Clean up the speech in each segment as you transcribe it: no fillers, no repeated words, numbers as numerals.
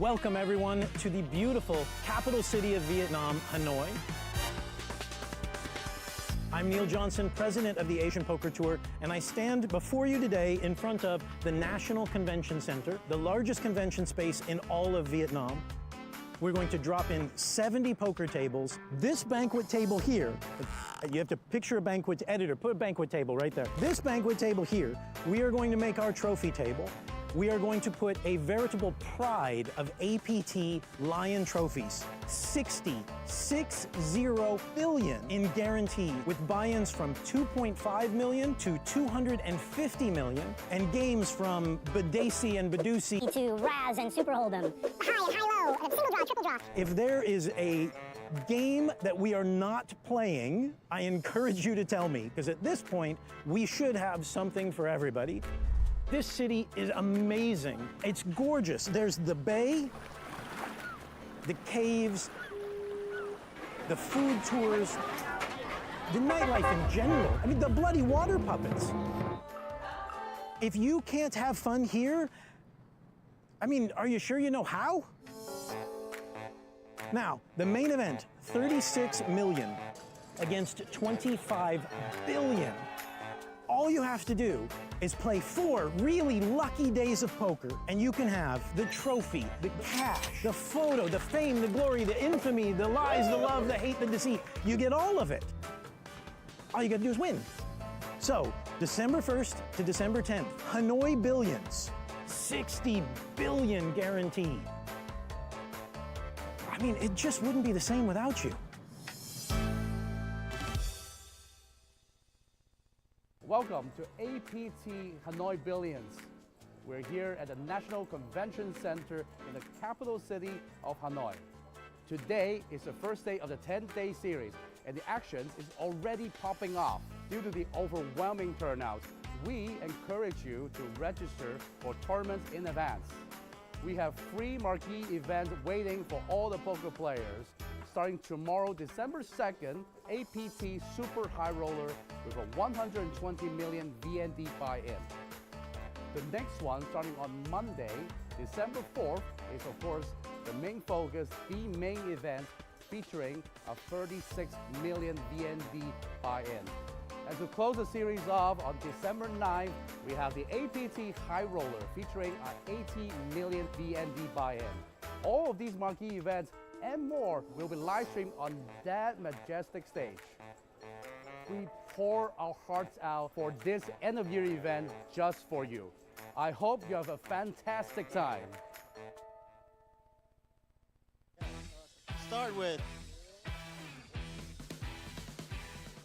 Welcome everyone to the beautiful capital city of Vietnam, Hanoi. I'm Neil Johnson, president of the Asian Poker Tour, and I stand before you today in front of the National Convention Center, the largest convention space in all of Vietnam. We're going to drop in 70 poker tables. This banquet table here, you have to picture a banquet, editor, put a banquet table right there. This banquet table here, we are going to make our trophy table. We are going to put a veritable pride of APT Lion trophies. 60 billion in guarantee, with buy-ins from 2.5 million to 250 million, and games from Badesi and Badusi to Raz and Super Hold'em. High and high-low, and single draw, triple draw. If there is a game that we are not playing, I encourage you to tell me, because at this point, we should have something for everybody. This city is amazing. It's gorgeous. There's the bay, the caves, the food tours, the nightlife in general. I mean, the bloody water puppets. If you can't have fun here, I mean, are you sure you know how? Now, the main event, 36 million against 25 billion. All you have to do is play 4 really lucky days of poker, and you can have the trophy, the cash, the photo, the fame, the glory, the infamy, the lies, the love, the hate, the deceit. You get all of it. All you gotta do is win. So, December 1st to December 10th, Hanoi Billions, 60 billion guaranteed. I mean, it just wouldn't be the same without you. Welcome to APT Hanoi Billions. We're here at the National Convention Center in the capital city of Hanoi. Today is the first day of the 10-day series, and the action is already popping off. Due to the overwhelming turnout, we encourage you to register for tournaments in advance. We have free marquee events waiting for all the poker players. Starting tomorrow, December 2nd, APT Super High Roller with a 120 million VND buy-in. The next one, starting on Monday, December 4th, is of course the main focus, the main event, featuring a 36 million VND buy-in. And to close the series off, on December 9th, we have the APT High Roller featuring an 80 million VND buy-in. All of these marquee events and more will be live streamed on that majestic stage. We pour our hearts out for this end-of-year event just for you. I hope you have a fantastic time. Start with.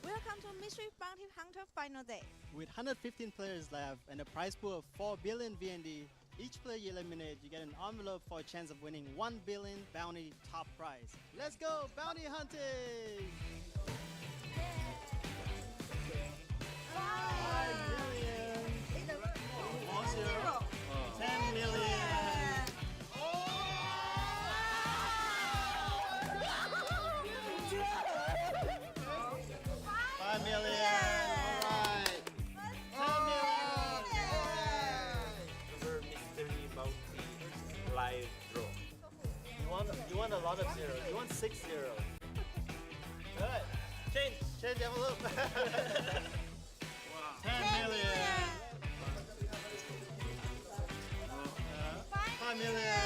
Welcome to Mystery Bounty Hunter Final Day. With 115 players left and a prize pool of 4 billion VND, each player you eliminate, you get an envelope for a chance of winning 1 billion bounty top prize. Let's go bounty hunting! 5 million. 10 million. 5 million. Live draw. You want a lot of zeros. You want 6 zeros. Good. Change the envelope. Wow. 10 million. 5 million.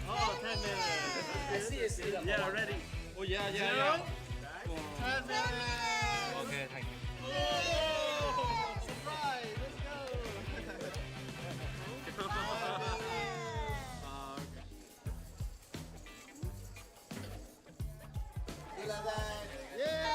Oh, 10 million. I see. Yeah, ready. Oh, yeah. 10 million. Okay, thank you. Oh, surprise. Let's go. 11. Yeah!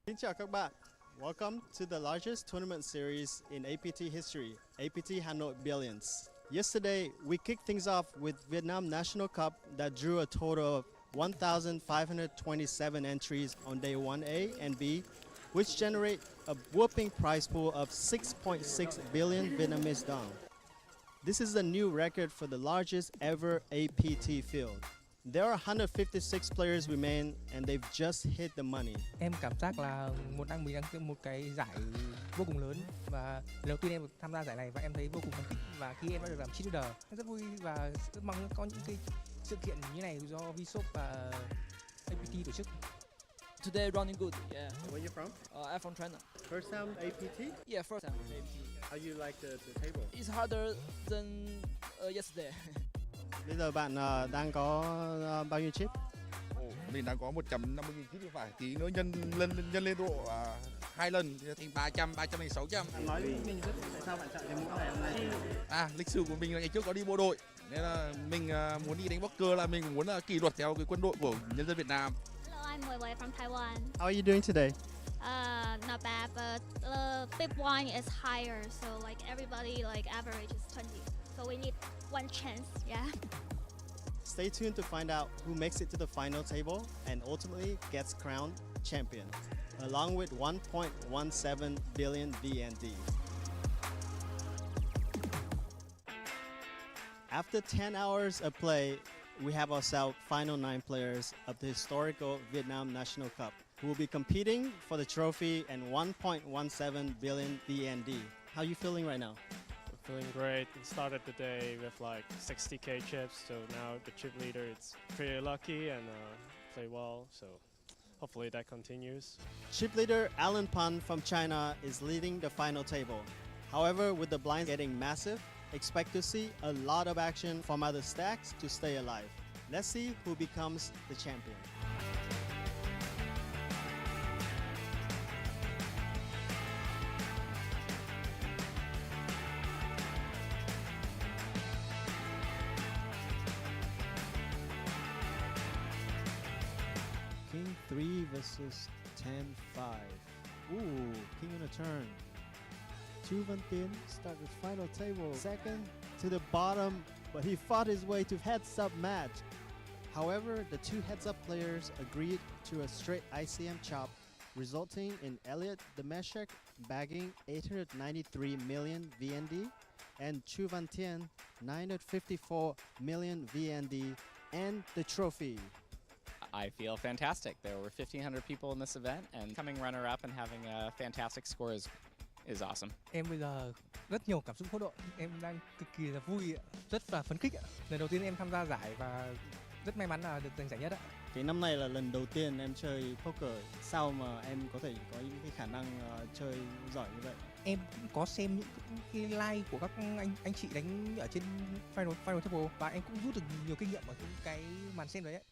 Xin chào các bạn. Welcome to the largest tournament series in APT history, APT Hanoi Billions. Yesterday, we kicked things off with Vietnam National Cup that drew a total of 1,527 entries on day 1A and B, which generate a whopping prize pool of 6.6 billion Vietnamese dong. This is a new record for the largest ever APT field. There are 156 players remain and they've just hit the money. Em cảm giác là mình đang một cái giải vô cùng lớn và lần đầu tiên em được tham gia giải này và em thấy vô cùng phấn khích, và khi em đã được làm cheer leader em rất vui và rất mong có những cái sự kiện như này do Vshop và APT tổ chức. Today running good, yeah. Where are you from? I'm from China. First time APT? Yeah, first time APT. How you like the table? It's harder than yesterday. Bây giờ bạn đang có bao nhiêu chip? Mình đang có 150.000 chip thì phải, tí nữa nhân lên độ 2 lần thì thành 300 600. Nói với mình rất tại sao bạn chọn cái mũ này hôm nay? Lịch sử của mình là ngày trước có đi bộ đội nên là mình muốn đi đánh poker là mình muốn là kỷ luật theo cái quân đội của nhân dân Việt Nam. Hello, I'm Wei Wei from Taiwan. How are you doing today? Not bad, but bib wine is higher, so like everybody like average is 20. So we need one chance, yeah. Stay tuned to find out who makes it to the final table and ultimately gets crowned champion, along with 1.17 billion VND. After 10 hours of play, we have ourselves final 9 players of the historical Vietnam National Cup who will be competing for the trophy and 1.17 billion VND. How are you feeling right now? Feeling great. We started the day with like 60k chips, so now the chip leader it's pretty lucky and play well, so hopefully that continues. Chip leader Alan Pan from China is leading the final table. However, with the blinds getting massive, expect to see a lot of action from other stacks to stay alive. Let's see who becomes the champion. King 3 versus 10-5. Ooh, king on a turn. Chu Văn Tiến started the final table second to the bottom, but he fought his way to heads-up match. However, the two heads-up players agreed to a straight ICM chop, resulting in Elliot Demeshek bagging 893 million VND and Chu Văn Tiến 954 million VND and the trophy. I feel fantastic. There were 1,500 people in this event, and coming runner-up and having a fantastic score is awesome. Em bây giờ rất nhiều cảm xúc hỗn độn, em đang cực kỳ là vui, rất là phấn khích. Lần đầu tiên em tham gia giải và rất may mắn là được giành giải nhất ạ. Cái năm này là lần đầu tiên em chơi poker. Sao mà em có thể có những cái khả năng chơi giỏi như vậy? Em cũng có xem những cái live của các anh chị đánh ở trên final table và em cũng rút được nhiều kinh nghiệm ở những cái màn xem đấy ấy.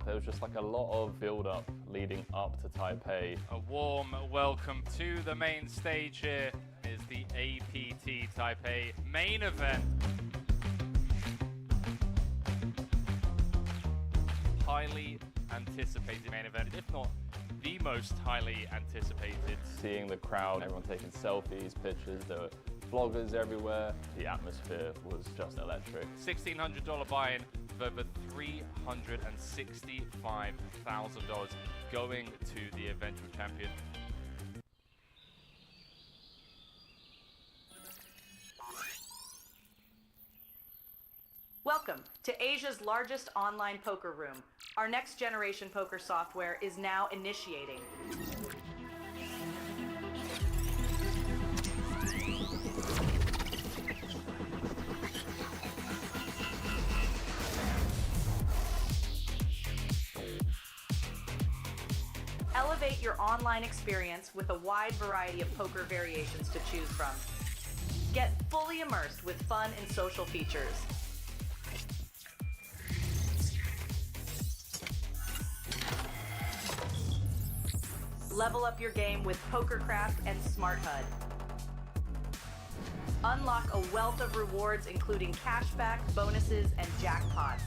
There was just like a lot of build-up leading up to Taipei. A warm welcome to the main stage here is the APT Taipei main event. Highly anticipated main event, if not the most highly anticipated. Seeing the crowd, everyone taking selfies, pictures, there were vloggers everywhere. The atmosphere was just electric. $1,600 buy-in with over $365,000 going to the eventual champion. Welcome to Asia's largest online poker room. Our next generation poker software is now initiating. Elevate your online experience with a wide variety of poker variations to choose from. Get fully immersed with fun and social features. Level up your game with PokerCraft and Smart HUD. Unlock a wealth of rewards including cashback, bonuses, and jackpots.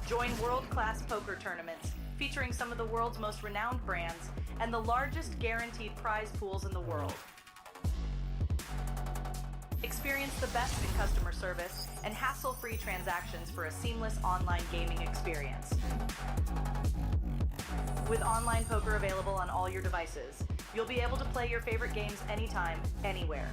Join world-class poker tournaments featuring some of the world's most renowned brands and the largest guaranteed prize pools in the world. Experience the best in customer service and hassle-free transactions for a seamless online gaming experience. With online poker available on all your devices, you'll be able to play your favorite games anytime, anywhere.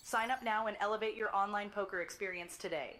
Sign up now and elevate your online poker experience today.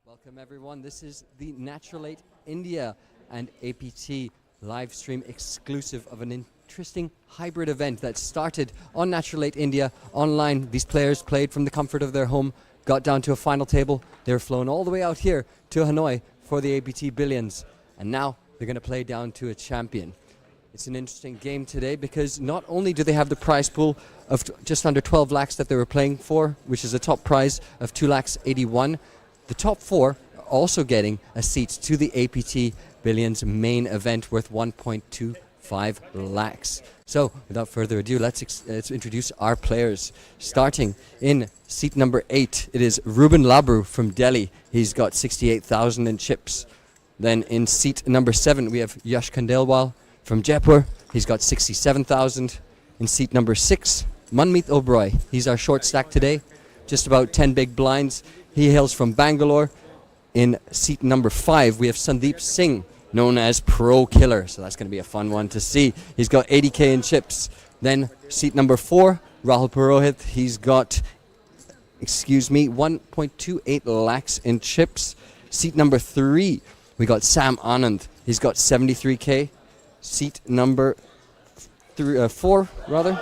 Welcome everyone, this is the Natural 8 India and APT live stream exclusive of an interesting hybrid event that started on Natural 8 India online. These players played from the comfort of their home, got down to a final table, they were flown all the way out here to Hanoi for the APT Billions, and now they're going to play down to a champion. It's an interesting game today because not only do they have the prize pool of just under 12 lakhs that they were playing for, which is a top prize of 2,81,000, the top four are also getting a seat to the APT Billions main event worth 1.25 lakhs. So, without further ado, let's introduce our players. Starting in seat number 8, it is Ruben Labru from Delhi. He's got 68,000 in chips. Then in seat number 7, we have Yash Khandelwal from Jaipur. He's got 67,000. In seat number 6, Manmeet Oberoi. He's our short stack today. Just about 10 big blinds. He hails from Bangalore. In seat number 5, we have Sandeep Singh, known as Pro Killer. So that's going to be a fun one to see. He's got 80k in chips. Then seat number 4, Rahul Purohit. He's got, 1.28 lakhs in chips. Seat number 3, we got Sam Anand. He's got 73k. Seat number 4, rather.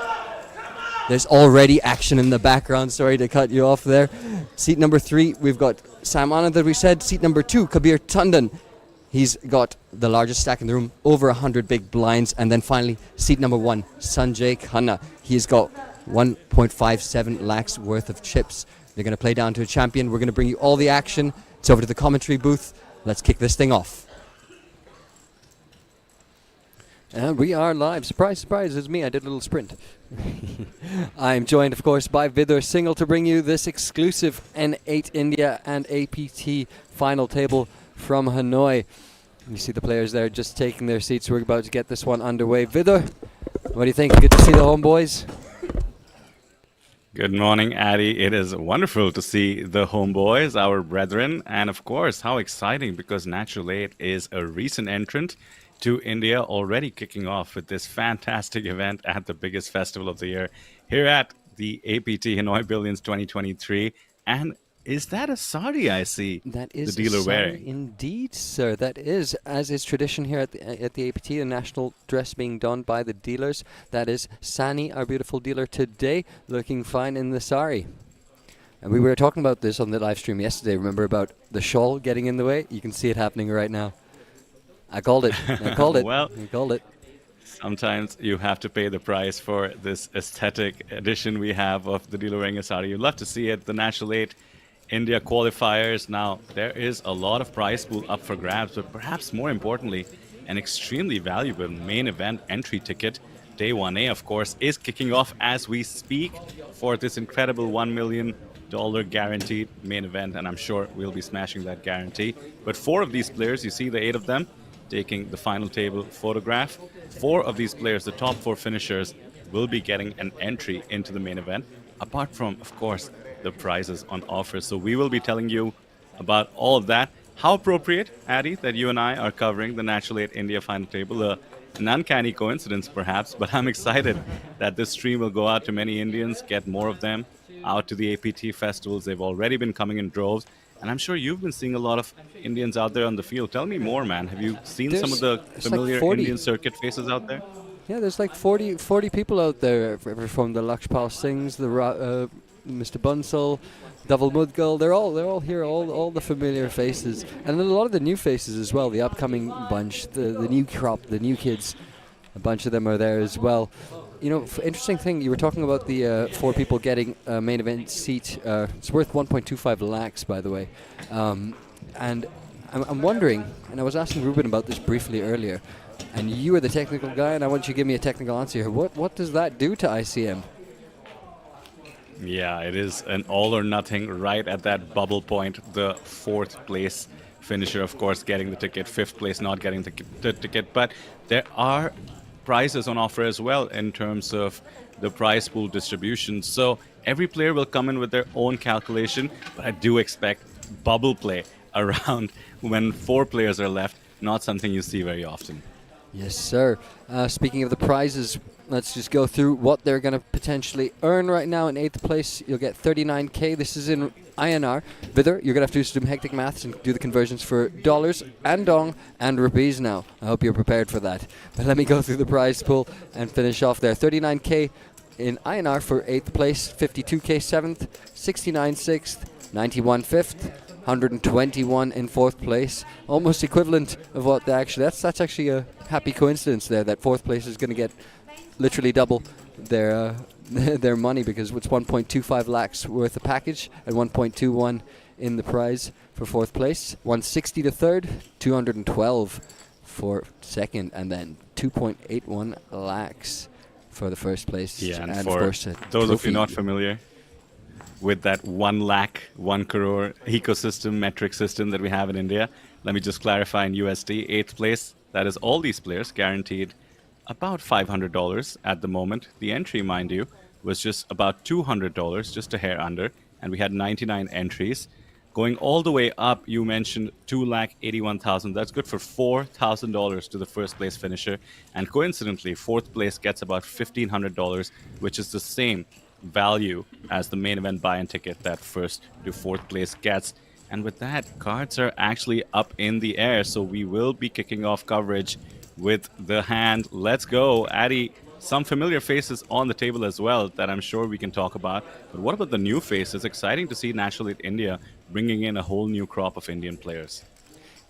There's already action in the background. Sorry to cut you off there. Seat number 3, we've got Sam Anand, that we said. Seat number 2, Kabir Tandon. He's got the largest stack in the room, over 100 big blinds. And then finally, seat number 1, Sanjay Khanna. He's got 1.57 lakhs worth of chips. They're going to play down to a champion. We're going to bring you all the action. It's over to the commentary booth. Let's kick this thing off. And we are live. Surprise, surprise, it's me. I did a little sprint. I'm joined, of course, by Vidur Singhal to bring you this exclusive N8 India and APT final table from Hanoi. You see the players there just taking their seats. We're about to get this one underway. Vidur, what do you think? Good to see the homeboys. Good morning, Addy. It is wonderful to see the homeboys, our brethren. And of course, how exciting, because Natural 8 is a recent entrant to India, already kicking off with this fantastic event at the biggest festival of the year here at the APT Hanoi Billions 2023. And is that a sari I see that is the dealer a sari wearing? Indeed, sir. That is, as is tradition here at the APT, the national dress being donned by the dealers. That is Sani, our beautiful dealer today, looking fine in the sari. And we were talking about this on the live stream yesterday. Remember about the shawl getting in the way? You can see it happening right now. I called it. I called it. Well, I called it. Sometimes you have to pay the price for this aesthetic edition we have of the dealer wearing a sari. You'd love to see it. The Natural 8 India qualifiers. Now, there is a lot of prize pool up for grabs, but perhaps more importantly, an extremely valuable main event entry ticket. Day 1A, of course, is kicking off as we speak for this incredible $1 million guaranteed main event, and I'm sure we'll be smashing that guarantee. But 4 of these players, you see the 8 of them taking the final table photograph. 4 of these players, the top 4 finishers, will be getting an entry into the main event, apart from, of course, the prizes on offer. So we will be telling you about all of that. How appropriate, Addy, that you and I are covering the Natural 8 India final table. An uncanny coincidence, perhaps, but I'm excited that this stream will go out to many Indians, get more of them out to the APT festivals. They've already been coming in droves, and I'm sure you've been seeing a lot of Indians out there on the field. Tell me more, man. Have you seen some of the familiar like 40. Indian circuit faces out there? Yeah, there's like 40 people out there from the Lakshpal Singhs, the Mr. Bansal, Dhaval Mudgal. They're all here, all the familiar faces, and then a lot of the new faces as well. The upcoming bunch, the new crop, the new kids. A bunch of them are there as well. You know, interesting thing, you were talking about the 4 people getting a main event seat. It's worth 1.25 lakhs, by the way. And I'm wondering, and I was asking Ruben about this briefly earlier, and you are the technical guy, and I want you to give me a technical answer here. What does that do to ICM? Yeah, it is an all or nothing right at that bubble point. The 4th place finisher, of course, getting the ticket. 5th place not getting the ticket. But there are prizes on offer as well in terms of the prize pool distribution. So every player will come in with their own calculation, but I do expect bubble play around when 4 players are left. Not something you see very often. Yes, sir. Speaking of the prizes, let's just go through what they're going to potentially earn right now. In 8th place, you'll get 39K. This is in INR. Vidar, you're going to have to do some hectic maths and do the conversions for dollars and dong and rupees now. I hope you're prepared for that. But let me go through the prize pool and finish off there. 39K in INR for 8th place, 52K 7th, 69 6th, 91 5th, 121 in 4th place. Almost equivalent of what they actually... That's actually a happy coincidence there, that 4th place is going to get literally double their their money, because it's 1.25 lakhs worth of package and 1.21 in the prize for 4th place. 160 to 3rd, 212 for 2nd, and then 2.81 lakhs for the 1st place. Yeah, and of for course, those of you not familiar with that 1 lakh, 1 crore ecosystem, metric system that we have in India, let me just clarify in USD, 8th place, that is all these players guaranteed about $500 at the moment. The entry, mind you, was just about $200, just a hair under, and we had 99 entries. Going all the way up, you mentioned 2,81,000. That's good for $4,000 to the 1st place finisher. And coincidentally, 4th place gets about $1,500, which is the same value as the main event buy-in ticket that 1st to 4th place gets. And with that, cards are actually up in the air, so we will be kicking off coverage with the hand. Let's go. Addy, some familiar faces on the table as well that I'm sure we can talk about. But what about the new faces? Exciting to see Natural 8 India bringing in a whole new crop of Indian players.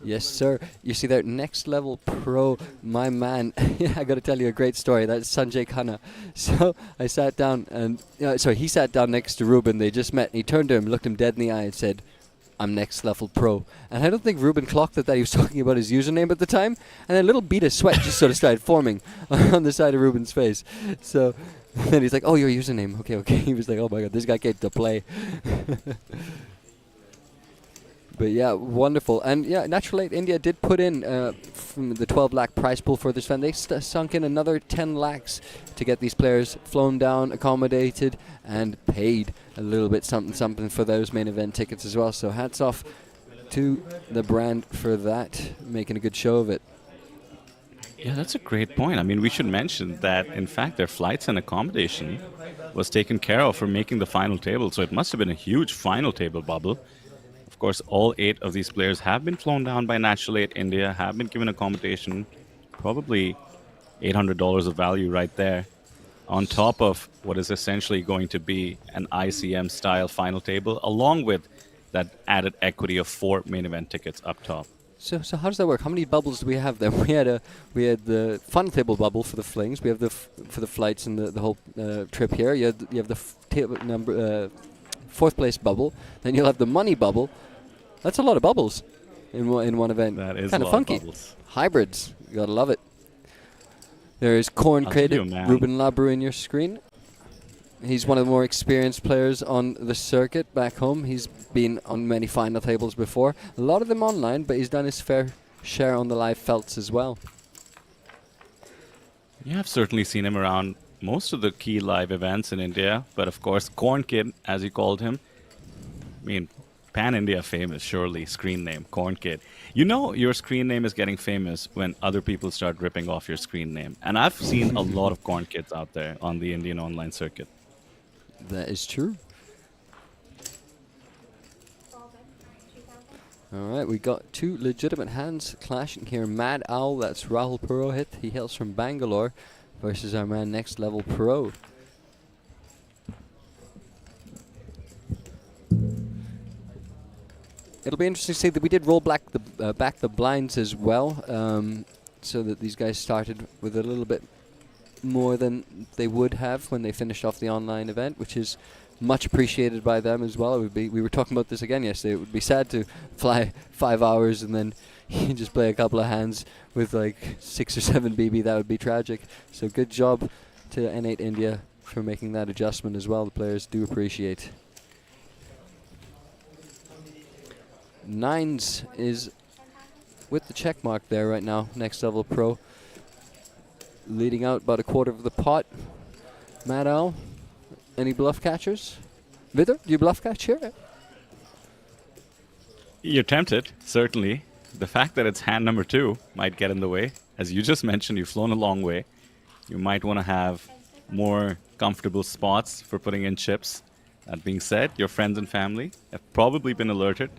Yes, sir. You see that next level pro, my man. I got to tell you a great story. That's Sanjay Khanna. So I sat down and, he sat down next to Ruben. They just met. And he turned to him, looked him dead in the eye and said, "I'm next level pro." And I don't think Ruben clocked that he was talking about his username at the time. And then a little bead of sweat just sort of started forming on the side of Ruben's face. So then he's like, "Oh, your username. Okay." He was like, "Oh my God, this guy came to play." But yeah, wonderful. And yeah, Natural 8 India did put in from the 12 lakh prize pool for this event. They sunk in another 10 lakhs to get these players flown down, accommodated, and paid a little bit something for those main event tickets as well. So hats off to the brand for that, making a good show of it. Yeah, that's a great point. I mean, we should mention that, in fact, their flights and accommodation was taken care of for making the final table. So it must have been a huge final table bubble. Of course, all 8 of these players have been flown down by Natural 8 India, have been given accommodation, probably $800 of value right there, on top of what is essentially going to be an ICM-style final table, along with that added equity of 4 main event tickets up top. So how does that work? How many bubbles do we have then? We had the final table bubble for the flings. We have for the flights and the whole trip here. You have the table number 4th place bubble. Then you'll have the money bubble. That's a lot of bubbles in one event. That is kind of funky. Bubbles. Hybrids, you gotta love it. There is Corn Credit, Ruben Labru in your screen. He's one of the more experienced players on the circuit back home. He's been on many final tables before. A lot of them online, but he's done his fair share on the live felts as well. Yeah, I've certainly seen him around most of the key live events in India. But of course, Corn Kid, as you called him, I mean, pan-India famous, surely, screen name, Corn Kid. You know your screen name is getting famous when other people start ripping off your screen name. And I've seen a lot of Corn Kids out there on the Indian online circuit. That is true. All right, we got two legitimate hands clashing here. Mad Owl, that's Rahul Purohit. He hails from Bangalore, versus our man Next Level Pro. It'll be interesting to see that we did roll back the blinds as well, so that these guys started with a little bit more than they would have when they finished off the online event, which is much appreciated by them as well. It would be, we were talking about this again yesterday, it would be sad to fly 5 hours and then you just play a couple of hands with like 6 or 7 BB. That would be tragic. So good job to N8 India for making that adjustment as well. The players do appreciate. Nines is with the check mark there right now. Next Level Pro leading out about a quarter of the pot. Mad Owl, any bluff catchers? Vidar, do you bluff catch here? You're tempted, certainly. The fact that it's hand number 2 might get in the way. As you just mentioned, you've flown a long way. You might want to have more comfortable spots for putting in chips. That being said, your friends and family have probably been alerted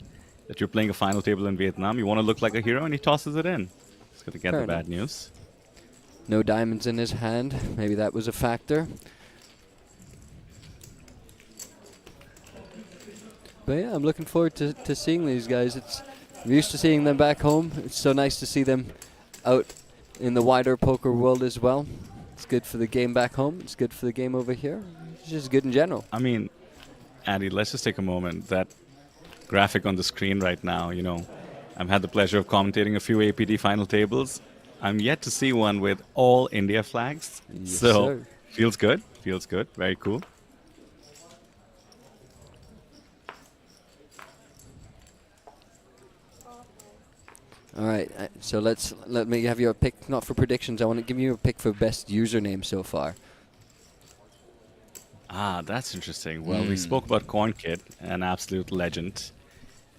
that you're playing a final table in Vietnam. You want to look like a hero, and he tosses it in. He's going to get the bad news. No diamonds in his hand. Maybe that was a factor. But yeah, I'm looking forward to seeing these guys. We're used to seeing them back home. It's so nice to see them out in the wider poker world as well. It's good for the game back home. It's good for the game over here. It's just good in general. I mean, Andy, let's just take a moment. That graphic on the screen right now, you know, I've had the pleasure of commentating a few APT final tables. I'm yet to see one with all India flags. Yes, so, sir. Feels good. Feels good. Very cool. All right, so let me have your pick, not for predictions. I want to give you a pick for best username so far. Ah, that's interesting. Well, we spoke about Corn Kid, an absolute legend.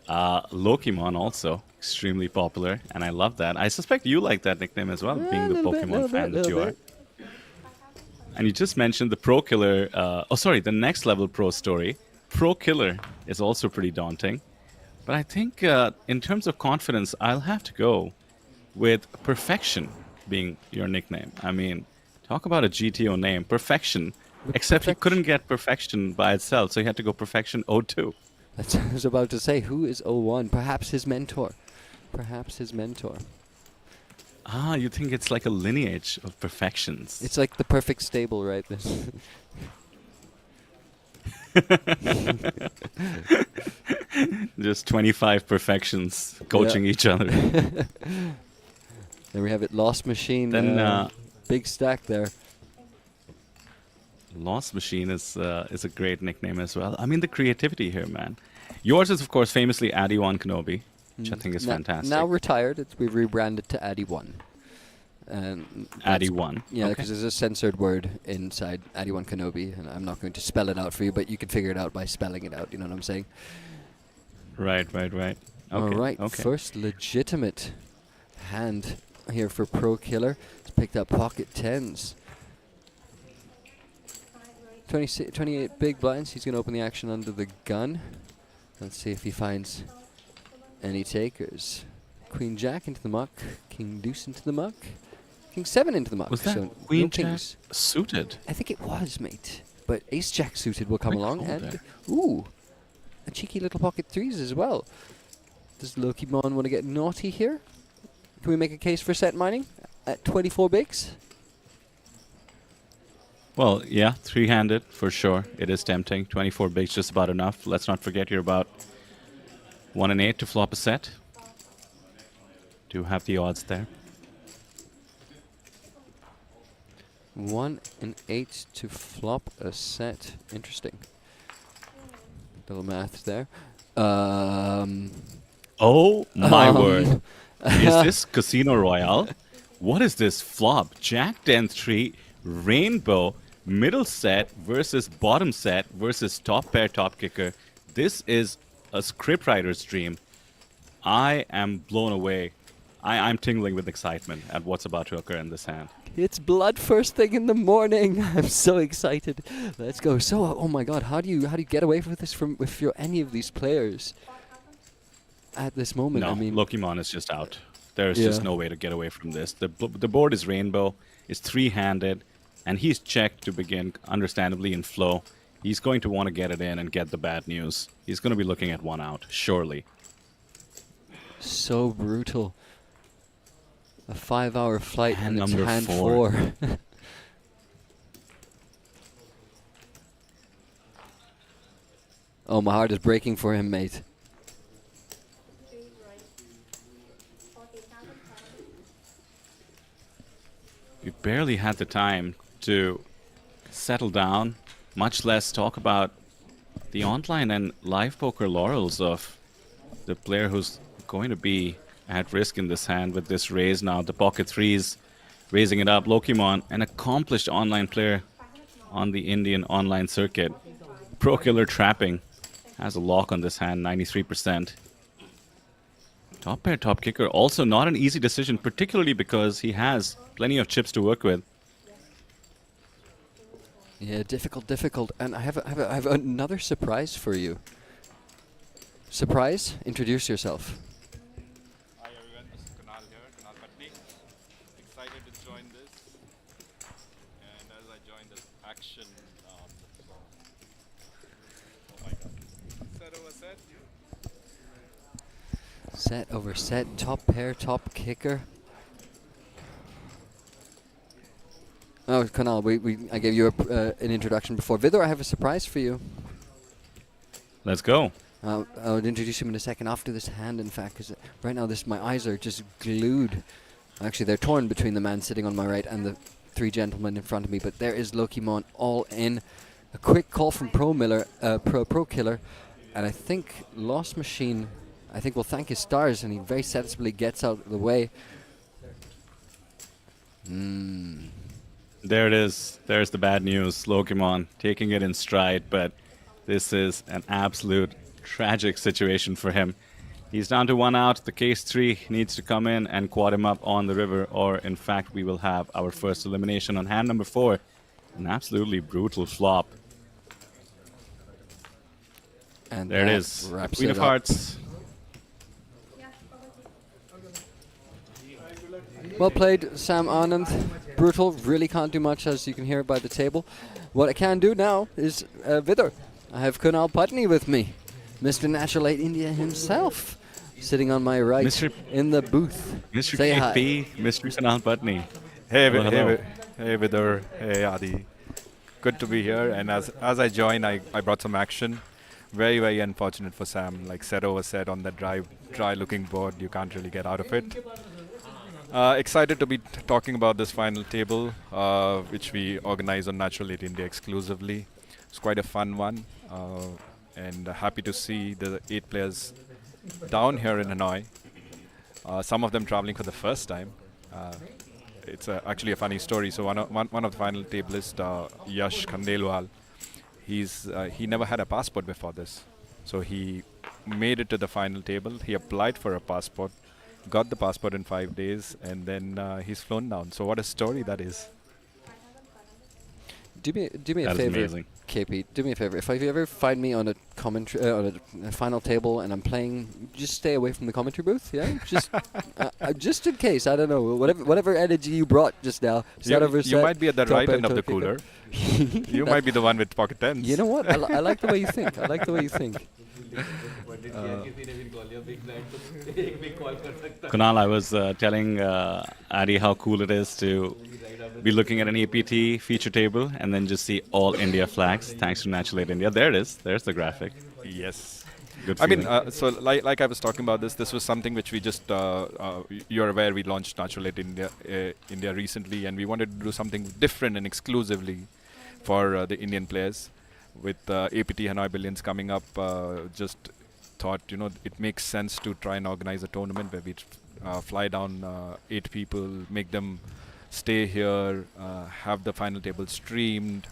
Lokimon also, extremely popular, and I love that. I suspect you like that nickname as well, being the Pokemon fan that you are. And you just mentioned the Pro Killer, the Next Level Pro story. Pro Killer is also pretty daunting. But I think in terms of confidence, I'll have to go with Perfection being your nickname. I mean, talk about a GTO name, Perfection. Except he couldn't get Perfection by itself, so he had to go Perfection 02. That's what I was about to say. Who is 01? Perhaps his mentor. Perhaps his mentor. Ah, you think it's like a lineage of perfections. It's like the perfect stable, right? Just 25 perfections coaching each other. Then we have it, Lost Machine. Then big stack there. Lost Machine is a great nickname as well. I mean, the creativity here, man. Yours is, of course, famously Addy1 Kenobi, which I think is fantastic. Now retired. We've rebranded to Addy1. Addy1. Yeah, because there's a censored word inside Addy1 Kenobi, and I'm not going to spell it out for you, but you can figure it out by spelling it out. You know what I'm saying? Right. Okay. All right, okay. First legitimate hand here for Pro Killer. He's picked up pocket tens. 28 big blinds. He's going to open the action under the gun. Let's see if he finds any takers. Queen Jack into the muck. King Deuce into the muck. King 7 into the muck. Was that so Queen no Jack kings. suited? I think it was, mate. But Ace Jack suited will come Quite along. cool And, there. ooh, a cheeky little pocket threes as well. Does Lokimon want to get naughty here? Can we make a case for set mining at 24 bigs? Well, yeah, three-handed for sure. It is tempting. 24 bigs just about enough. Let's not forget you're about 1 and 8 to flop a set. Do have the odds there. 1 and 8 to flop a set. Interesting. Little math there. Oh my word. Is this Casino Royale? What is this flop? Jack 10-3, Rainbow, Middle set versus bottom set versus top pair, top kicker. This is a scriptwriter's dream. I am blown away. I'm tingling with excitement at what's about to occur in this hand. It's blood first thing in the morning. I'm so excited. Let's go. So, oh my God, how do you get away with this if you're any of these players at this moment? No, I mean, Lokimon is just out. There's just no way to get away from this. The board is rainbow. It's three-handed, and he's checked to begin, understandably, in flow. He's going to want to get it in and get the bad news. He's going to be looking at one out, surely. so brutal. A 5-hour flight and it's number hand 4. 4. Oh, my heart is breaking for him, mate. We barely had the time to settle down, much less talk about the online and live poker laurels of the player who's going to be at risk in this hand with this raise now. The pocket threes, raising it up. Lokimon, an accomplished online player on the Indian online circuit. Pro killer trapping, has a lock on this hand, 93%. Top pair, top kicker, also not an easy decision, particularly because he has plenty of chips to work with. Yeah, difficult. And I have another surprise for you. Surprise? Introduce yourself. Hi everyone, this is Kunal here, Kunal Patni. Excited to join this. And as I join this action on the floor. Oh my god. Set over set. Set over set, top pair, top kicker. Oh, Kunal, I gave you an introduction before. Vidor, I have a surprise for you. Let's go. I'll introduce him in a second after this hand, in fact, because right now my eyes are just glued. Actually, they're torn between the man sitting on my right and the 3 gentlemen in front of me, but there is Lokimon all in. A quick call from Pro Killer, and I think Lost Machine, I think, will thank his stars, and he very sensibly gets out of the way. There it is. There's the bad news. Lokimon taking it in stride, but this is an absolute tragic situation for him. He's down to 1 out. The case 3 needs to come in and quad him up on the river, or in fact, we will have our first elimination on hand number 4. An absolutely brutal flop. And there it is. Queen of Hearts. Well played, Sam Anand. Brutal, really can't do much, as you can hear by the table. What I can do now is Vidor. I have Kunal Patni with me, Mr. Natural 8 India himself, sitting on my right in the booth. Mr. Say KP, hi. Mr. Kunal Patni. Hey, hello. hey, Vidor. Hey, Adi. Good to be here. And as I joined, I brought some action. Very, very unfortunate for Sam. Like set over set on that dry looking board. You can't really get out of it. Excited to be talking about this final table, which we organize on Natural 8 India exclusively. It's quite a fun one, and happy to see the 8 players down here in Hanoi. Some of them traveling for the first time. It's actually a funny story. So one of the final tablists, Yash Khandelwal, he never had a passport before this, so he made it to the final table. He applied for a passport, got the passport in 5 days, and then he's flown down. So what a story that is. Do me a favor, amazing. KP. Do me a favor. If you ever find me on a commentary on a final table and I'm playing, just stay away from the commentary booth. Yeah, just in case. I don't know. Whatever energy you brought just now. You might be at the right end of the cooler. You might be the one with pocket tens. You know what? I like the way you think. I like the way you think. Kunal, I was telling Adi how cool it is to be looking at an APT feature table and then just see all India flags, thanks to Natural 8 India. There it is. There's the graphic. Yes. Good I mean, feeling. so like I was talking about this was something which we just, you're aware we launched Natural 8 India recently, and we wanted to do something different and exclusively for the Indian players. With APT Hanoi Billions coming up, just thought, it makes sense to try and organize a tournament where we fly down 8 people, make them stay here, have the final table streamed,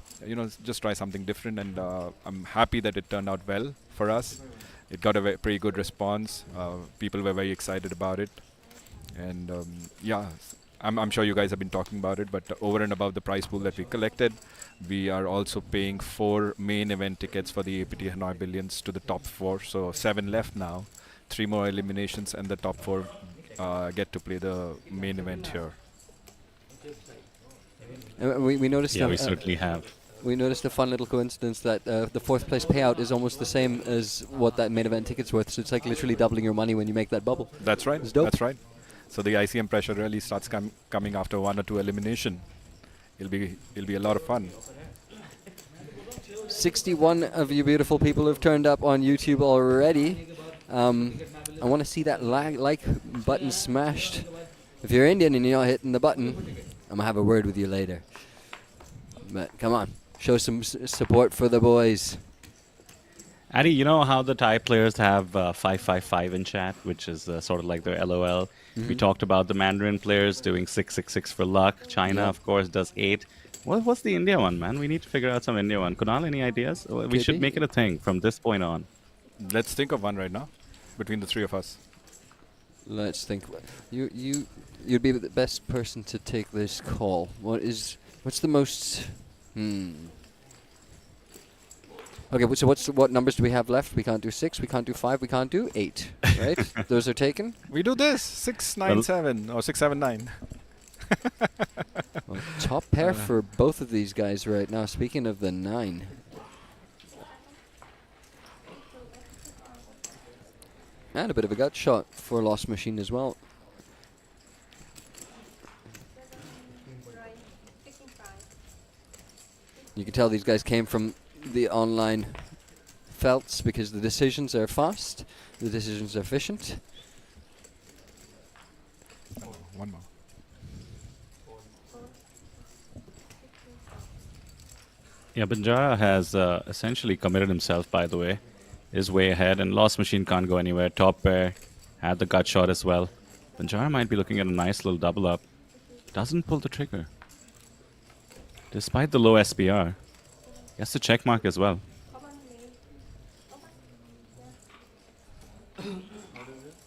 just try something different, and I'm happy that it turned out well for us. It got a pretty good response. People were very excited about it, and yeah, I'm sure you guys have been talking about it, but over and above the prize pool that we collected, we are also paying 4 main event tickets for the APT Hanoi Billions to the top 4, so 7 left now, 3 more eliminations, and the top 4 get to play the main event here. We noticed. Yeah, we certainly have. We noticed a fun little coincidence that the 4th place payout is almost the same as what that main event ticket's worth. So it's like literally doubling your money when you make that bubble. That's right. It's dope. That's right. So the ICM pressure really starts coming after 1 or 2 elimination. It'll be a lot of fun. 61 of you beautiful people have turned up on YouTube already. I want to see that like button smashed. If you're Indian and you're not hitting the button, I'm gonna have a word with you later. But come on, show some support for the boys. Addy, you know how the Thai players have 555 in chat, which is sort of like their LOL. We talked about the Mandarin players doing 666 for luck. China, of course, does 8. What's the India one, man? We need to figure out some India one. Kunal, any ideas? We should make it a thing from this point on. Let's think of one right now, between the 3 of us. Let's think. You'd be the best person to take this call. What's the most? Okay, so what numbers do we have left? We can't do 6, we can't do 5, we can't do 8, right? Those are taken? We do this, 697 or 679. Well, top pair for both of these guys right now. Speaking of the 9. And a bit of a gut shot for Lost Machine as well. You can tell these guys came from the online felts because the decisions are fast, the decisions are efficient. One more. Yeah, Banjara has essentially committed himself, by the way. Is way ahead, and Lost Machine can't go anywhere. Top pair had the gut shot as well. Banjara might be looking at a nice little double up. Doesn't pull the trigger. Despite the low SPR. He has to check mark as well.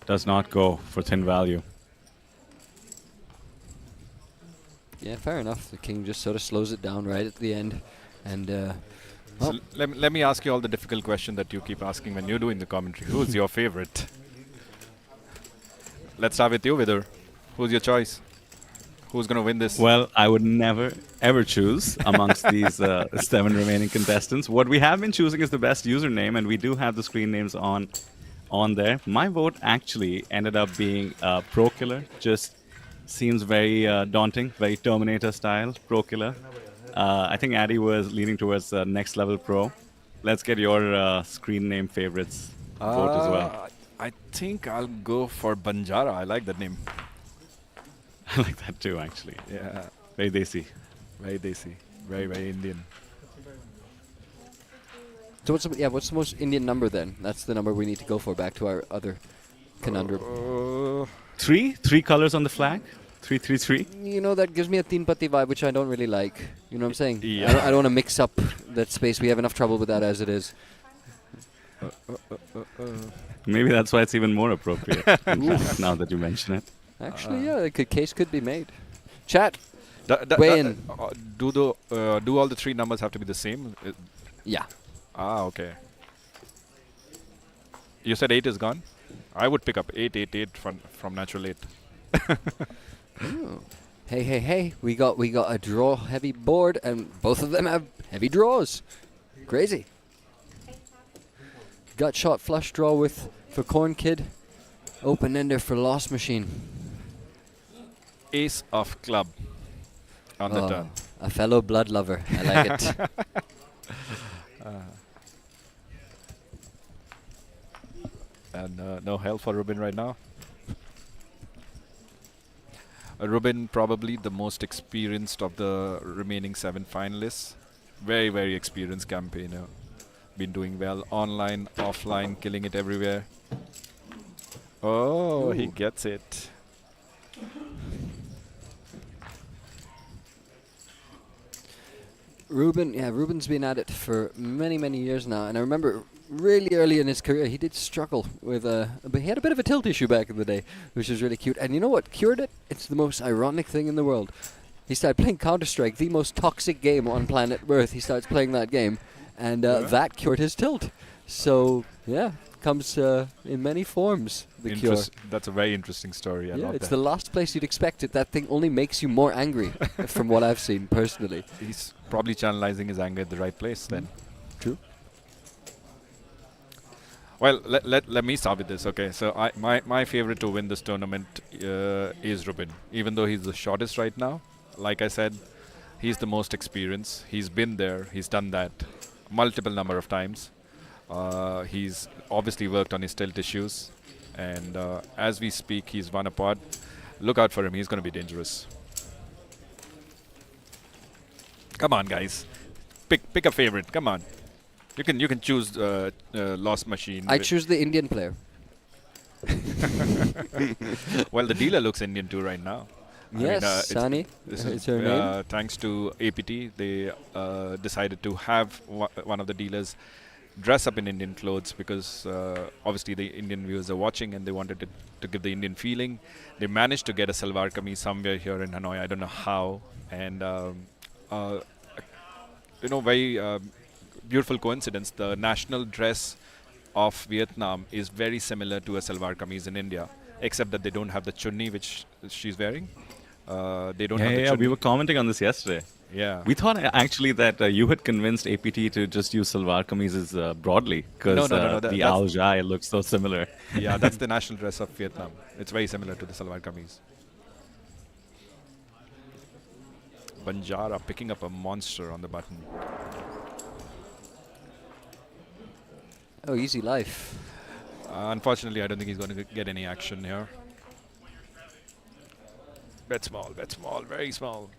Does not go for thin value. Yeah, fair enough. The king just sort of slows it down right at the end. And so let me ask you all the difficult question that you keep asking when you're doing the commentary. Who's your favorite? Let's start with you, Vidur. Who's your choice? Who's going to win this? Well, I would never, ever choose amongst these 7 remaining contestants. What we have been choosing is the best username, and we do have the screen names on there. My vote actually ended up being Pro Killer. Just seems very daunting, very Terminator style, Pro Killer. I think Addy was leaning towards Next Level Pro. Let's get your screen name favorites vote as well. I think I'll go for Banjara. I like that name. I like that too, actually. Yeah. Very desi. Very desi. Very, very Indian. so what's the most Indian number then? That's the number we need to go for, back to our other conundrum. 3? 3 colors on the flag? 333? You know, that gives me a Teen Patti vibe, which I don't really like. You know what I'm saying? Yeah. I don't want to mix up that space. We have enough trouble with that as it is. Maybe that's why it's even more appropriate now that you mention it. Actually, yeah, case could be made. Chat, weigh in. Do all the 3 numbers have to be the same? Yeah. Ah, okay. You said 8 is gone? I would pick up 888 from Natural 8. Oh. Hey, we got a draw heavy board, and both of them have heavy draws. Crazy. Gut shot flush draw for Corn Kid. Open ender for Lost Machine. Ace of club on the turn. A fellow blood lover. I like it. And no help for Rubin right now. Rubin probably the most experienced of the remaining 7 finalists. Very, very experienced campaigner. Been doing well online, offline, killing it everywhere. Oh, he gets it. Ruben's been at it for many, many years now, and I remember really early in his career he did struggle with but he had a bit of a tilt issue back in the day, which was really cute. And you know what cured it? It's the most ironic thing in the world. He started playing Counter-Strike, the most toxic game on planet Earth. He starts playing that game, and that cured his tilt. So yeah, comes in many forms. The cure. That's a very interesting story. I love It's that. the last place you'd expect it. That thing only makes you more angry, from what I've seen personally. He's probably channelizing his anger at the right place then. True. Well, let me start with this. Okay, so my favorite to win this tournament is Ruben. Even though he's the shortest right now, like I said, he's the most experienced. He's been there. He's done that multiple number of times. He's obviously worked on his tilt issues, and as we speak, he's won a pod. Look out for him. He's going to be dangerous. Come on, guys. Pick a favorite. Come on. You can choose Lost Machine. I choose the Indian player. Well, the dealer looks Indian too right now. Yes, Sani. It's her name. Thanks to APT, they decided to have one of the dealers dress up in Indian clothes because obviously the Indian viewers are watching and they wanted to give the Indian feeling. They managed to get a salwar kameez somewhere here in Hanoi. I don't know how. And very beautiful coincidence. The national dress of Vietnam is very similar to a salwar kameez in India, except that they don't have the chunni which she's wearing. They don't have the chunni. We were commenting on this yesterday. Yeah. We thought actually that you had convinced APT to just use salwar kameezes broadly because the Al Jai looks so similar. Yeah, that's the national dress of Vietnam. It's very similar to the salwar kameez. Banjara picking up a monster on the button. Oh, easy life. Unfortunately, I don't think he's going to get any action here. Bet small, very small.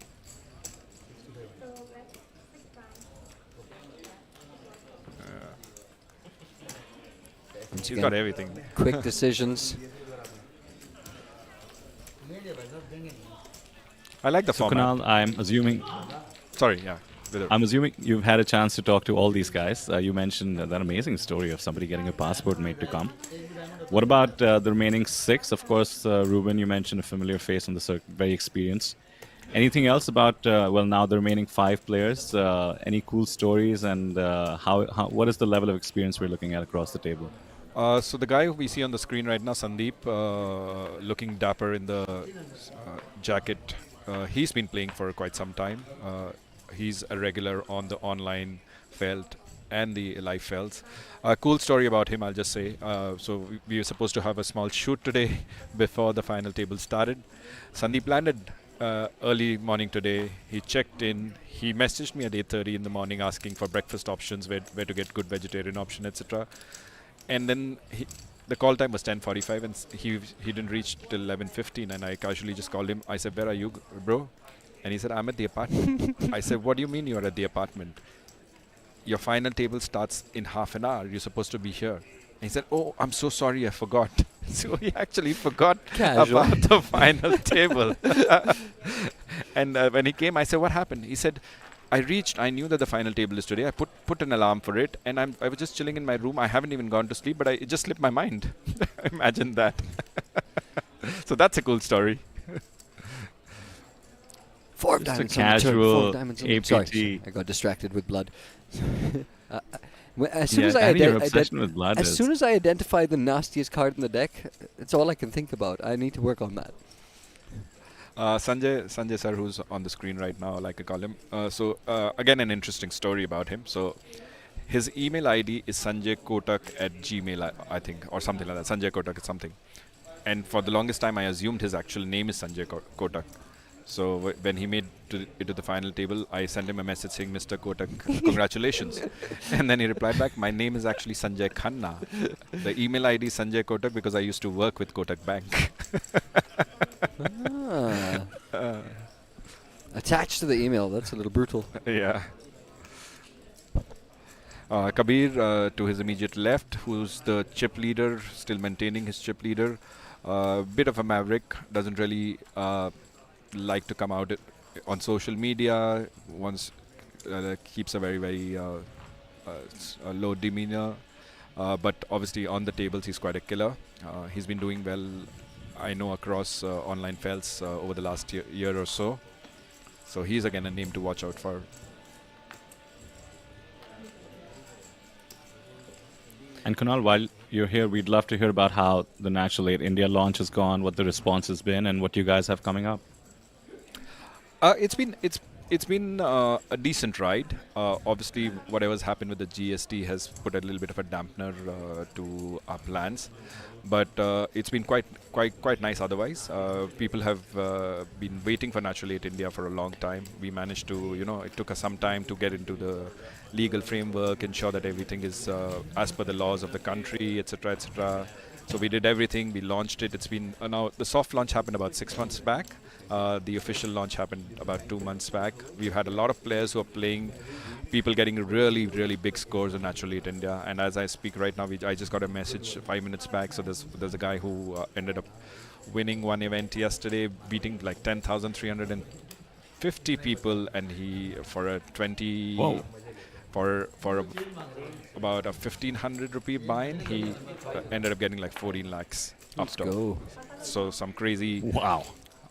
He's got everything. Quick decisions. I like the so format. Kunal, I'm assuming... Sorry, yeah. I'm assuming you've had a chance to talk to all these guys. You mentioned that amazing story of somebody getting a passport made to come. What about the remaining 6? Of course, Ruben, you mentioned a familiar face on the circuit, very experienced. Anything else about, now the remaining 5 players? Any cool stories and what is the level of experience we're looking at across the table? So the guy who we see on the screen right now, Sandeep, looking dapper in the jacket, he's been playing for quite some time. He's a regular on the online felt and the live felts. Cool story about him, I'll just say. So we were supposed to have a small shoot today before the final table started. Sandeep landed early morning today. He checked in. He messaged me at 8:30 in the morning asking for breakfast options, where to get good vegetarian option, etc. And then the call time was 10:45 and he didn't reach till 11:15, and I casually just called him. I said, "Where are you, bro?" And he said, "I'm at the apartment." I said, "What do you mean you're at the apartment? Your final table starts in half an hour. You're supposed to be here." And he said, "Oh, I'm so sorry, I forgot." So he actually forgot about the final table. And when he came, I said, "What happened?" He said, I knew that the final table is today. I put an alarm for it, and I was just chilling in my room. I haven't even gone to sleep, but it just slipped my mind." Imagine that. So that's a cool story. 4 Just diamonds a on the turn, casual 4 diamonds on the APT. Sorry, I got distracted with blood. As soon Yeah, as I your obsession with blood as is- soon as I identify the nastiest card in the deck, it's all I can think about. I need to work on that. Sanjay sir, who's on the screen right now, like I call him. Again, an interesting story about him. So his email ID is sanjaykotak@gmail, I think, or something like that. Sanjay Kotak is something. And for the longest time, I assumed his actual name is Sanjay Kotak. So when he made it to the final table, I sent him a message saying, "Mr. Kotak, congratulations." And then he replied back, "My name is actually Sanjay Khanna. The email ID is Sanjay Kotak because I used to work with Kotak Bank." Attached to the email, that's a little brutal. Yeah. Kabir to his immediate left, who's the chip leader, still maintaining his chip leader. Bit of a maverick, doesn't really like to come out on social media. Once keeps a very low demeanor. But obviously on the tables he's quite a killer. He's been doing well, I know, across online felts over the last year or so. So he's again a name to watch out for. And Kunal, while you're here, we'd love to hear about how the Natural 8 India launch has gone, what the response has been, and what you guys have coming up. It's been a decent ride. Obviously, whatever's happened with the GST has put a little bit of a dampener to our plans, but it's been quite nice otherwise. People have been waiting for Natural 8 India for a long time. We managed to, it took us some time to get into the legal framework, ensure that everything is as per the laws of the country, etc., etc. So we did everything. We launched it. It's been now the soft launch happened about 6 months back. The official launch happened about 2 months back. We've had a lot of players who are playing, people getting really big scores on Natural 8 India. And as I speak right now, I just got a message 5 minutes back. So there's a guy who ended up winning one event yesterday, beating like 10,350 people, and he for a 20. Whoa. For about a 1,500 rupee buy-in, he ended up getting like 14 lakhs up top. Go. So some crazy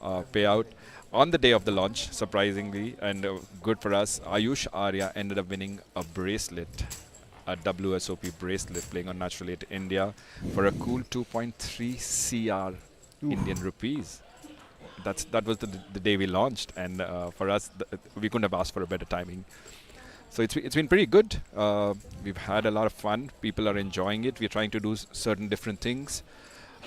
payout on the day of the launch, surprisingly, and good for us. Ayush Arya ended up winning a bracelet, a WSOP bracelet, playing on Natural 8 India for a cool 2.3 CR Indian rupees. That was the day we launched, and for us, we couldn't have asked for a better timing. So it's been pretty good. We've had a lot of fun. People are enjoying it. We're trying to do certain different things.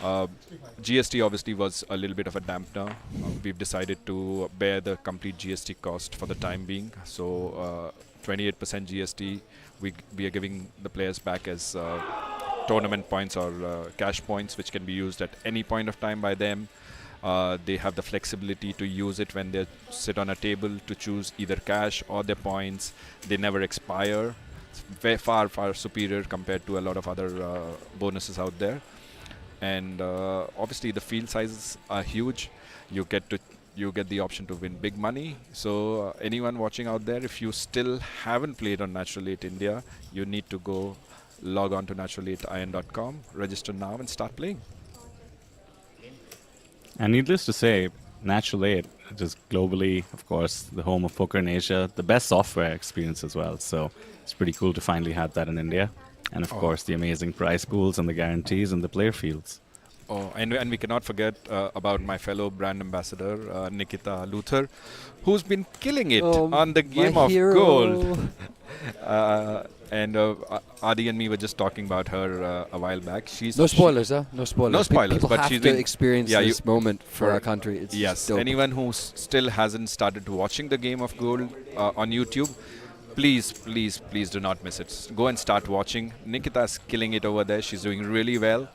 GST obviously was a little bit of a dampener. We've decided to bear the complete GST cost for the time being. So 28% GST we are giving the players back as tournament points or cash points, which can be used at any point of time by them. They have the flexibility to use it when they sit on a table to choose either cash or their points. They never expire. It's far superior compared to a lot of other bonuses out there. And obviously the field sizes are huge. You get the option to win big money. So anyone watching out there, if you still haven't played on Natural 8 India, you need to go log on to natural8in.com, register now and start playing. And needless to say, Natural 8, just globally, of course, the home of poker in Asia, the best software experience as well. So it's pretty cool to finally have that in India. And of course, the amazing prize pools and the guarantees and the player fields. Oh, and we cannot forget about my fellow brand ambassador, Nikita Luther, who's been killing it on the game of gold. And Adi and me were just talking about her a while back. No spoilers, huh? No spoilers. No spoilers. People but have she's to experience this moment for our country. It's yes. dope. Anyone who still hasn't started watching the game of gold on YouTube, please do not miss it. Go and start watching. Nikita's killing it over there. She's doing really well,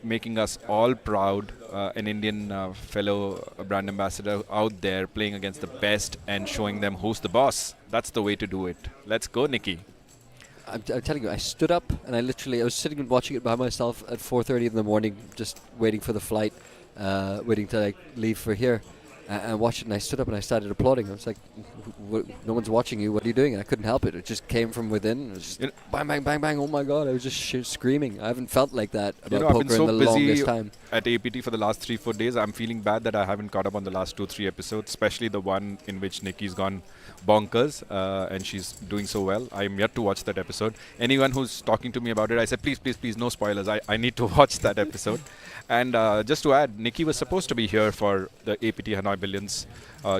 making us all proud. An Indian fellow brand ambassador out there playing against the best and showing them who's the boss. That's the way to do it. Let's go, Nikki. I'm telling you, I stood up and I was sitting and watching it by myself at 4:30 in the morning, just waiting for the flight, waiting to leave for here. And watched it, and I stood up and I started applauding. I was like, no one's watching you, what are you doing? And I couldn't help it. It just came from within. It was just bang, bang, bang, bang. Oh my God, I was just screaming. I haven't felt like that about poker I've been so in the longest busy time. At APT for the last 3-4 days. I'm feeling bad that I haven't caught up on the last 2-3 episodes, especially the one in which Nikki's gone bonkers and she's doing so well. I'm yet to watch that episode. Anyone who's talking to me about it, I said, please, no spoilers. I need to watch that episode. And just to add, Nikki was supposed to be here for the APT Hanoi Billions.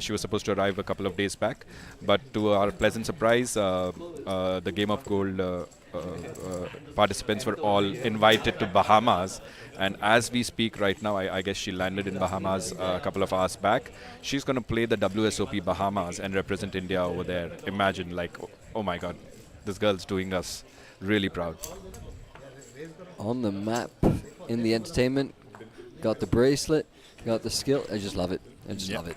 She was supposed to arrive a couple of days back. But to our pleasant surprise, the Game of Gold participants were all invited to Bahamas. And as we speak right now, I guess she landed in Bahamas a couple of hours back. She's going to play the WSOP Bahamas and represent India over there. Imagine, oh my God, this girl's doing us really proud. On the map, in the entertainment, got the bracelet, got the skill. I just love it. I just love it.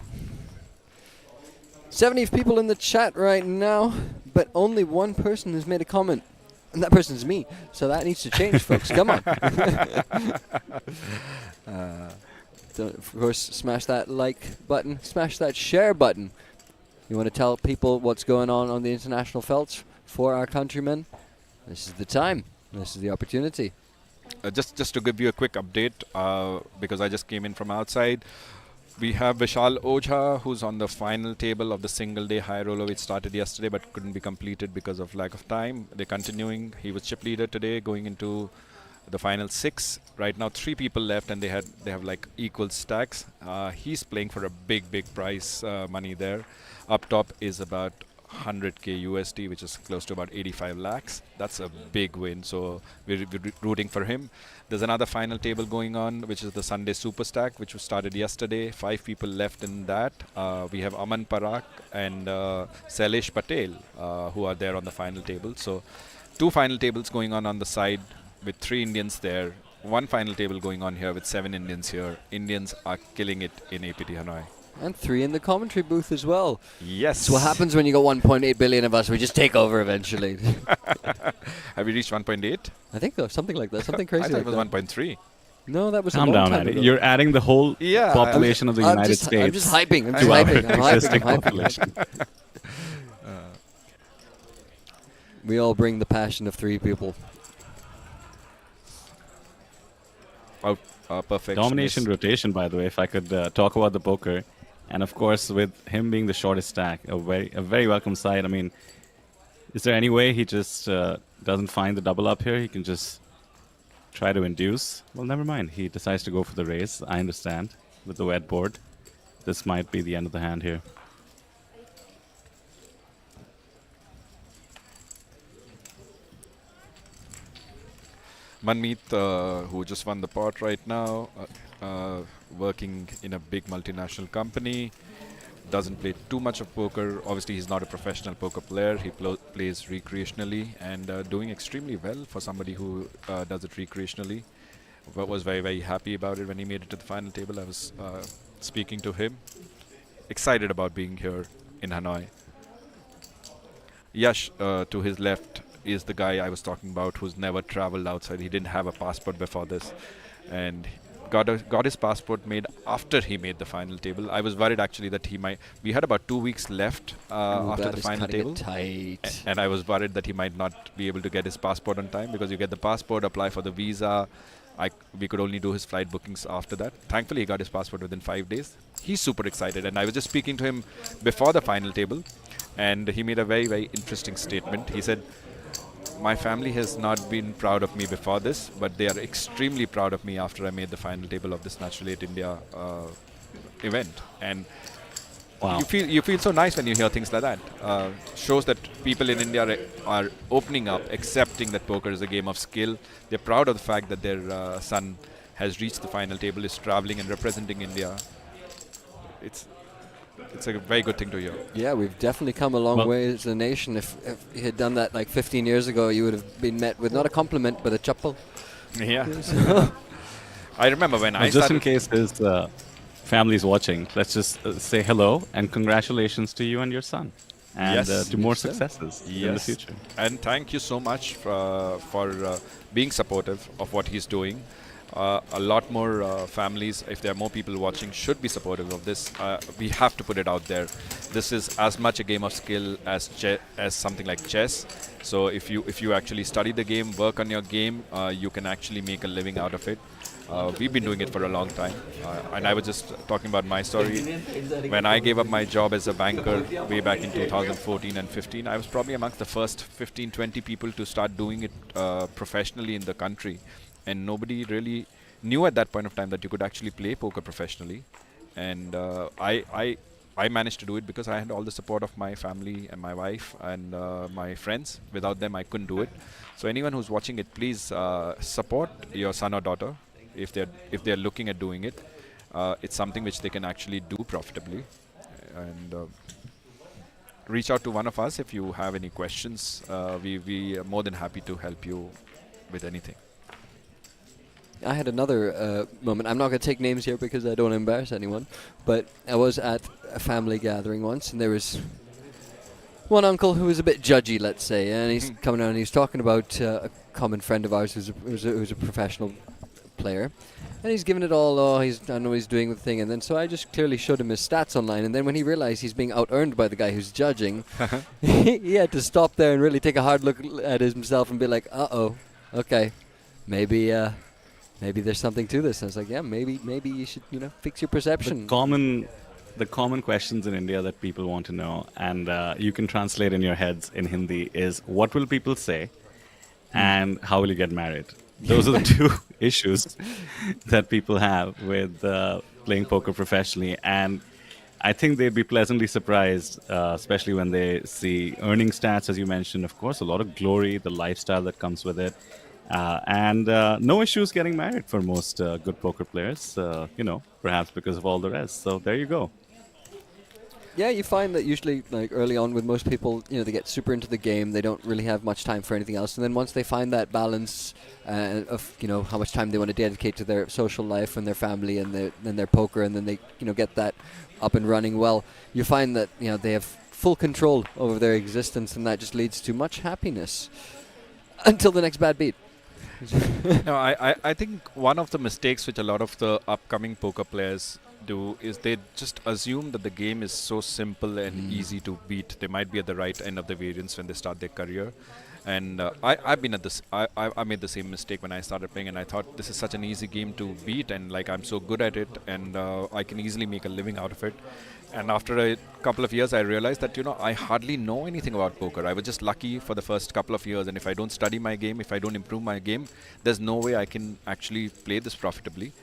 70 people in the chat right now, but only one person has made a comment. And that person's me. So that needs to change, folks. Come on. Don't, of course, smash that like button. Smash that share button. You want to tell people what's going on the international felts for our countrymen? This is the time. This is the opportunity. Just to give you a quick update, because I just came in from outside, we have Vishal Ojha, who's on the final table of the single-day high roller, which started yesterday but couldn't be completed because of lack of time. They're continuing. He was chip leader today, going into the final 6. Right now, 3 people left, and they have like equal stacks. He's playing for a big prize money there. Up top is about 100k USD, which is close to about 85 lakhs. That's a big win, so we're rooting for him. There's another final table going on, which is the Sunday Super Stack, which was started yesterday. 5 people left in that. We have Aman Parak and Sailesh Patel, who are there on the final table. So 2 final tables going on the side with 3 Indians there. 1 final table going on here with 7 Indians here. Indians are killing it in APT Hanoi. And 3 in the commentary booth as well. Yes. That's what happens when you got 1.8 billion of us. We just take over eventually. Have you reached 1.8? I think so. Something like that. Something crazy. I thought like it was 1.3. No, that was Calm a long down, time Eddie. ago. You're adding the whole population of the United States. I'm just hyping. I'm to our hyping. existing population. We all bring the passion of 3 people. Perfect. Domination rotation, by the way, if I could talk about the poker. And of course, with him being the shortest stack, a very welcome sight. I mean, is there any way he just doesn't find the double up here? He can just try to induce. Well, never mind. He decides to go for the raise. I understand. With the wet board, this might be the end of the hand here. Manmeet, who just won the pot right now, working in a big multinational company, doesn't play too much of poker. Obviously, he's not a professional poker player. He plays recreationally and doing extremely well for somebody who does it recreationally. But was very happy about it when he made it to the final table. I was speaking to him, excited about being here in Hanoi. Yash, to his left, is the guy I was talking about who's never traveled outside. He didn't have a passport before this, and got his passport made after he made the final table. I was worried actually that he might. We had about 2 weeks left after the final table, and I was worried that he might not be able to get his passport on time, because you get the passport, apply for the visa. We could only do his flight bookings after that. Thankfully, he got his passport within 5 days. He's super excited, and I was just speaking to him before the final table, and he made a very interesting statement. He said, "My family has not been proud of me before this, but they are extremely proud of me after I made the final table of this Natural 8 India event." And wow. you feel so nice when you hear things like that. Shows that people in India are opening up, accepting that poker is a game of skill. They're proud of the fact that their son has reached the final table, is traveling and representing India. It's a very good thing to hear. Yeah, we've definitely come a long way as a nation. If you had done that like 15 years ago, you would have been met with not a compliment, but a chappal. Yeah. I remember when I just started. In case his family's watching, let's just say hello and congratulations to you and your son. And to more successes in the future. And thank you so much for being supportive of what he's doing. A lot more families, if there are more people watching, should be supportive of this. We have to put it out there. This is as much a game of skill as something like chess. So if you actually study the game, work on your game, you can actually make a living out of it. We've been doing it for a long time. And I was just talking about my story. When I gave up my job as a banker way back in 2014 and 15, I was probably amongst the first 15, 20 people to start doing it professionally in the country. And nobody really knew at that point of time that you could actually play poker professionally. And I managed to do it because I had all the support of my family and my wife and my friends. Without them, I couldn't do it. So anyone who's watching it, please support your son or daughter if they're looking at doing it. It's something which they can actually do profitably. And reach out to one of us if you have any questions. We are more than happy to help you with anything. I had another moment. I'm not going to take names here because I don't want to embarrass anyone. But I was at a family gathering once, and there was one uncle who was a bit judgy, let's say. And he's coming out and he's talking about a common friend of ours who's a professional player. And he's given it all, I know he's doing the thing. And then so I just clearly showed him his stats online. And then when he realized he's being out-earned by the guy who's judging, he had to stop there and really take a hard look at himself and be like, uh-oh, okay, maybe there's something to this. And I was like, yeah, maybe you should, fix your perception. The common questions in India that people want to know, and you can translate in your heads in Hindi, is what will people say and how will you get married? Those are the two issues that people have with playing poker professionally. And I think they'd be pleasantly surprised, especially when they see earning stats, as you mentioned, of course, a lot of glory, the lifestyle that comes with it. And no issues getting married for most good poker players, perhaps because of all the rest. So there you go. Yeah, you find that usually, like early on with most people, they get super into the game. They don't really have much time for anything else. And then once they find that balance of, how much time they want to dedicate to their social life and their family and their poker, and then they, get that up and running well, you find that, they have full control over their existence, and that just leads to much happiness until the next bad beat. No, I think one of the mistakes which a lot of the upcoming poker players do is they just assume that the game is so simple and easy to beat. They might be at the right end of the variance when they start their career. And I've been at this. I made the same mistake when I started playing, and I thought this is such an easy game to beat, and like I'm so good at it, and I can easily make a living out of it. And after a couple of years, I realized that I hardly know anything about poker. I was just lucky for the first couple of years, and if I don't study my game, if I don't improve my game, there's no way I can actually play this profitably.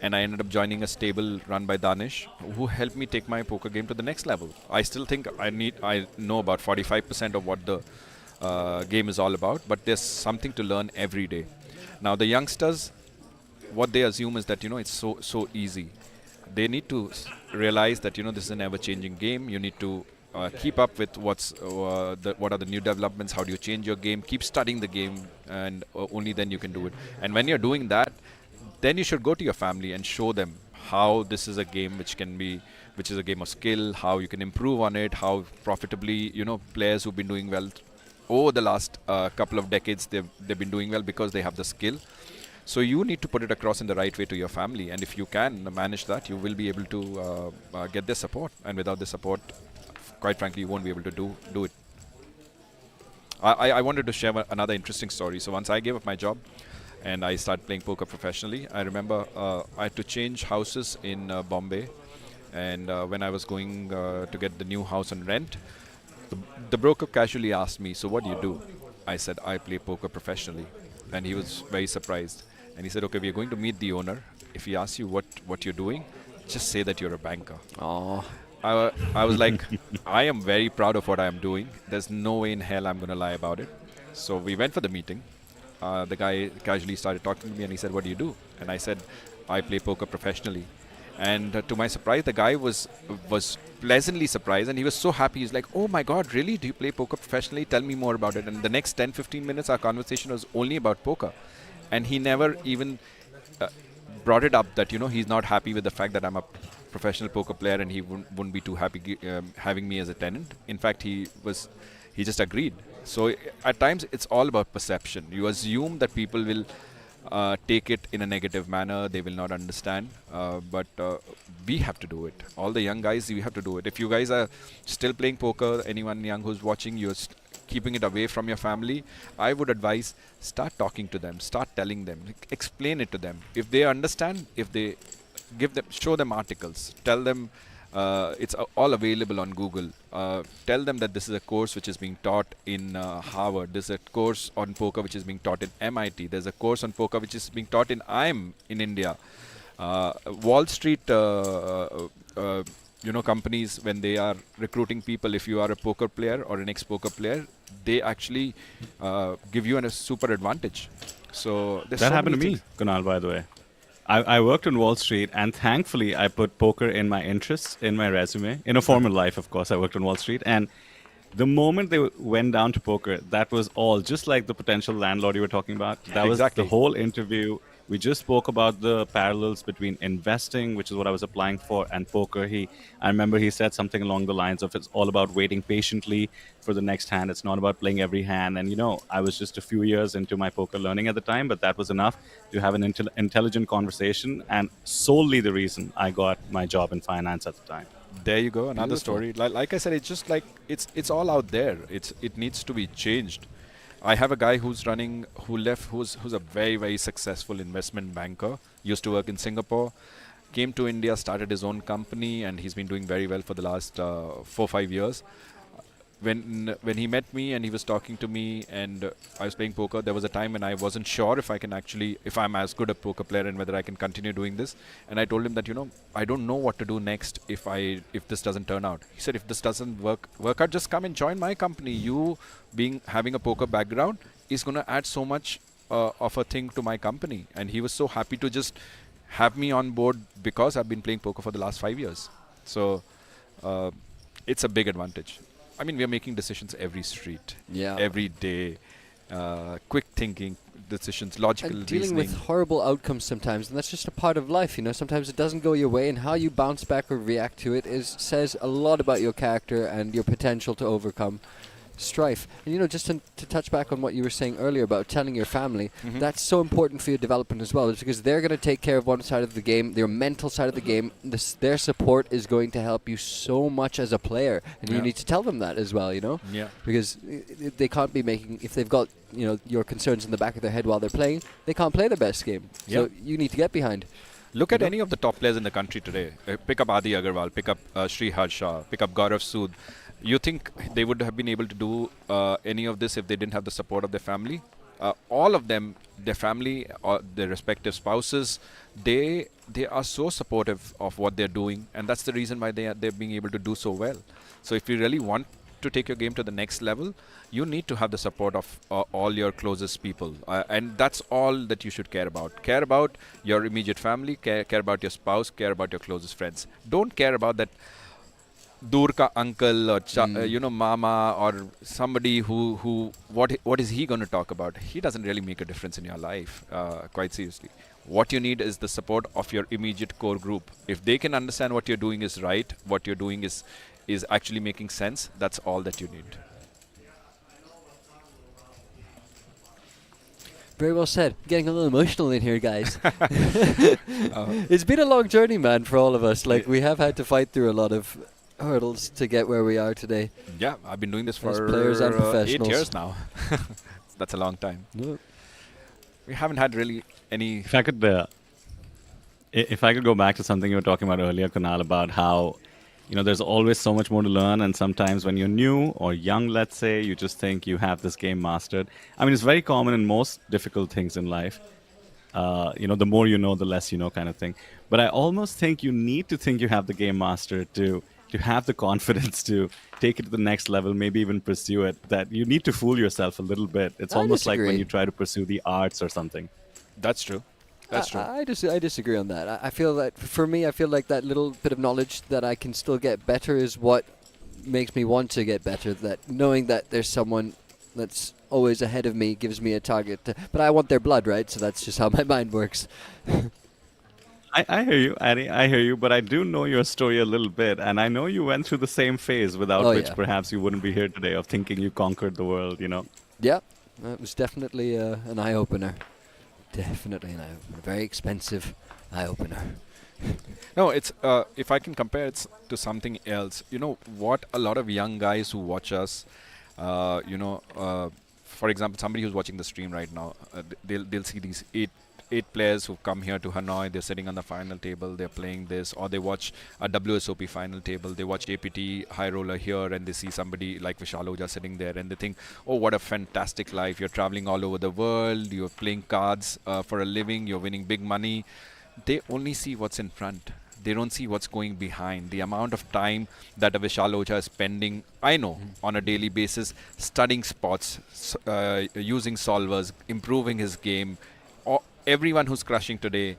And I ended up joining a stable run by Danish, who helped me take my poker game to the next level. I still think I know about 45% of what the game is all about, but there's something to learn every day. Now the youngsters, what they assume is that it's so easy. They need to realize that this is an ever-changing game. You need to keep up with what are the new developments, how do you change your game, keep studying the game, and only then you can do it. And when you're doing that, then you should go to your family and show them how this is a game which is a game of skill, how you can improve on it, how profitably, players who've been doing well over the last couple of decades, they've been doing well because they have the skill. So you need to put it across in the right way to your family, and if you can manage that, you will be able to get their support. And without the support, quite frankly, you won't be able to do it. I wanted to share another interesting story. So once I gave up my job and I started playing poker professionally, I remember I had to change houses in Bombay, and when I was going to get the new house on rent, the broker casually asked me, "So what do you do?" I said, "I play poker professionally." And he was very surprised. And he said, "Okay, we are going to meet the owner. If he asks you what you're doing, just say that you're a banker." Oh. I was like, I am very proud of what I am doing. There's no way in hell I'm going to lie about it. So we went for the meeting. The guy casually started talking to me and he said, "What do you do?" And I said, "I play poker professionally." And to my surprise, the guy was pleasantly surprised, and he was so happy. He's like, "Oh my God, really? Do you play poker professionally? Tell me more about it." And the next 10-15 minutes, our conversation was only about poker. And he never even brought it up that, he's not happy with the fact that I'm a professional poker player, and he wouldn't be too happy having me as a tenant. In fact, he just agreed. So at times, it's all about perception. You assume that people will take it in a negative manner, they will not understand, but we have to do it. All the young guys, we have to do it. If you guys are still playing poker, anyone young who's watching, you're keeping it away from your family, I would advise, start talking to them, start telling them, explain it to them. If they understand, if they show them articles, tell them it's all available on Google. Tell them that this is a course which is being taught in Harvard. There's a course on poker which is being taught in MIT. There's a course on poker which is being taught in IIM in India. Wall Street, companies, when they are recruiting people, if you are a poker player or an ex-poker player, they actually give you a super advantage. So that happened to me, Kunal, by the way. I worked on Wall Street, and thankfully I put poker in my interests, in my resume. In a formal life, of course, I worked on Wall Street. And the moment they went down to poker, that was all. Just like the potential landlord you were talking about, that was the whole interview. We just spoke about the parallels between investing, which is what I was applying for, and poker. I remember he said something along the lines of it's all about waiting patiently for the next hand. It's not about playing every hand. And, I was just a few years into my poker learning at the time, but that was enough to have an intelligent conversation, and solely the reason I got my job in finance at the time. There you go, another Beautiful. story. Like I said, it's just like it's all out there. It needs to be changed. I have a guy who's a very, very successful investment banker. Used to work in Singapore, came to India, started his own company, and he's been doing very well for the last 4-5 years. When he met me and he was talking to me and I was playing poker, there was a time when I wasn't sure if I'm as good a poker player and whether I can continue doing this. And I told him that, I don't know what to do next if this doesn't turn out. He said, if this doesn't work out, just come and join my company. You having a poker background is going to add so much of a thing to my company. And he was so happy to just have me on board because I've been playing poker for the last 5 years. So it's a big advantage. I mean, we are making decisions every street, every day, quick thinking decisions, logical and dealing reasoning. with horrible outcomes sometimes, and that's just a part of life. Sometimes it doesn't go your way, and how you bounce back or react to it says a lot about your character and your potential to overcome strife. And just to touch back on what you were saying earlier about telling your family, that's so important for your development as well. It's because they're going to take care of one side of the game, their mental side of the game. Their support is going to help you so much as a player, and you need to tell them that as well. Yeah. Because they can't be if they've got your concerns in the back of their head while they're playing, they can't play the best game. So you need to get behind. Look at any of the top players in the country today. Pick up Adi Agarwal, pick up Sri Harsha, pick up Gaurav Sood. You think they would have been able to do any of this if they didn't have the support of their family? All of them, their family, or their respective spouses, they are so supportive of what they're doing, and that's the reason why they're being able to do so well. So if you really want to take your game to the next level, you need to have the support of all your closest people, and that's all that you should care about. Care about your immediate family, care about your spouse, care about your closest friends. Don't care about that dur ka uncle or mama or somebody who what is he going to talk about? He doesn't really make a difference in your life, quite seriously. What you need is the support of your immediate core group. If they can understand what you're doing is right, what you're doing is actually making sense, that's all that you need. Very well said. Getting a little emotional in here, guys. It's been a long journey, man, for all of us. We have had to fight through a lot of hurdles to get where we are today. Yeah, I've been doing this for players and professionals. 8 years now. That's a long time. Yep. We haven't had really any... If I could go back to something you were talking about earlier, Kunal, about how there's always so much more to learn, and sometimes when you're new or young, let's say, you just think you have this game mastered. I mean, it's very common in most difficult things in life. The more you know, the less you know, kind of thing. But I almost think you need to think you have the game mastered to have the confidence to take it to the next level, maybe even pursue it. That you need to fool yourself a little bit. It's almost like when you try to pursue the arts or something. That's true. That's true. I disagree on that. I feel that, for me, that little bit of knowledge that I can still get better is what makes me want to get better. That knowing that there's someone that's always ahead of me gives me a target. But I want their blood, right? So that's just how my mind works. I hear you, Addy. I hear you, but I do know your story a little bit, and I know you went through the same phase without which perhaps you wouldn't be here today, of thinking you conquered the world, Yeah, it was definitely an eye-opener. Definitely an eye-opener. Very expensive eye-opener. No, it's if I can compare it to something else, what a lot of young guys who watch us, for example, somebody who's watching the stream right now, they'll see these eight players who come here to Hanoi. They're sitting on the final table, they're playing this, or they watch a WSOP final table, they watch APT High Roller here, and they see somebody like Vishal Ojha sitting there, and they think, oh, what a fantastic life. You're traveling all over the world, you're playing cards for a living, you're winning big money. They only see what's in front. They don't see what's going behind. The amount of time that a Vishal Ojha is spending, I know, on a daily basis, studying spots, using solvers, improving his game. Everyone who's crushing today,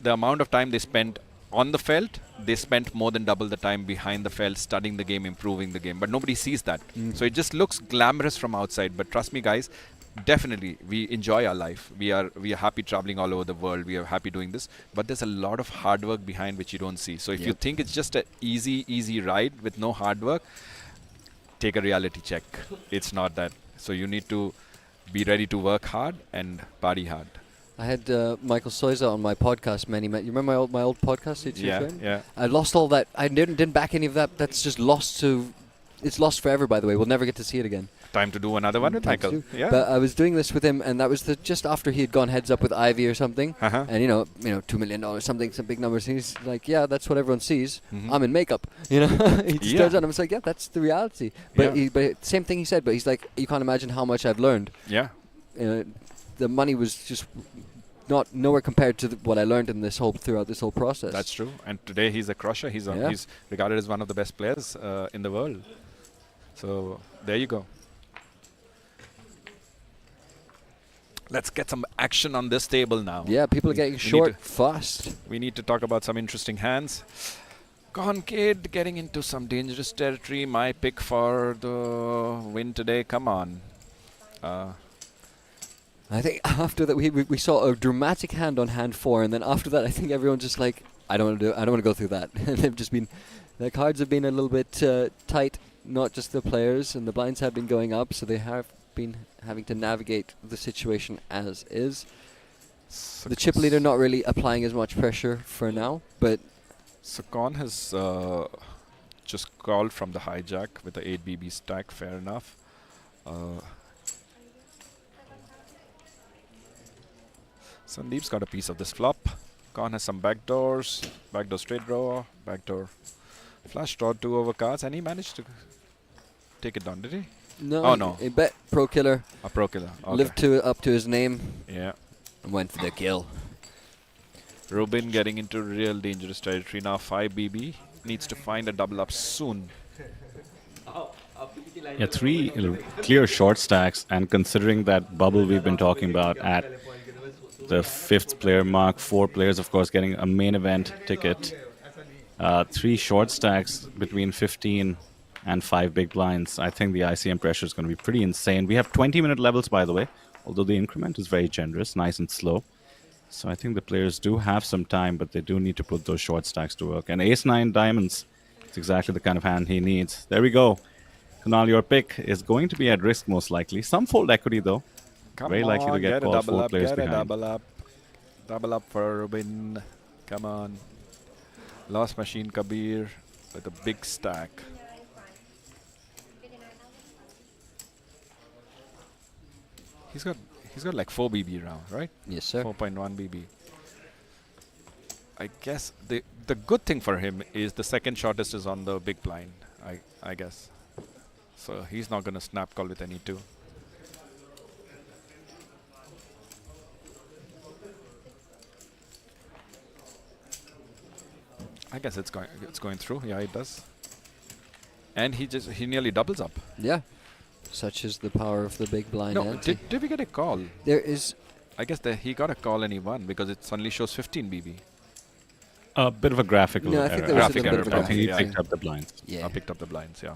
the amount of time they spent on the felt, they spent more than double the time behind the felt, studying the game, improving the game. But nobody sees that. So it just looks glamorous from outside. But trust me, guys, definitely we enjoy our life. We are happy traveling all over the world. We are happy doing this, but there's a lot of hard work behind which you don't see. So if you Yep. think it's just an easy ride with no hard work, take a reality check. It's not that. So you need to be ready to work hard and party hard. I had Michael Soiza on my podcast you remember my old podcast? Yeah. I lost all that. I didn't back any of that. That's just lost to. It's lost forever, by the way. We'll never get to see it again. Time to do another one with Time to Michael. do. Yeah. But I was doing this with him, and that was just after he had gone heads up with Ivy or something. Uh-huh. And $2 million, something, some big numbers. And he's like, yeah, that's what everyone sees. Mhm. I'm in makeup. He just turns on. I was like, yeah, that's the reality. But Yeah. same thing he said. But he's like, you can't imagine how much I've learned. Yeah. The money was just nowhere compared to what I learned in throughout this whole process. That's true. And today he's a crusher. He's regarded as one of the best players in the world. So there you go. Let's get some action on this table now. Yeah, people are getting short fast. We need to talk about some interesting hands. Concade getting into some dangerous territory. My pick for the win today. Come on. I think after that we saw a dramatic hand on hand 4, and then after that I think everyone's just like, I don't want to go through that. They've just been, the cards have been a little bit tight. Not just the players, and the blinds have been going up, so they have been having to navigate the situation as is. The chip leader not really applying as much pressure for now, but Sakon has just called from the hijack with the 8 BB stack. Fair enough. Sandeep's got a piece of this flop. Khan has some backdoors. Backdoor straight draw. Backdoor flush draw 2 over cards, and he managed to take it down, did he? no. Oh no. He bet Pro Killer. A Pro Killer. Okay. Lived up to his name. Yeah. And went for the kill. Rubin getting into real dangerous territory now. 5 BB needs to find a double up soon. Yeah, 3 clear short stacks, and considering that bubble we've been talking about at the 5th player mark, 4 players, of course, getting a main event ticket. 3 short stacks between 15 and 5 big blinds. I think the ICM pressure is going to be pretty insane. We have 20-minute levels, by the way, although the increment is very generous, nice and slow. So I think the players do have some time, but they do need to put those short stacks to work. And ace-9 diamonds, it's exactly the kind of hand he needs. There we go. Kunal, your pick is going to be at risk, most likely. Some fold equity, though. Very likely to get called 4 players behind. Double up. Double up for Rubin. Come on. Lost Machine Kabir with a big stack. He's got like 4 BB round, right? Yes, sir. 4.1 BB. I guess the good thing for him is the second shortest is on the big blind, I guess. So he's not going to snap call with any 2. I guess it's going through. Yeah, it does. And he nearly doubles up. Yeah. Such is the power of the big blind ante. Did we get a call? There is. I guess he got a call and he won because it suddenly shows 15 BB. A bit of a graphical No, I error. think there was a Graphic little bit of a error. I think he graphic picked up the blinds. Yeah. I picked up the blinds, yeah.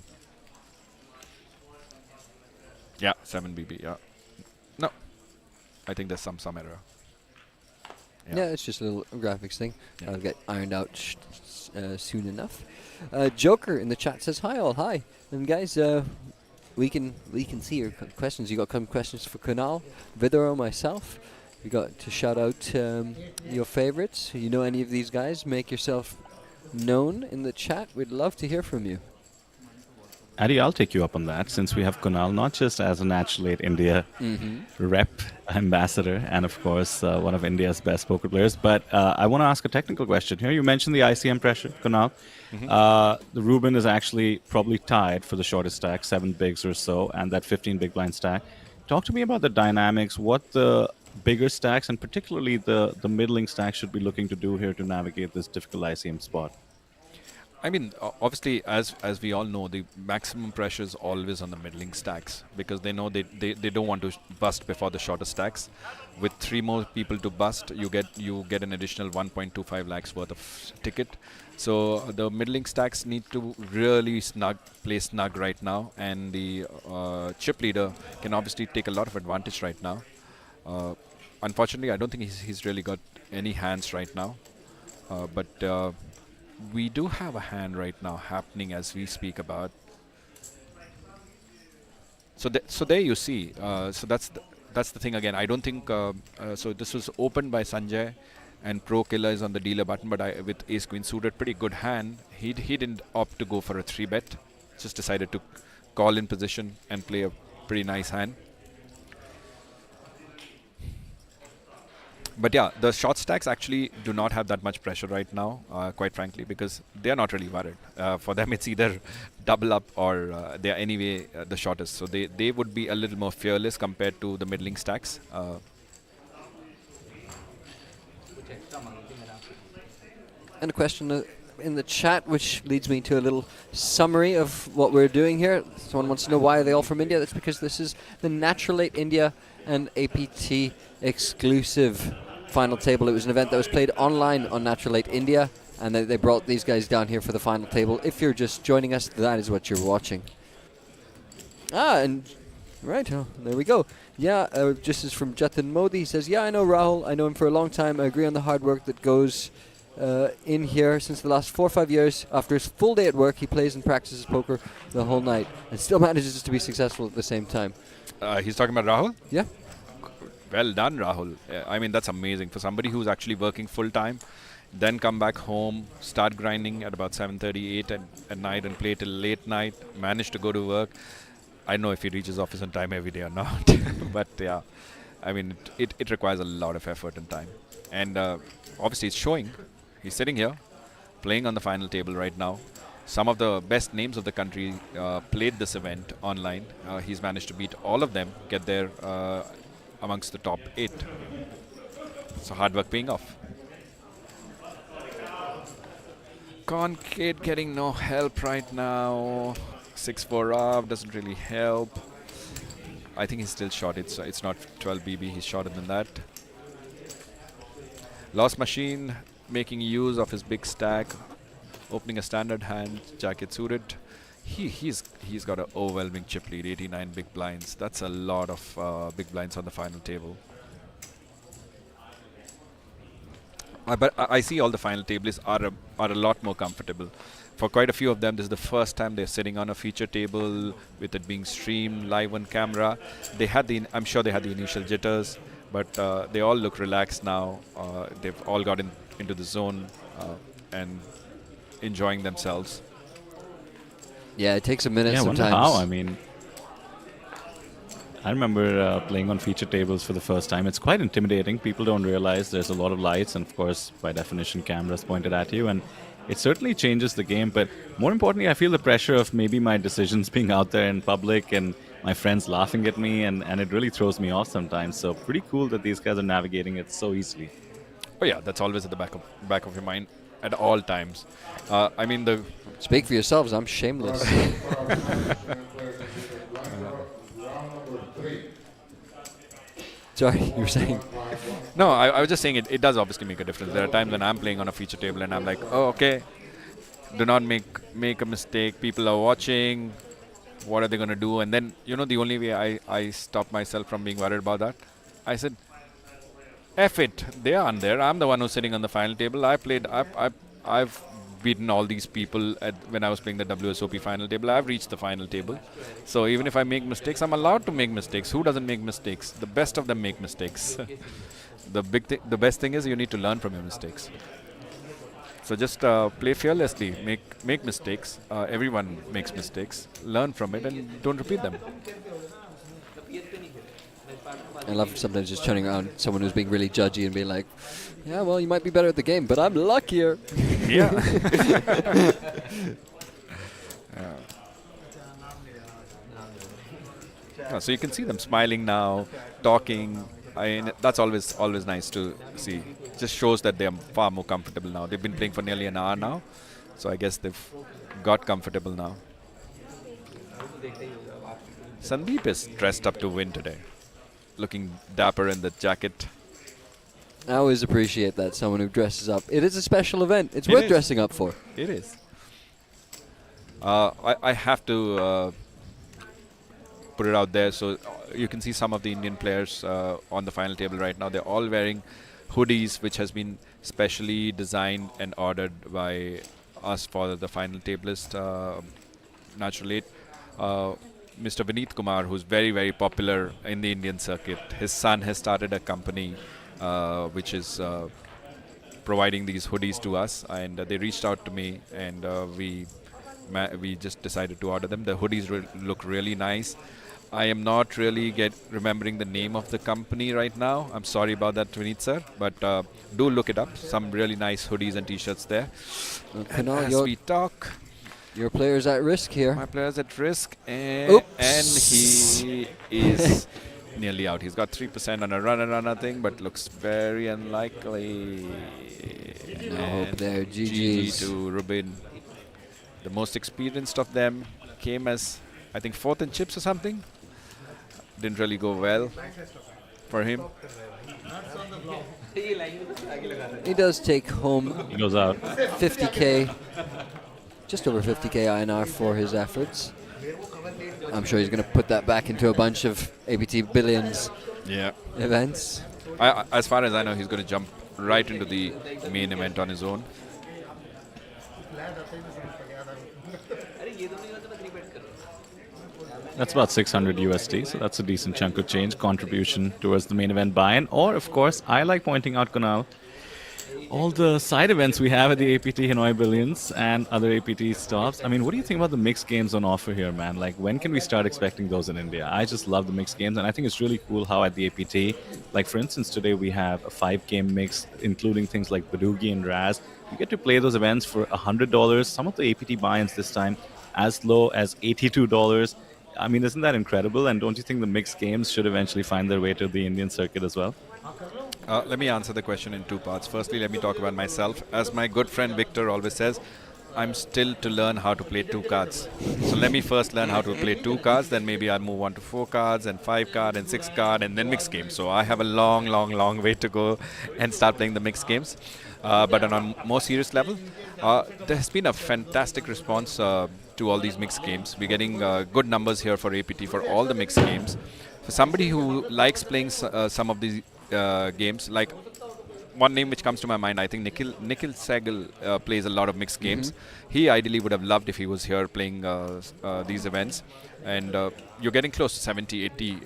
Yeah, 7 BB, yeah. No. I think there's some error. Yeah, it's just a little graphics thing. That'll get ironed out soon enough. Joker in the chat says hi all. Hi. And guys, we can see your questions. You got some questions for Kunal, Vidar, or myself. You got to shout out your favorites. You know any of these guys? Make yourself known in the chat. We'd love to hear from you. Addy, I'll take you up on that, since we have Kunal not just as a Natural 8 India rep, ambassador, and of course one of India's best poker players, but I want to ask a technical question here. You mentioned the ICM pressure, Kunal. The Rubin is actually probably tied for the shortest stack, 7 bigs or so, and that 15 big blind stack. Talk to me about the dynamics, what the bigger stacks, and particularly the middling stacks should be looking to do here to navigate this difficult ICM spot. I mean, obviously, as we all know, the maximum pressure is always on the middling stacks because they know they don't want to bust before the shorter stacks. With 3 more people to bust, you get an additional 1.25 lakhs worth of ticket. So the middling stacks need to really play snug right now, and the chip leader can obviously take a lot of advantage right now. Unfortunately, I don't think he's really got any hands right now, but we do have a hand right now happening as we speak about. So there you see. So that's the thing again. I don't think so. This was opened by Sanjay, and Pro Killer is on the dealer button. But with Ace Queen suited, pretty good hand. He didn't opt to go for a 3-bet. Just decided to call in position and play a pretty nice hand. But yeah, the short stacks actually do not have that much pressure right now, quite frankly, because they are not really worried. For them, it's either double up or they are anyway the shortest. So they would be a little more fearless compared to the middling stacks. And a question in the chat, which leads me to a little summary of what we're doing here. Someone wants to know why are they all from India. That's because this is the Natural 8 India and APT exclusive final table. It was an event that was played online on Natural 8 India, and they brought these guys down here for the final table. If you're just joining us, that is what you're watching. And right, oh, there we go. Yeah, just as from Jatin Modi, he says, yeah, I know Rahul. I know him for a long time. I agree on the hard work that goes in here since the last 4 or 5 years. After his full day at work, he plays and practices poker the whole night and still manages to be successful at the same time. He's talking about Rahul? Yeah. Well done, Rahul. I mean, that's amazing. For somebody who's actually working full-time, then come back home, start grinding at about 7:30, 8 at night and play till late night, manage to go to work. I don't know if he reaches office on time every day or not. But yeah, I mean, it requires a lot of effort and time. And obviously it's showing. He's sitting here, playing on the final table right now. Some of the best names of the country played this event online. He's managed to beat all of them, get there amongst the top 8. So hard work paying off. Concade getting no help right now. 6-4 up doesn't really help. I think he's still short. It's not 12 BB. He's shorter than that. Lost Machine making use of his big stack, opening a standard hand, jacket suited. He's got an overwhelming chip lead, 89 big blinds. That's a lot of big blinds on the final table. But I see all the final tables are a lot more comfortable. For quite a few of them, this is the first time they're sitting on a feature table with it being streamed live on camera. I'm sure they had the initial jitters, but they all look relaxed now. They've all got into the zone and enjoying themselves. Yeah, it takes a minute sometimes. I wonder how. I mean, I remember playing on feature tables for the first time. It's quite intimidating. People don't realize there's a lot of lights and, of course, by definition, cameras pointed at you. And it certainly changes the game. But more importantly, I feel the pressure of maybe my decisions being out there in public and my friends laughing at me. And it really throws me off sometimes. So pretty cool that these guys are navigating it so easily. Oh, yeah, that's always at the back of your mind at all times. I mean, Speak for yourselves. I'm shameless. Sorry, you were saying? No, I was just saying it does obviously make a difference. There are times when I'm playing on a feature table and I'm like, oh, okay, do not make a mistake. People are watching. What are they going to do? And then, the only way I stop myself from being worried about that, I said, F it. They aren't there. I'm the one who's sitting on the final table. I've beaten all these people when I was playing the WSOP final table. I've reached the final table. So even if I make mistakes, I'm allowed to make mistakes. Who doesn't make mistakes? The best of them make mistakes. The best thing is you need to learn from your mistakes. So just play fearlessly. Make mistakes. Everyone makes mistakes. Learn from it and don't repeat them. I love sometimes just turning around someone who's being really judgy and being like, yeah, well, you might be better at the game, but I'm luckier. Yeah. So you can see them smiling now, talking. That's always nice to see. Just shows that they're far more comfortable now. They've been playing for nearly an hour now, So I guess they've got comfortable now. Sandeep is dressed up to win today, looking dapper in the jacket. I always appreciate that, someone who dresses up. It is a special event. It's It worth is. dressing up for. It is. I have to put it out there, so you can see some of the Indian players on the final table right now. They're all wearing hoodies, which has been specially designed and ordered by us for the final tablist, Natural 8. Mr. Vineet Kumar, who's very, very popular in the Indian circuit. His son has started a company which is providing these hoodies to us, and they reached out to me, and we just decided to order them. The hoodies look really nice. I am not really remembering the name of the company right now. I'm sorry about that, Vineet sir, but do look it up. Some really nice hoodies and t-shirts there. And as we talk, your player's at risk here. my player's at risk, and he is nearly out. He's got 3% on a runner thing, but looks very unlikely. No hope there. GG GG's. to Rubin. The most experienced of them came as, I think, 4th in chips or something. Didn't really go well for him. He does take home. He goes out. 50k, just over 50k INR for his efforts. I'm sure he's going to put that back into a bunch of APT Billions events. As far as I know, he's going to jump right into the main event on his own. That's about 600 USD, so that's a decent chunk of change contribution towards the main event buy-in. Or, of course, I like pointing out, Kunal, all the side events we have at the APT Hanoi Billions and other APT stops. I mean, what do you think about the mixed games on offer here, man? Like, when can we start expecting those in India? I just love the mixed games, and I think it's really cool how at the APT, like for instance, today we have a 5-game mix, including things like Badugi and Raz. You get to play those events for $100. Some of the APT buy-ins this time as low as $82. I mean, isn't that incredible? And don't you think the mixed games should eventually find their way to the Indian circuit as well? Let me answer the question in two parts. Firstly, let me talk about myself. As my good friend Victor always says, I'm still to learn how to play 2 cards. So let me first learn how to play 2 cards, then maybe I'll move on to 4 cards and 5 card and 6 card and then mixed games. So I have a long way to go and start playing the mixed games. But on a more serious level, there has been a fantastic response to all these mixed games. We're getting good numbers here for APT for all the mixed games. For somebody who likes playing some of these games, like one name which comes to my mind, I think Nikhil Sehgal plays a lot of mixed games. He ideally would have loved if he was here playing these events. And you're getting close to 70, 80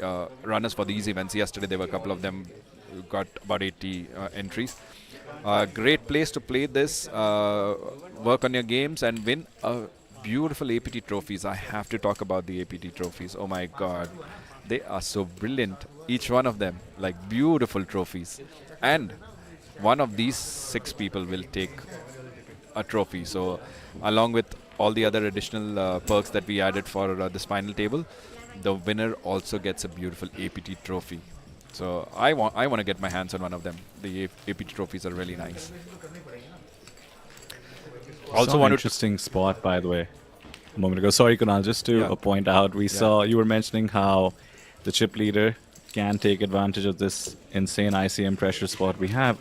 runners for these events. Yesterday there were a couple of them who got about 80 entries. Great place to play this, work on your games and win beautiful APT trophies. I have to talk about the APT trophies. Oh my god, they are so brilliant, each one of them, like beautiful trophies. And one of these 6 people will take a trophy. So along with all the other additional perks that we added for this final table, the winner also gets a beautiful APT trophy. So I want to get my hands on one of them. The APT trophies are really nice. Also, one interesting spot, by the way, a moment ago. Sorry, Kunal, just to point out, we saw you were mentioning how the chip leader can take advantage of this insane ICM pressure spot. We have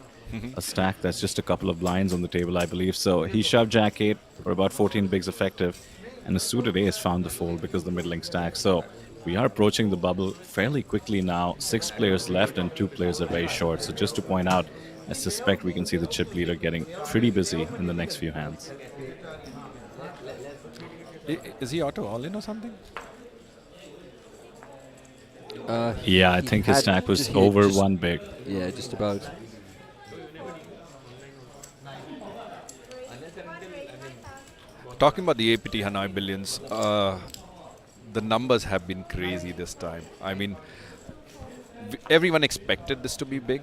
a stack that's just a couple of blinds on the table, I believe. So he shoved Jack 8 for about 14 bigs effective, and the suited ace found the fold because of the middling stack. So we are approaching the bubble fairly quickly now. 6 players left and 2 players are very short. So just to point out, I suspect we can see the chip leader getting pretty busy in the next few hands. Is he auto all-in or something? Yeah, I think his stack was over 1 big. Yeah, just about. Talking about the APT Hanoi Billions, the numbers have been crazy this time. I mean, everyone expected this to be big.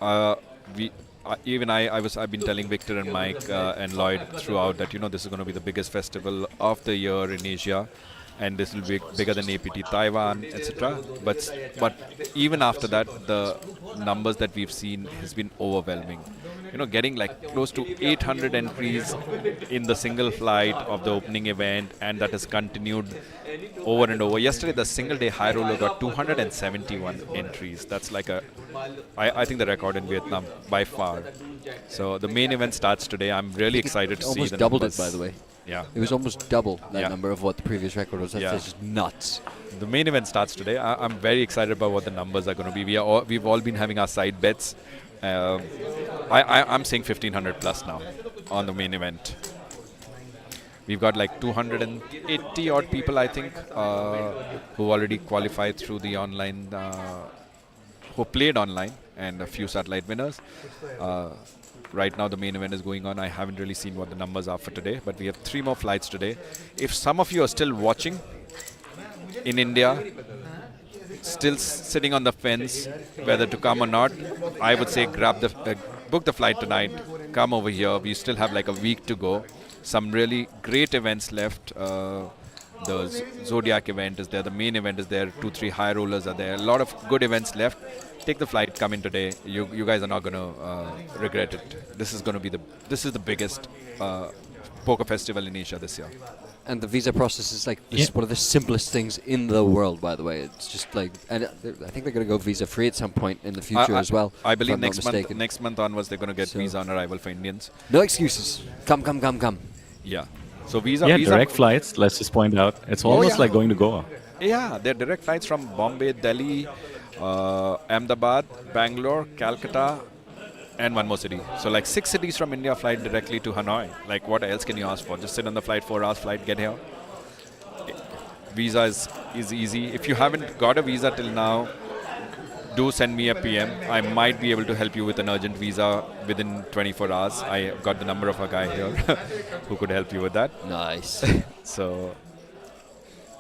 I've been telling Victor and Mike and Lloyd throughout that, this is going to be the biggest festival of the year in Asia, and this will be bigger than APT Taiwan, etc. But even after that, the numbers that we've seen has been overwhelming. getting like close to 800 entries in the single flight of the opening event, and that has continued over and over. Yesterday, the single day high roller got 271 entries. That's like I think the record in Vietnam by far. So the main event starts today. I'm really excited to see the almost doubled numbers. it, by the way. Yeah. It was almost double that number of what the previous record was. That's just nuts. The main event starts today. I'm very excited about what the numbers are going to be. We've all been having our side bets. I'm saying 1500 plus now on the main event. We've got like 280 odd people, I think, who already qualified through the online, who played online, and a few satellite winners. Right now the main event is going on. I haven't really seen what the numbers are for today, but we have 3 more flights today. If some of you are still watching in India, still sitting on the fence whether to come or not, I would say book the flight tonight, come over here. We still have like a week to go. Some really great events left. The Zodiac event is there, the main event is there, 2-3 high rollers are there, a lot of good events left. Take the flight, come in today. You guys are not going to regret it. This is the biggest poker festival in Asia this year. And the visa process is like one of the simplest things in the world, by the way. It's just like, and I think they're going to go visa free at some point in the future as well. I believe next month onwards they're going to get visa on arrival for Indians. No excuses. Come. Yeah. So visa. Direct flights. Let's just point out, it's almost like going to Goa. Yeah, they're direct flights from Bombay, Delhi, Ahmedabad, Bangalore, Calcutta, and one more city. So like 6 cities from India fly directly to Hanoi. Like what else can you ask for? Just sit on the flight, 4 hours flight, get here. Visa is easy. If you haven't got a visa till now, do send me a PM. I might be able to help you with an urgent visa within 24 hours. I got the number of a guy here who could help you with that. Nice. So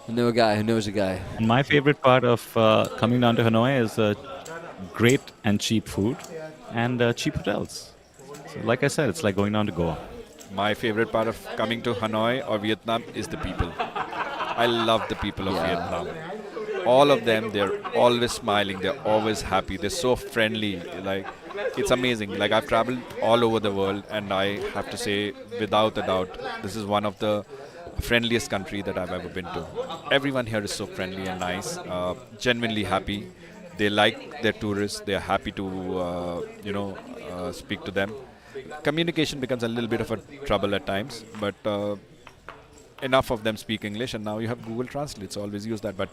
I know a guy who knows a guy. And my favorite part of coming down to Hanoi is great and cheap food and cheap hotels. So like I said, it's like going down to Goa. My favorite part of coming to Hanoi or Vietnam is the people. I love the people of Vietnam. All of them, they're always smiling, they're always happy, they're so friendly. Like, it's amazing. Like, I've traveled all over the world, and I have to say, without a doubt, this is one of the friendliest country that I've ever been to. Everyone here is so friendly and nice, genuinely happy. They like their tourists, they're happy to, speak to them. Communication becomes a little bit of a trouble at times, but enough of them speak English, and now you have Google Translate, so always use that. But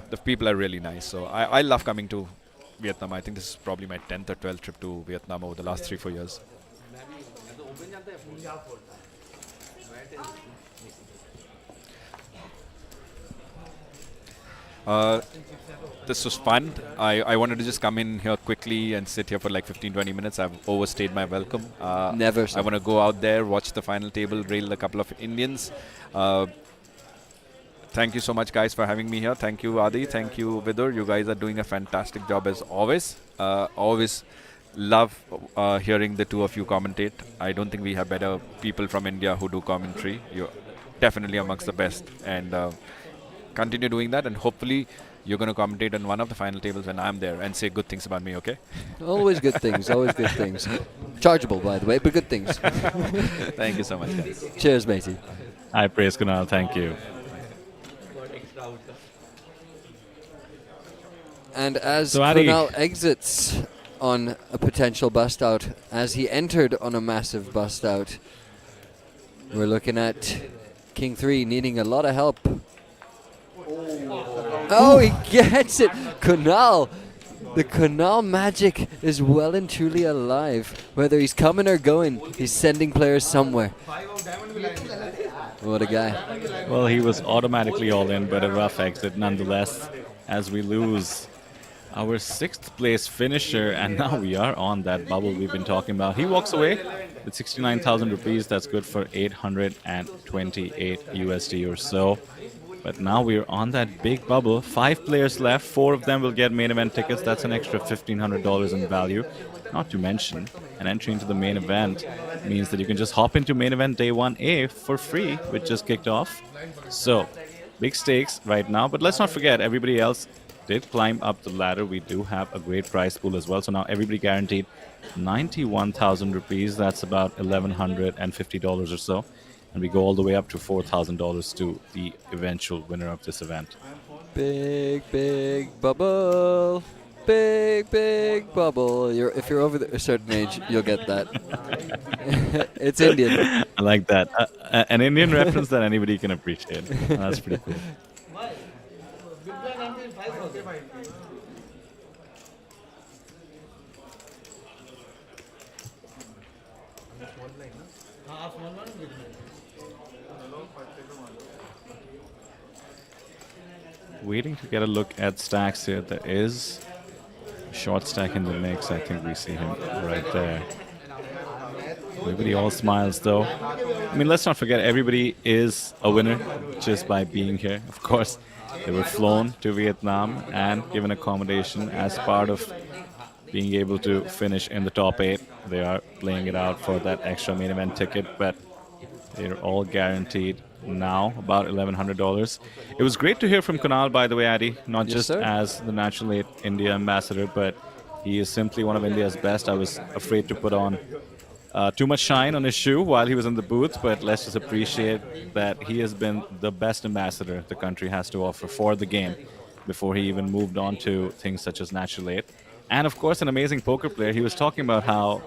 the people are really nice, so I love coming to Vietnam. I think this is probably my 10th or 12th trip to Vietnam over the last 3-4 years. This was fun. I wanted to just come in here quickly and sit here for like 15-20 minutes. I've overstayed my welcome. Never. I want to go out there, watch the final table, rail a couple of Indians. Thank you so much, guys, for having me here. Thank you, Adi. Thank you, Vidur. You guys are doing a fantastic job as always. Always love hearing the two of you commentate. I don't think we have better people from India who do commentary. You're definitely amongst the best. And continue doing that, and hopefully you're going to commentate on one of the final tables when I'm there and say good things about me, okay? Always good things, always good things. Chargeable, by the way, but good things. Thank you so much, guys. Cheers, matey. I praise Kunal, thank you. And as So Adi, Kunal exits on a potential bust out, as he entered on a massive bust out, we're looking at King 3 needing a lot of help. Oh, he gets it! Kunal! The Kunal magic is well and truly alive. Whether he's coming or going, he's sending players somewhere. What a guy. Well, he was automatically all in, but a rough exit nonetheless, as we lose our 6th place finisher, and now we are on that bubble we've been talking about. He walks away with 69,000 rupees. That's good for 828 USD or so. But now we're on that big bubble. 5 players left. 4 of them will get main event tickets. That's an extra $1,500 in value. Not to mention, an entry into the main event means that you can just hop into main event day 1A for free, which just kicked off. So, big stakes right now. But let's not forget, everybody else did climb up the ladder, we do have a great prize pool as well. So now everybody guaranteed 91,000 rupees. That's about $1,150 or so. And we go all the way up to $4,000 to the eventual winner of this event. Big, big bubble. Big, big bubble. If you're over a certain age, you'll get that. It's Indian. I like that. An Indian reference that anybody can appreciate. That's pretty cool. Waiting to get a look at stacks here. There is a short stack in the mix. I think we see him right there. Everybody all smiles though. I mean, let's not forget, everybody is a winner just by being here. Of course, they were flown to Vietnam and given accommodation as part of being able to finish in the top 8. They are playing it out for that extra main event ticket, but they're all guaranteed now about $1,100. It was great to hear from Kunal, by the way, Addy, not just as the Natural 8 India ambassador, but he is simply one of India's best. I was afraid to put on too much shine on his shoe while he was in the booth, but let's just appreciate that he has been the best ambassador the country has to offer for the game before he even moved on to things such as Natural 8. And of course, an amazing poker player. He was talking about how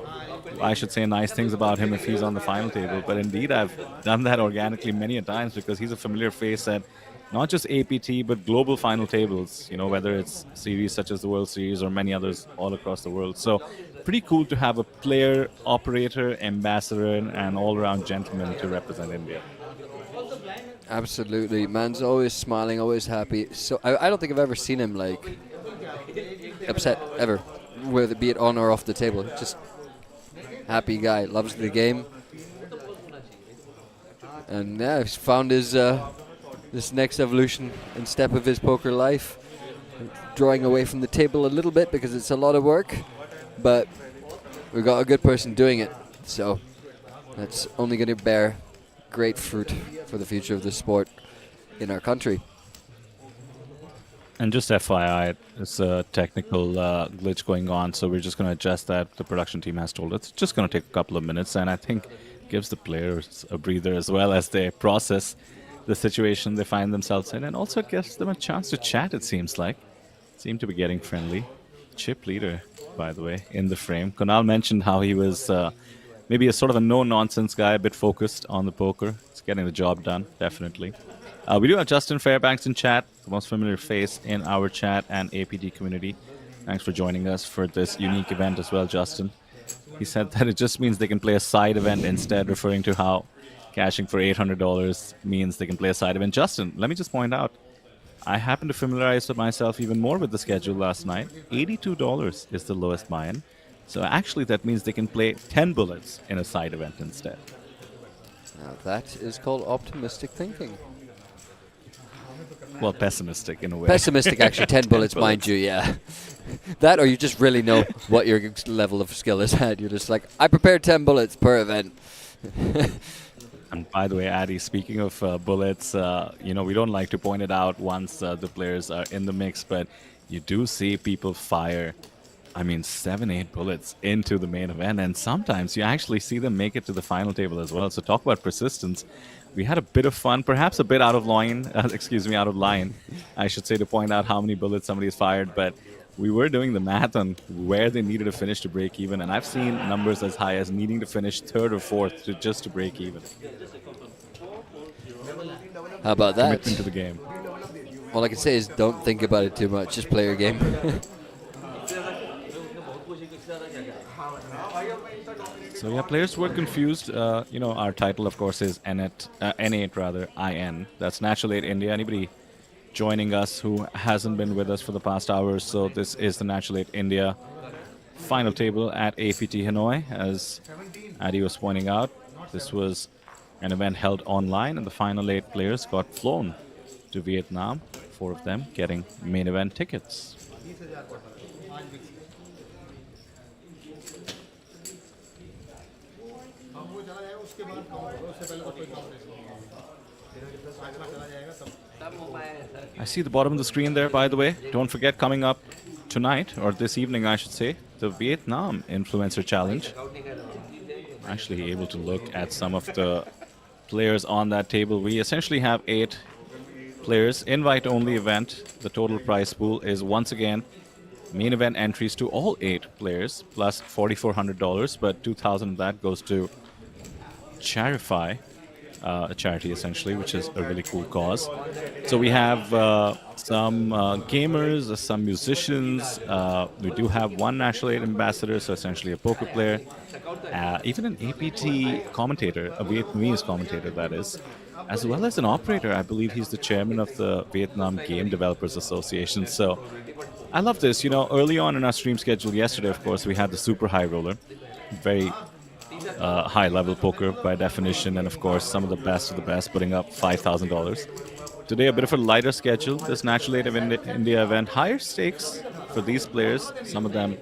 I should say nice things about him if he's on the final table, but indeed I've done that organically many a times because he's a familiar face at not just APT but global final tables, you know, whether it's series such as the World Series or many others all across the world. So pretty cool to have a player, operator, ambassador, and all-around gentleman to represent India. Absolutely. Man's always smiling, always happy. So I don't think I've ever seen him like upset ever, whether it be it on or off the table. Just happy guy, loves the game, and yeah, he's found his this next evolution and step of his poker life, drawing away from the table a little bit because it's a lot of work, but we've got a good person doing it, so that's only going to bear great fruit for the future of the sport in our country. And just FYI, it's a technical glitch going on, so we're just going to adjust that. The production team has told us it's just going to take a couple of minutes, and I think gives the players a breather as well as they process the situation they find themselves in, and also gives them a chance to chat, it seems like. Seem to be getting friendly. Chip leader, by the way, in the frame. Kunal mentioned how he was maybe a sort of a no-nonsense guy, a bit focused on the poker. It's getting the job done, definitely. We do have Justin Fairbanks in chat, the most familiar face in our chat and APT community. Thanks for joining us for this unique event as well, Justin. He said that it just means they can play a side event instead, referring to how cashing for $800 means they can play a side event. Justin, let me just point out, I happened to familiarize myself even more with the schedule last night. $82 is the lowest buy-in. So actually that means they can play 10 bullets in a side event instead. Now that is called optimistic thinking. Well, pessimistic in a way. Pessimistic, actually. 10 bullets, mind you, yeah. That, or you just really know what your level of skill is at. You're just like, I prepared 10 bullets per event. And by the way, Addy, speaking of bullets, you know, we don't like to point it out once the players are in the mix, but you do see people fire, I mean, 7-8 bullets into the main event, and sometimes you actually see them make it to the final table as well. So talk about persistence. We had a bit of fun, perhaps a bit out of line, out of line, I should say, to point out how many bullets somebody has fired, but we were doing the math on where they needed to finish to break even, and I've seen numbers as high as needing to finish 3rd or 4th just to break even. How about that? Commitment to the game. All I can say is don't think about it too much, just play your game. So yeah, players were confused. You know, our title, of course, is N8IN. That's Natural 8 India. Anybody joining us who hasn't been with us for the past hour or so, this is the Natural 8 India final table at APT Hanoi. As Addy was pointing out, this was an event held online, and the final 8 players got flown to Vietnam, 4 of them getting main event tickets. I see the bottom of the screen there, by the way. Don't forget, coming up tonight, or this evening, I should say, the Vietnam Influencer Challenge. I'm actually able to look at some of the players on that table. We essentially have 8 players, invite-only event. The total prize pool is, once again, main event entries to all 8 players, plus $4,400, but $2,000 of that goes to Charify, a charity essentially, which is a really cool cause. So we have some gamers, some musicians. We do have one National 8 ambassador, so essentially a poker player. Even an APT commentator, a Vietnamese commentator that is, as well as an operator. I believe he's the chairman of the Vietnam Game Developers Association. So I love this. You know, early on in our stream schedule yesterday, of course, we had the super high roller, very high-level poker by definition, and of course some of the best putting up $5,000. Today a bit of a lighter schedule. This National 8 India event, higher stakes for these players, some of them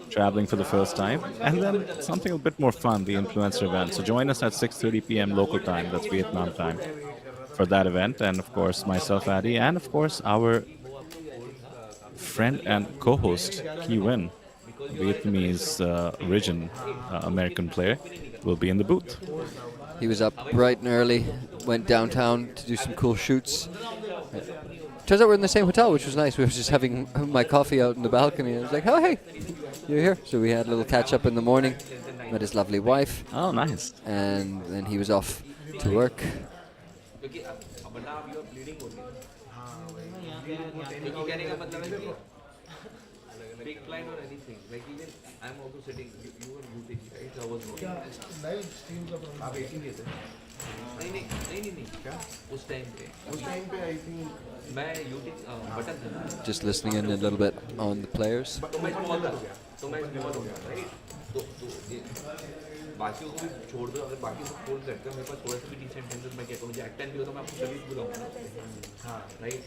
traveling for the first time, and then something a bit more fun, the influencer event. So join us at 6:30 p.m. local time, that's Vietnam time, for that event. And of course myself, Addy, and of course our friend and co-host Ki Win, Vietnamese origin American player, will be in the booth. He was up bright and early, went downtown to do some cool shoots. Turns out we're in the same hotel, which was nice. We were just having my coffee out in the balcony. I was like, oh, hey, you're here. So we had a little catch up in the morning, met his lovely wife. Oh, nice. And then he was off to work. Big blind or anything, like even I'm also sitting, you were muting, right? I was live streams of आप 18 के थे नहीं क्या उस time पे I think मैं YouTube button था Just listening in a little bit on the players. तो मैं small हो गया right तो ये बाकियों को भी छोड़ दो अगर बाकी को फोल्ड करते हो मेरे पास थोड़ा सा भी decent है मैं क्या करूँ जो Act 10 भी हो तो मैं आपको सभी बुलाऊंगा हाँ right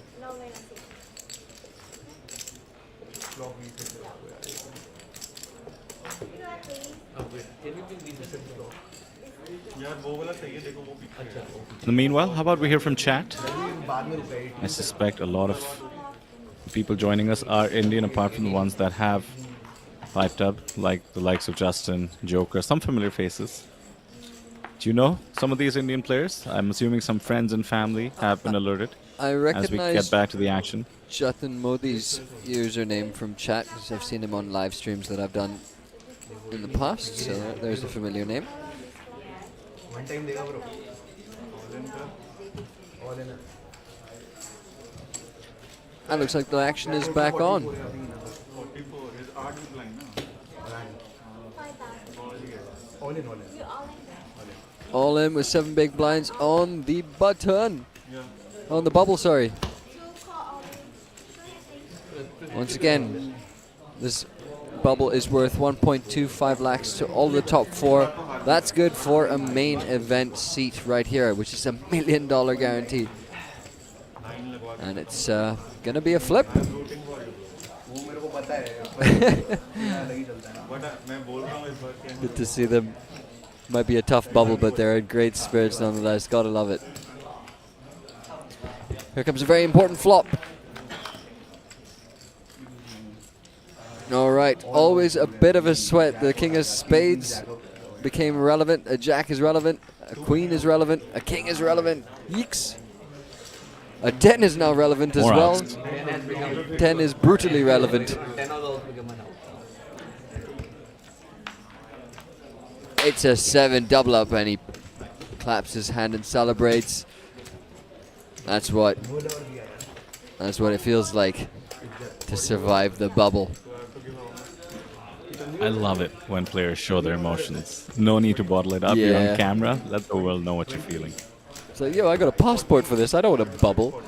In the meanwhile, how about we hear from chat? I suspect a lot of people joining us are Indian, apart from the ones that have piped up, like the likes of Justin, Joker, some familiar faces. Do you know some of these Indian players? I'm assuming some friends and family have been alerted. I recognize as we get back to the action. Jatin Modi's username from chat, because I've seen him on live streams that I've done in the past, so there's a familiar name. And looks like the action is back on. All in with 7 big blinds on the button. On the bubble, sorry. Once again, this bubble is worth 1.25 lakhs to all the top 4. That's good for a main event seat right here, which is $1 million guarantee. And it's gonna be a flip. Good to see them. Might be a tough bubble, but they're in great spirits nonetheless. Gotta love it. Here comes a very important flop. All right, always a bit of a sweat. The king of spades became relevant. A jack is relevant. A queen is relevant. A king is relevant. Yeeks. A 10 is now relevant as well. 10 is brutally relevant. It's a 7 double up, and he claps his hand and celebrates. That's what it feels like to survive the bubble. I love it when players show their emotions. No need to bottle it up. You're on camera. Let the world know what you're feeling. It's like, yo, I got a passport for this. I don't want a bubble.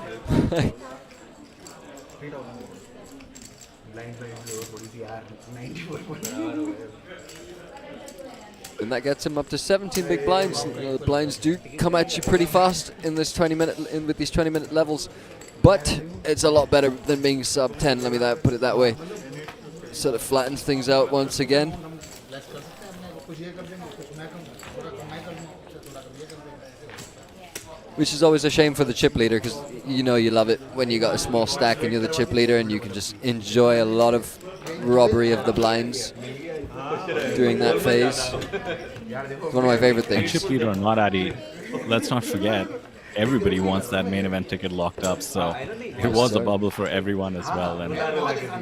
And that gets him up to 17 big blinds. The blinds do come at you pretty fast in this 20-minute with these 20-minute levels, but it's a lot better than being sub 10. Let me put it that way. Sort of flattens things out once again. which is always a shame for the chip leader, because you know you love it when you got a small stack and you're the chip leader and you can just enjoy a lot of robbery of the blinds during that phase. One of my favorite And things. chip leader or not, Addy, let's not forget, everybody wants that main event ticket locked up, so it was a bubble for everyone as well. And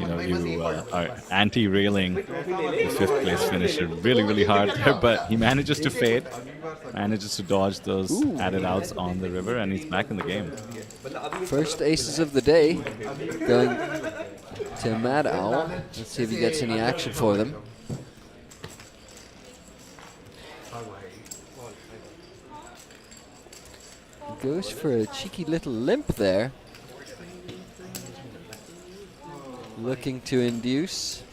you know, you are anti-railing the 5th place finisher really, really hard there, but he manages to fade, manages to dodge those added outs on the river, and he's back in the game. First aces of the day going to Mad Owl. Let's see if he gets any action for them. Goes for a cheeky little limp there. Looking to induce.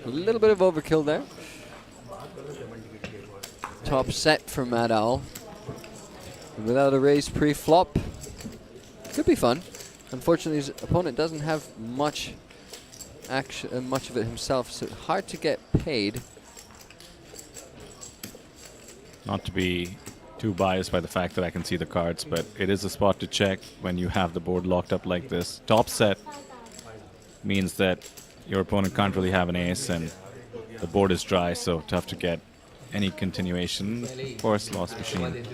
A little bit of overkill there. Top set for Mad Owl. Without a raise pre-flop. Could be fun. Unfortunately, his opponent doesn't have much action, much of it himself, so hard to get paid. Not to be too biased by the fact that I can see the cards, but it is a spot to check when you have the board locked up like this. Top set means that your opponent can't really have an ace, and the board is dry, so tough to get any continuation. Of course, Lost Machine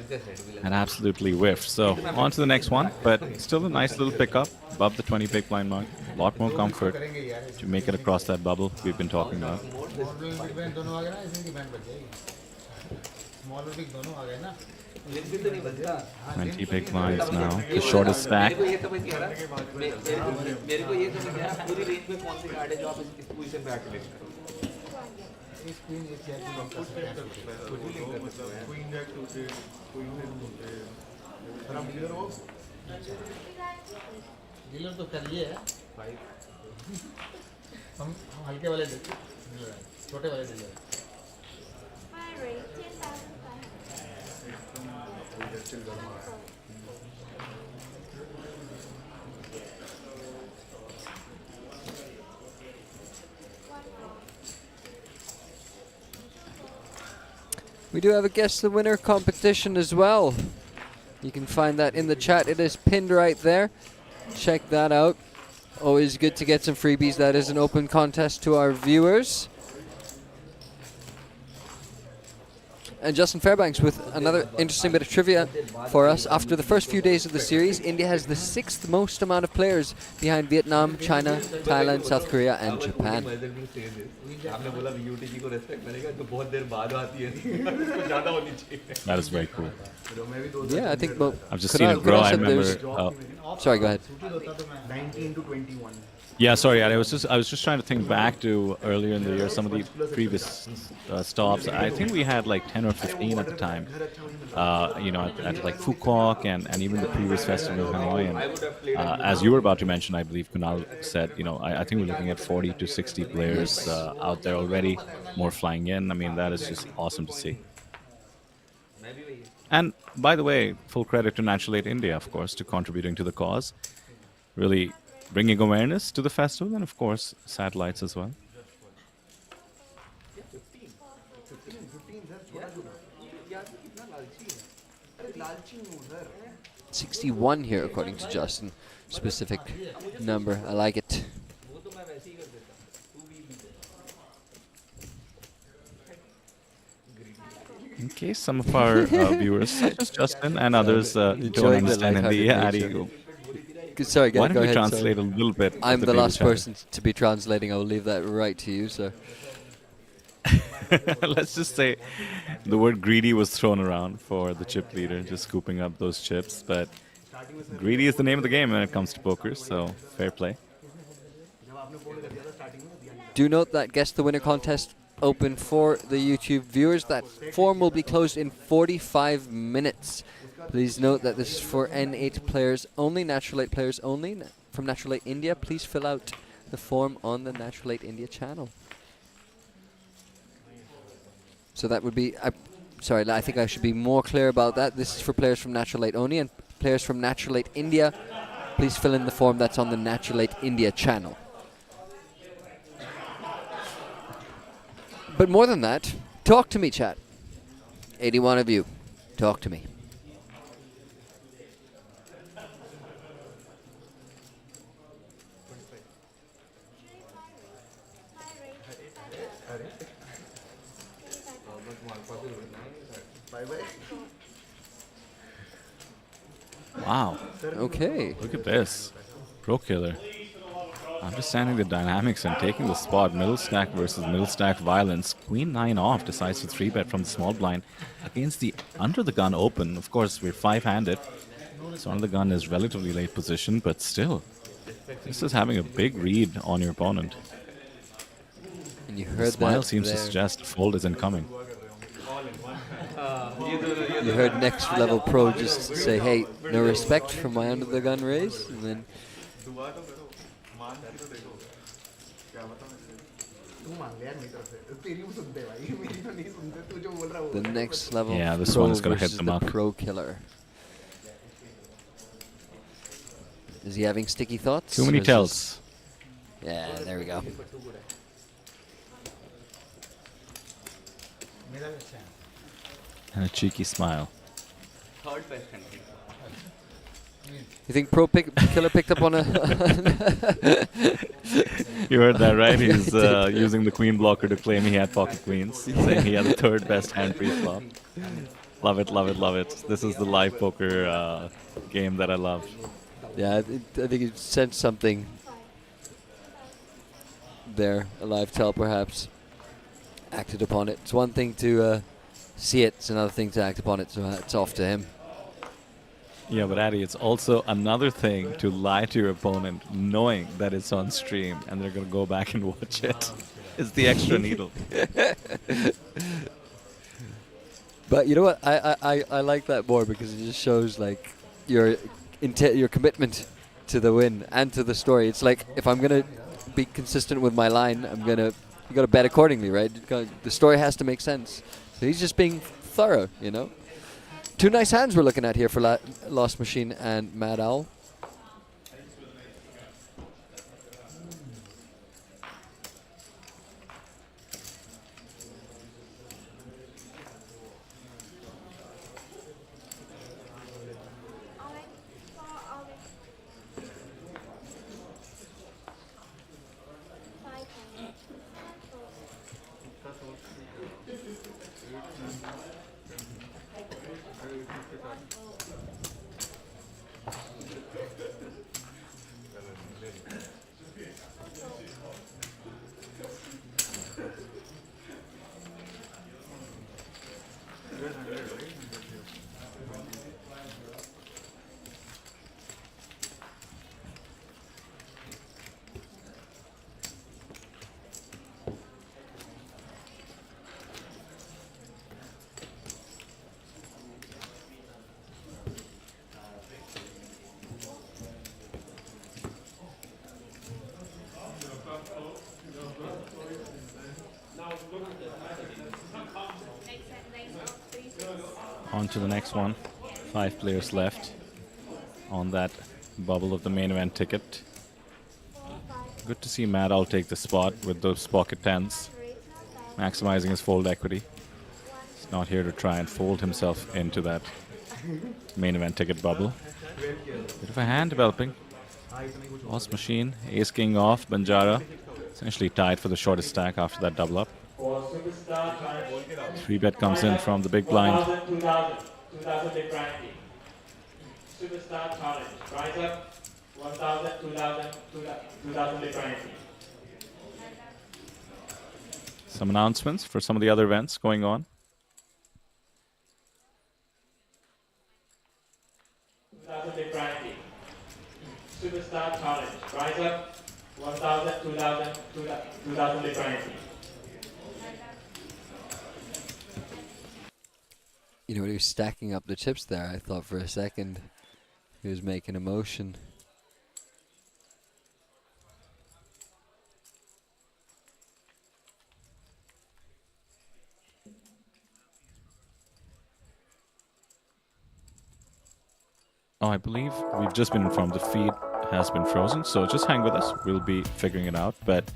and absolutely whiffed. So on to the next one, but still a nice little pickup above the 20 big blind mark. A lot more comfort to make it across that bubble we've been talking about. 20 big blinds now, the shortest stack. Dealer तो कर लिए है हम हल्के वाले छोटे वाले dealer We do have a Guess the Winner competition as well. You can find that in the chat. It is pinned right there. Check that out. Always good to get some freebies. That is an open contest to our viewers. And Justin Fairbanks with another interesting bit of trivia for us. After the first few days of the series, India has the 6th most amount of players behind Vietnam, China, Thailand, South Korea, and Japan. That is very cool. Yeah, I think, well, I've just seen it grow. I remember. Sorry, go ahead. 19 to 21 Yeah, sorry, I was just trying to think back to earlier in the year, some of the previous stops. I think we had like 10 or 15 at the time. You know, at like Phu Quoc and even the previous festival in Hanoi. And as you were about to mention, I believe Kunal said, you know, I think we're looking at 40 to 60 players out there already, more flying in. I mean, that is just awesome to see. And by the way, full credit to Natural Aid India, of course, to contributing to the cause. Really bringing awareness to the festival, and of course satellites as well. 61 here, according to Justin. Specific number. I like it. In case some of our viewers, such as Justin and others, don't understand Hindi, Sorry, why don't go you ahead, translate sorry. a little bit? I'm the last person to be translating. I'll leave that right to you, sir. Let's just say the word greedy was thrown around for the chip leader, just scooping up those chips. But greedy is the name of the game when it comes to poker, so fair play. Do note that Guess the Winner contest open for the YouTube viewers. That form will be closed in 45 minutes. Please note that this is for N8 players only, Natural 8 players only. From Natural 8 India, please fill out the form on the Natural 8 India channel. So that would be, sorry, I think I should be more clear about that. This is for players from Natural 8 only, and players from Natural 8 India please fill in the form that's on the Natural 8 India channel. But more than that, talk to me, chat. 81 of you, talk to me. Wow. Okay. Look at this. Pro Killer. Understanding the dynamics and taking the spot. Middle stack versus middle stack violence. Queen 9 off decides to 3-bet from the small blind against the under the gun open. Of course, we're 5-handed. So under the gun is relatively late position, but still. This is having a big read on your opponent. And you The heard smile that seems to there. suggest fold is incoming. You heard Next Level Pro just say, hey, no respect for my under the gun raise, and then the Next Level Yeah, this Pro one is gonna hit versus them the up. Pro Killer. Is he having sticky thoughts? Too many or is tells. this- Yeah, there we go. And a cheeky smile. Third best country. You think Killer picked up on a... You heard that, right? He's using the queen blocker to claim he had pocket queens, saying he had the third best hand pre-flop. Love it, love it, love it. This is the live poker game that I love. Yeah, I think it sensed something there. A live tell, perhaps. Acted upon it. It's one thing to see it. It's another thing to act upon it. So it's off to him. Yeah, but Addy, it's also another thing to lie to your opponent knowing that it's on stream and they're going to go back and watch it. It's the extra needle. But you know what? I like that more because it just shows like your commitment to the win and to the story. It's like if I'm gonna be consistent with my line, you gotta bet accordingly, right? The story has to make sense. So he's just being thorough, you know. Two nice hands we're looking at here for Lost Machine and Mad Owl. On to the next one. 5 players left on that bubble of the main event ticket. Good to see Mad Owl take the spot with those pocket tens, maximizing his fold equity. He's not here to try and fold himself into that main event ticket bubble. Bit of a hand developing. Lost Machine, Ace King off, Banjara. Essentially tied for the shortest stack after that double up. 3-bet comes in from the big blind. 2000 differently. Superstar challenge. Rise up. 1000, 2000 differently. Some announcements for some of the other events going on. 2000 differently. Superstar challenge. Rise up. 1000, 2000 differently. You know, when he was stacking up the chips there, I thought for a second he was making a motion. Oh, I believe we've just been informed the feed has been frozen, so just hang with us. We'll be figuring it out. But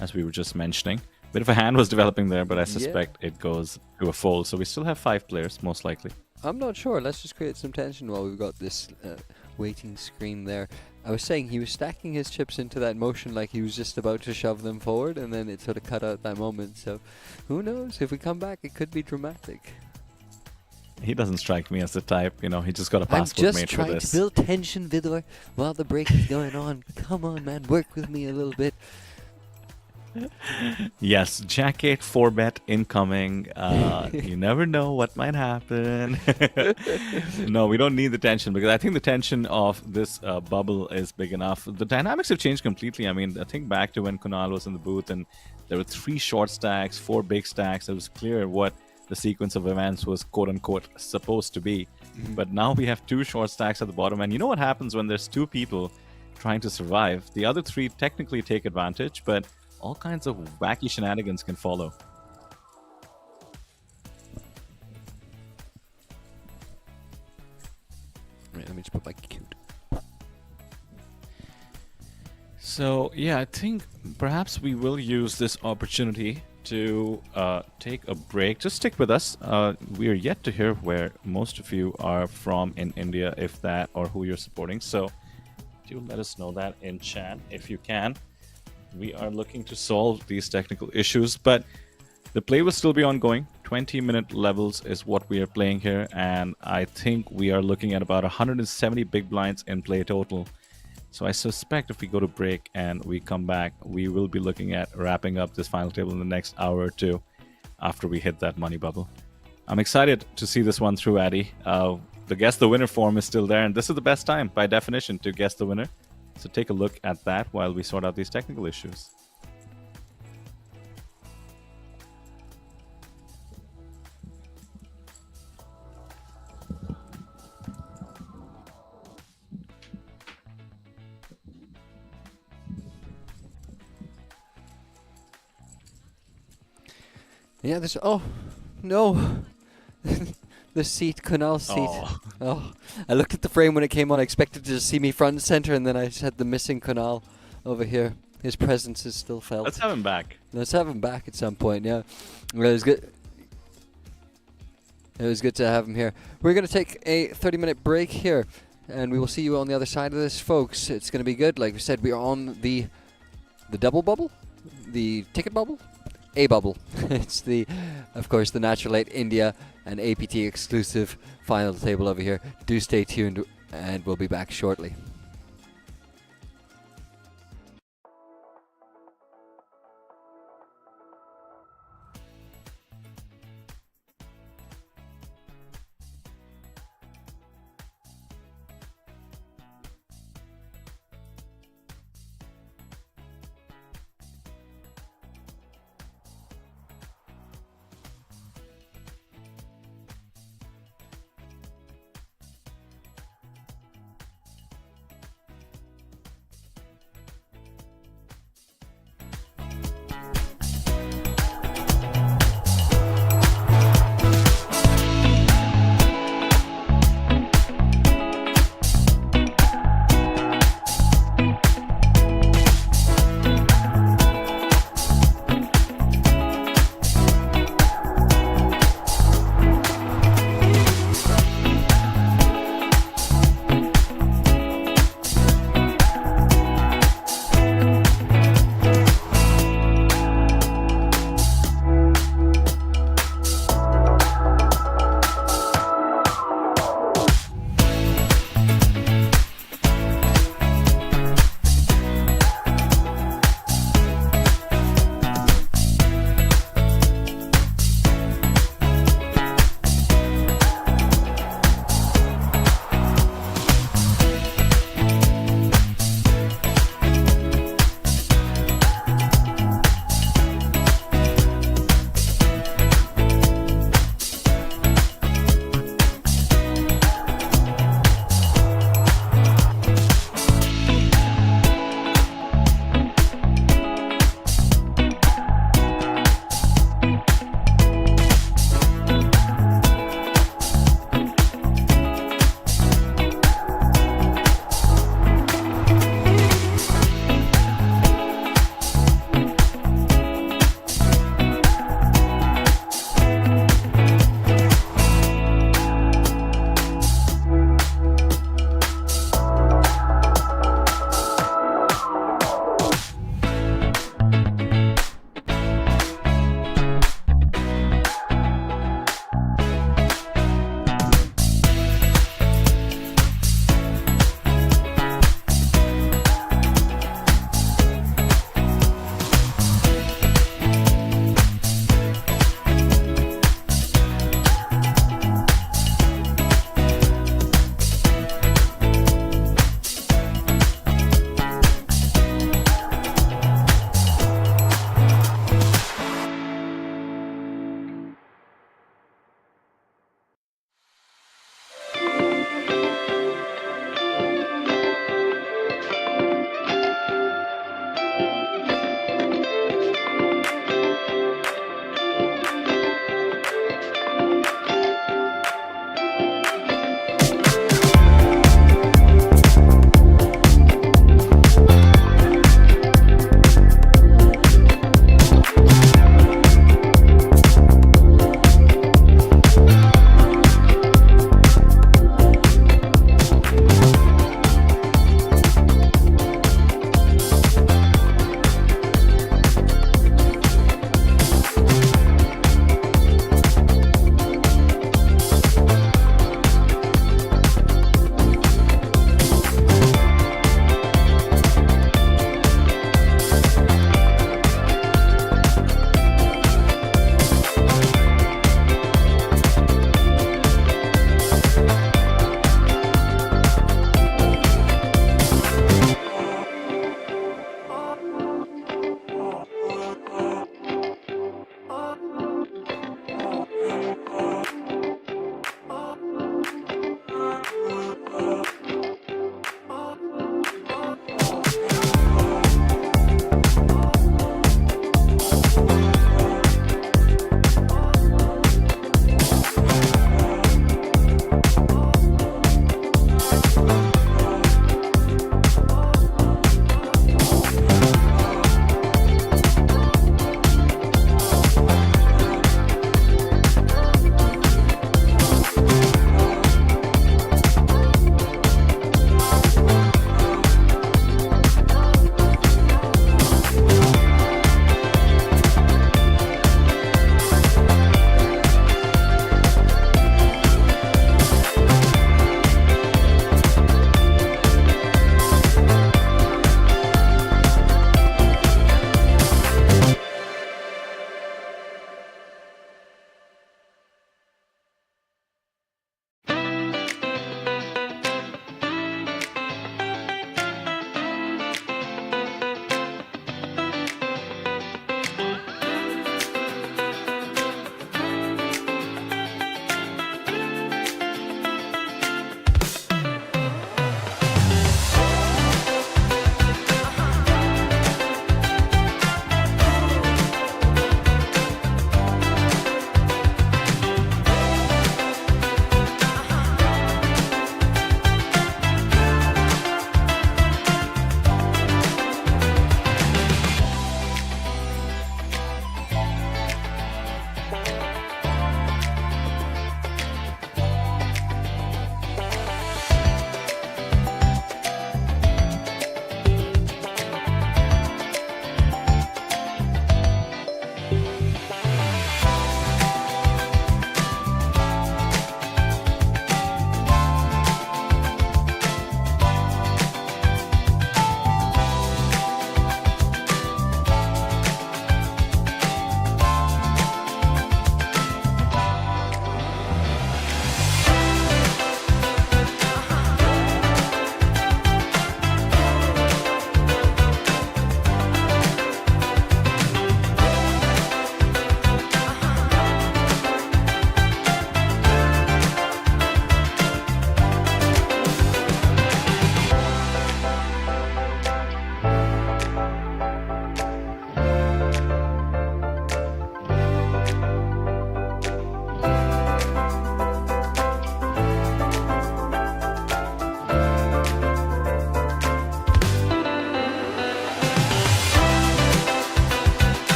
as we were just mentioning, a bit of a hand was developing there, but I suspect it goes to a fold. So we still have 5 players, most likely. I'm not sure. Let's just create some tension while we've got this waiting screen there. I was saying he was stacking his chips into that motion like he was just about to shove them forward, and then it sort of cut out that moment. So who knows? If we come back, it could be dramatic. He doesn't strike me as the type, you know, he just got a passport made for this. I'm just trying to build tension, Vidor, while the break is going on. Come on, man, work with me a little bit. Yes, Jack 8 4-bet incoming. You never know what might happen. No, we don't need the tension, because I think the tension of this bubble is big enough. The dynamics have changed completely. I mean, I think back to when Kunal was in the booth and there were 3 short stacks, 4 big stacks. It was clear what the sequence of events was quote-unquote supposed to be. But now we have 2 short stacks at the bottom, and you know what happens when there's 2 people trying to survive? The other 3 technically take advantage, but all kinds of wacky shenanigans can follow. Right, let me just put my cute. So yeah, I think perhaps we will use this opportunity to take a break. Just stick with us. We are yet to hear where most of you are from in India, if that, or who you're supporting. So do let us know that in chat if you can. We are looking to solve these technical issues, but the play will still be ongoing. 20-minute levels is what we are playing here, and I think we are looking at about 170 big blinds in play total. So I suspect if we go to break and we come back, we will be looking at wrapping up this final table in the next hour or two after we hit that money bubble. I'm excited to see this one through, Addy. The guess the winner form is still there, and this is the best time by definition to guess the winner. So take a look at that while we sort out these technical issues. Yeah, this. Oh, no. The seat, Kunal's seat. Oh, I looked at the frame when it came on. I expected to just see me front and center, and then I just had the missing Kunal over here. His presence is still felt. Let's have him back. Let's have him back at some point, yeah. It was good. It was good to have him here. We're going to take a 30-minute break here, and we will see you on the other side of this, folks. It's going to be good. Like we said, we are on the double bubble, the ticket bubble, a bubble. It's the, of course, the Natural 8 India and APT exclusive final table over here. Do stay tuned, and we'll be back shortly.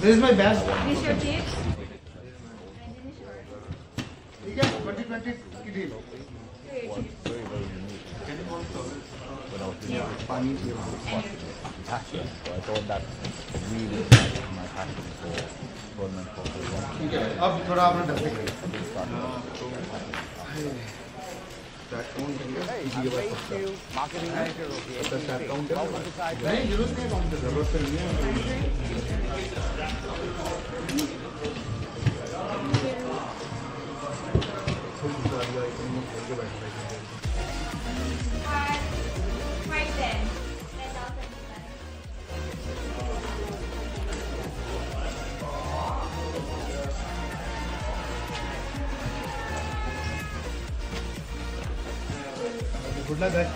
This is my best. This is your tip? ठीक है 2020 की deal. Funny passion. So I thought that really matched my passion for tournament for ठीक है अब थोड़ा आपने dusting Thank you, marketing manager of the APT. नहीं जरूरत नहीं अकाउंट की जरूरत नहीं है Right then. Good luck, guys.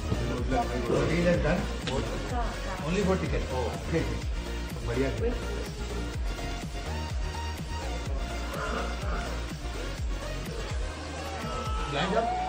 Good luck. Deal is done. Only for ticket. Oh, okay. बढ़िया. Lined up.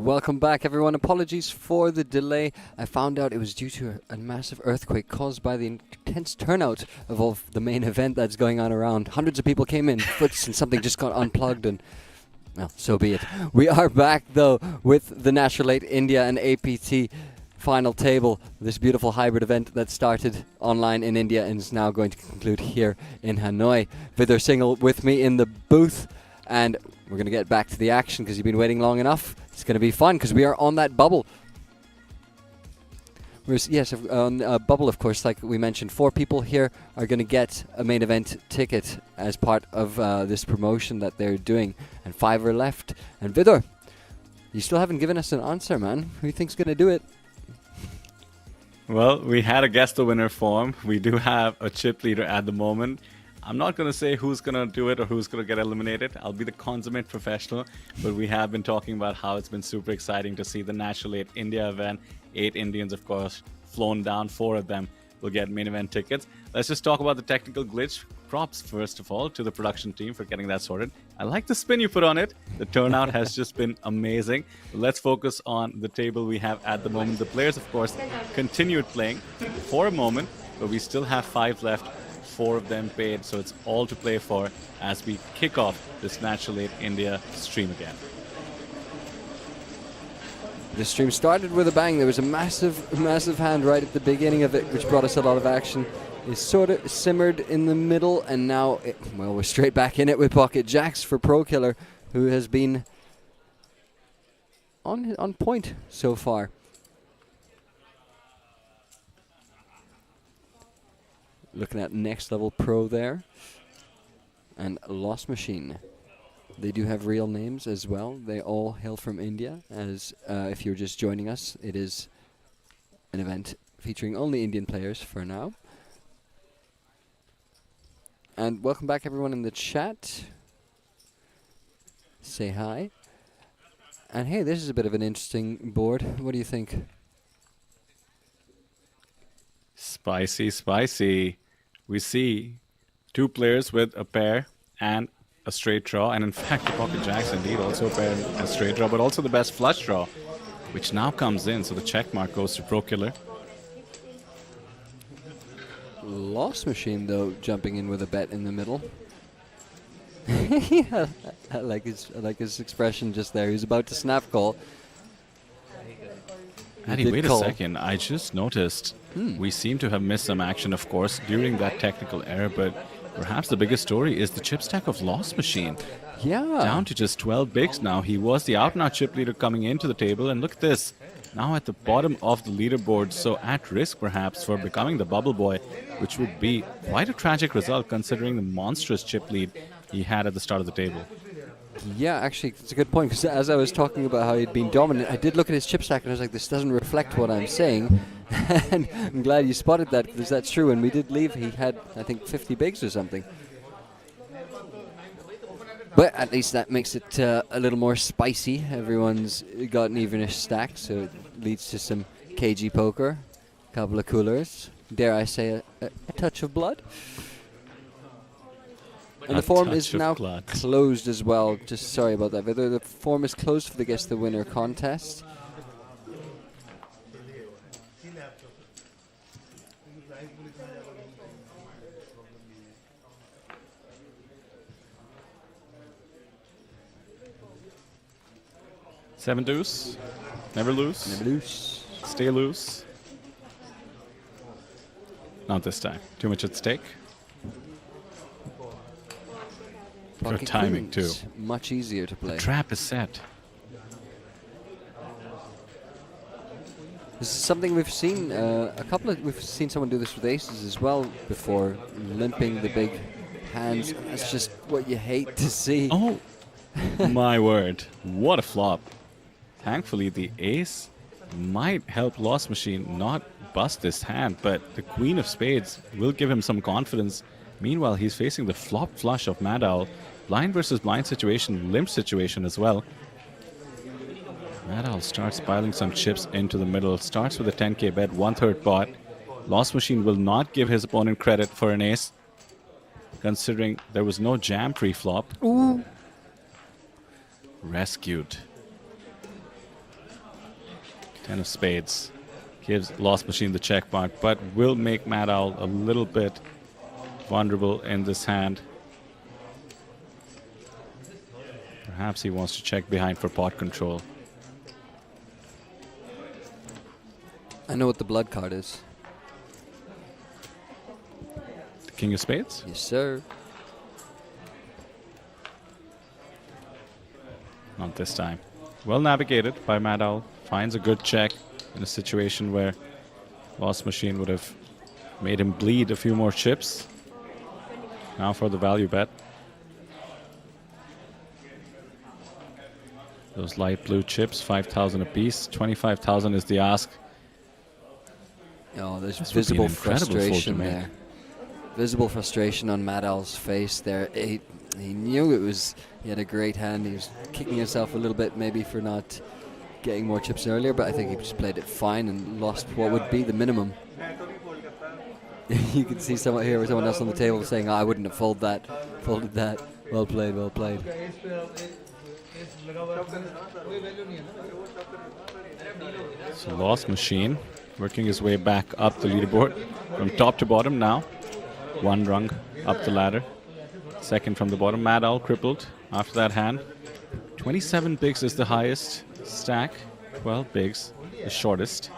Welcome back, everyone. Apologies for the delay. I found out it was due to a massive earthquake caused by the intense turnout of all the main event that's going on around. Hundreds of people came in, foots, and something just got unplugged, and well, so be it. We are back, though, with the Natural 8 India and APT final table. This beautiful hybrid event that started online in India and is now going to conclude here in Hanoi. Vidar Singhal with me in the booth, and we're going to get back to the action because you've been waiting long enough. It's going to be fun because we are on that bubble. Yes, on a bubble, of course, like we mentioned. 4 people here are going to get a main event ticket as part of this promotion that they're doing. And 5 are left. And Vidar, you still haven't given us an answer, man. Who do you think's going to do it? Well, we had a guess the winner form. We do have a chip leader at the moment. I'm not going to say who's going to do it or who's going to get eliminated. I'll be the consummate professional. But we have been talking about how it's been super exciting to see the Natural 8 India event. 8 Indians, of course, flown down. 4 of them will get main event tickets. Let's just talk about the technical glitch. Props, first of all, to the production team for getting that sorted. I like the spin you put on it. The turnout has just been amazing. Let's focus on the table we have at the moment. The players, of course, continued playing for a moment, but we still have 5 left. 4 of them paid, so it's all to play for as we kick off this Natural 8 India stream again. The stream started with a bang. There was a massive hand right at the beginning of it, which brought us a lot of action. It sort of simmered in the middle, and now, well, we're straight back in it with Pocket Jacks for Pro Killer, who has been on point so far. Looking at Next Level Pro there. And Lost Machine. They do have real names as well. They all hail from India. As if you're just joining us, it is an event featuring only Indian players for now. And welcome back, everyone in the chat. Say hi. And hey, this is a bit of an interesting board. What do you think? Spicy, spicy. We see 2 players with a pair and a straight draw, and in fact the Pocket Jacks indeed also a pair and a straight draw, but also the best flush draw, which now comes in, so the check mark goes to Pro Killer. Lost Machine, though, jumping in with a bet in the middle. Yeah, I like his expression just there. He's about to snap call. Addy, wait a second. I just noticed we seem to have missed some action, of course, during that technical error, but perhaps the biggest story is the chip stack of Lost Machine. Yeah. Down to just 12 bigs now. He was the out-and-out chip leader coming into the table, and look at this. Now at the bottom of the leaderboard, so at risk perhaps for becoming the bubble boy, which would be quite a tragic result considering the monstrous chip lead he had at the start of the table. Yeah, actually, it's a good point, because as I was talking about how he'd been dominant, I did look at his chip stack and I was like, this doesn't reflect what I'm saying. And I'm glad you spotted that, because that's true. And we did leave, he had, I think, 50 bigs or something. But at least that makes it a little more spicy. Everyone's got an evenish stack, so it leads to some KG poker, a couple of coolers, dare I say a touch of blood. And the form is now closed as well. Just sorry about that, Vidar. The form is closed for the Guess the Winner contest. Seven deuce. Never lose. Never lose. Stay loose. Not this time. Too much at stake. Good timing too. Much easier to play. The trap is set. This is something we've seen we've seen someone do this with aces as well before, limping the big hands. That's just what you hate to see. Oh, my word. What a flop. Thankfully, the ace might help Lost Machine not bust this hand, but the Queen of Spades will give him some confidence. Meanwhile, he's facing the flop flush of Mad Owl. Blind versus blind situation, limp situation as well. Mad Owl starts piling some chips into the middle. Starts with a 10k bet, 1/3 pot. Lost Machine will not give his opponent credit for an ace, considering there was no jam pre-flop. Ooh. Rescued. 10 of spades. Gives Lost Machine the check mark, but will make Mad Owl a little bit vulnerable in this hand. Perhaps he wants to check behind for pot control. I know what the blood card is. The King of Spades? Yes, sir. Not this time. Well navigated by Mad Owl. Finds a good check in a situation where Lost Machine would have made him bleed a few more chips. Now for the value bet. Those light blue chips, 5,000 apiece. 25,000 is the ask. Oh, there's This would be visible an incredible fold to frustration make. there. Visible frustration on Mad Owl's face there. He knew it was. He had a great hand. He was kicking himself a little bit, maybe for not getting more chips earlier, but I think he just played it fine and lost what would be the minimum. You can see someone here, someone else on the table saying, "Oh, I wouldn't have folded that. Well played, well played." So Lost Machine working his way back up the leaderboard from top to bottom now. One rung up the ladder. Second from the bottom. Mad Owl crippled after that hand. 27 bigs is the highest stack. 12 bigs the shortest.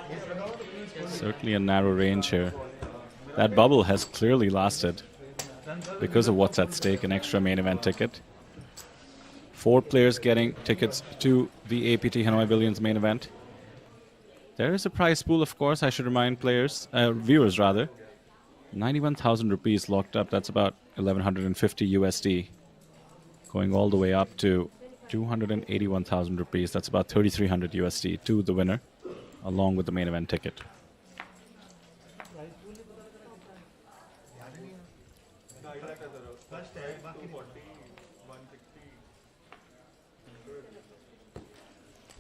Certainly a narrow range here. That bubble has clearly lasted because of what's at stake, an extra main event ticket. 4 players getting tickets to the APT Hanoi Billions main event. There is a prize pool, of course, I should remind viewers rather. 91,000 rupees locked up, that's about 1,150 USD. Going all the way up to 281,000 rupees, that's about 3,300 USD to the winner, along with the main event ticket.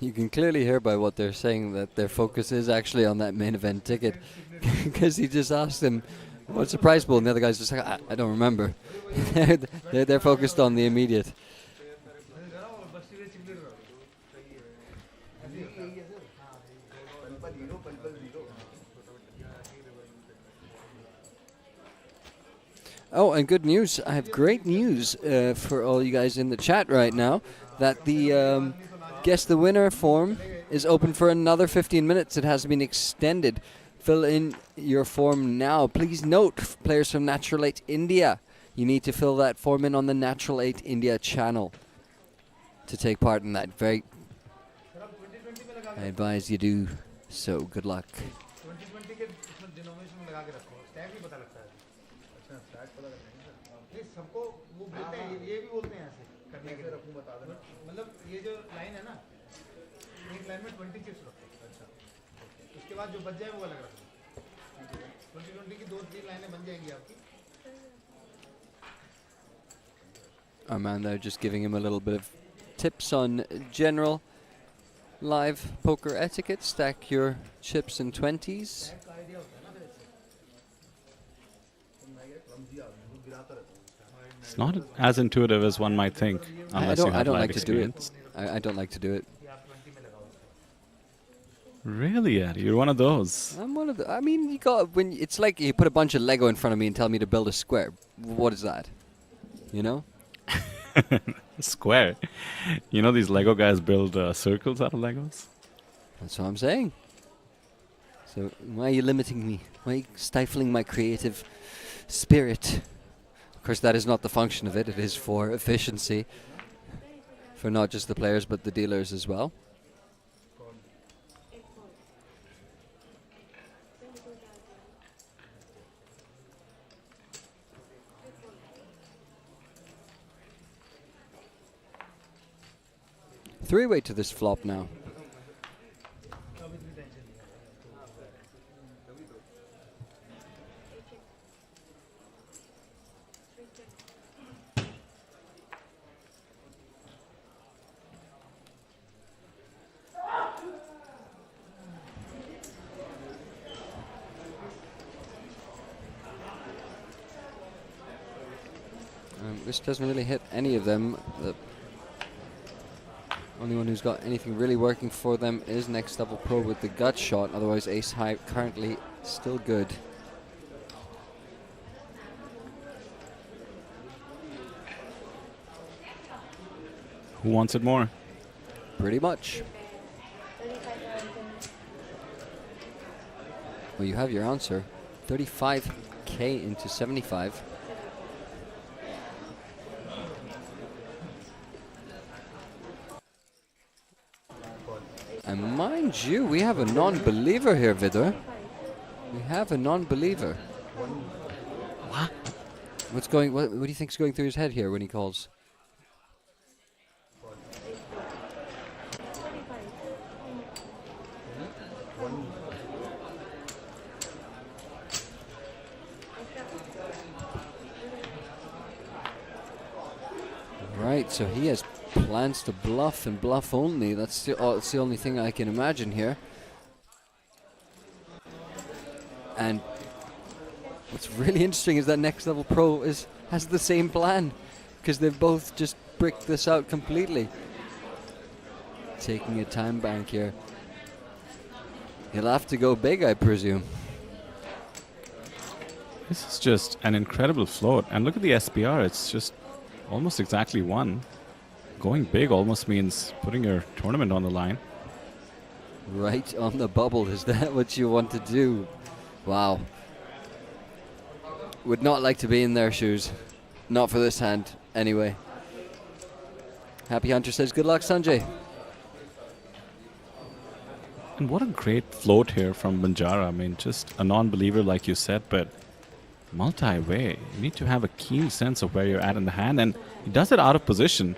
You can clearly hear by what they're saying that their focus is actually on that main event ticket, because he just asked him, "What's the prize pool?" And the other guy's just like, I don't remember. they're focused on the immediate. Oh, and good news. I have great news for all you guys in the chat right now, that the Guess the Winner form is open for another 15 minutes. It has been extended. Fill in your form now. Please note, players from Natural 8 India, you need to fill that form in on the Natural 8 India channel to take part in that. I advise you do so. Good luck. Our man there just giving him a little bit of tips on general live poker etiquette. Stack your chips in 20s. It's not as intuitive as one might think, unless you have I don't live like experience. to do it. I don't like to do it. Really, Eddie? You're one of those. I'm one of the. I mean, you got when it's like you put a bunch of Lego in front of me and tell me to build a square. What is that? You know? Square. You know these Lego guys build circles out of Legos? That's what I'm saying. So why are you limiting me? Why are you stifling my creative spirit? Of course, that is not the function of it. It is for efficiency, for not just the players but the dealers as well. Three-way to this flop now. This doesn't really hit any of them. Only one who's got anything really working for them is Next Level Pro with the gut shot. Otherwise, Ace High currently still good. Who wants it more? Pretty much. Well, you have your answer. 35k into 75. And mind you, we have a non-believer here, Vidar. We have a non-believer. What? What do you think's going through his head here when he calls? Right, so he has plans to bluff and bluff only. That's the only thing I can imagine here. And what's really interesting is that Next Level Pro has the same plan, because they've both just bricked this out completely. Taking a time bank here. He'll have to go big, I presume. This is just an incredible float. And look at the SPR. It's just almost exactly one. Going big almost means putting your tournament on the line. Right on the bubble. Is that what you want to do? Wow. Would not like to be in their shoes. Not for this hand, anyway. Happy Hunter says, good luck, Sanjay. And what a great float here from Banjara. I mean, just a non-believer like you said, but multi-way. You need to have a keen sense of where you're at in the hand, and he does it out of position.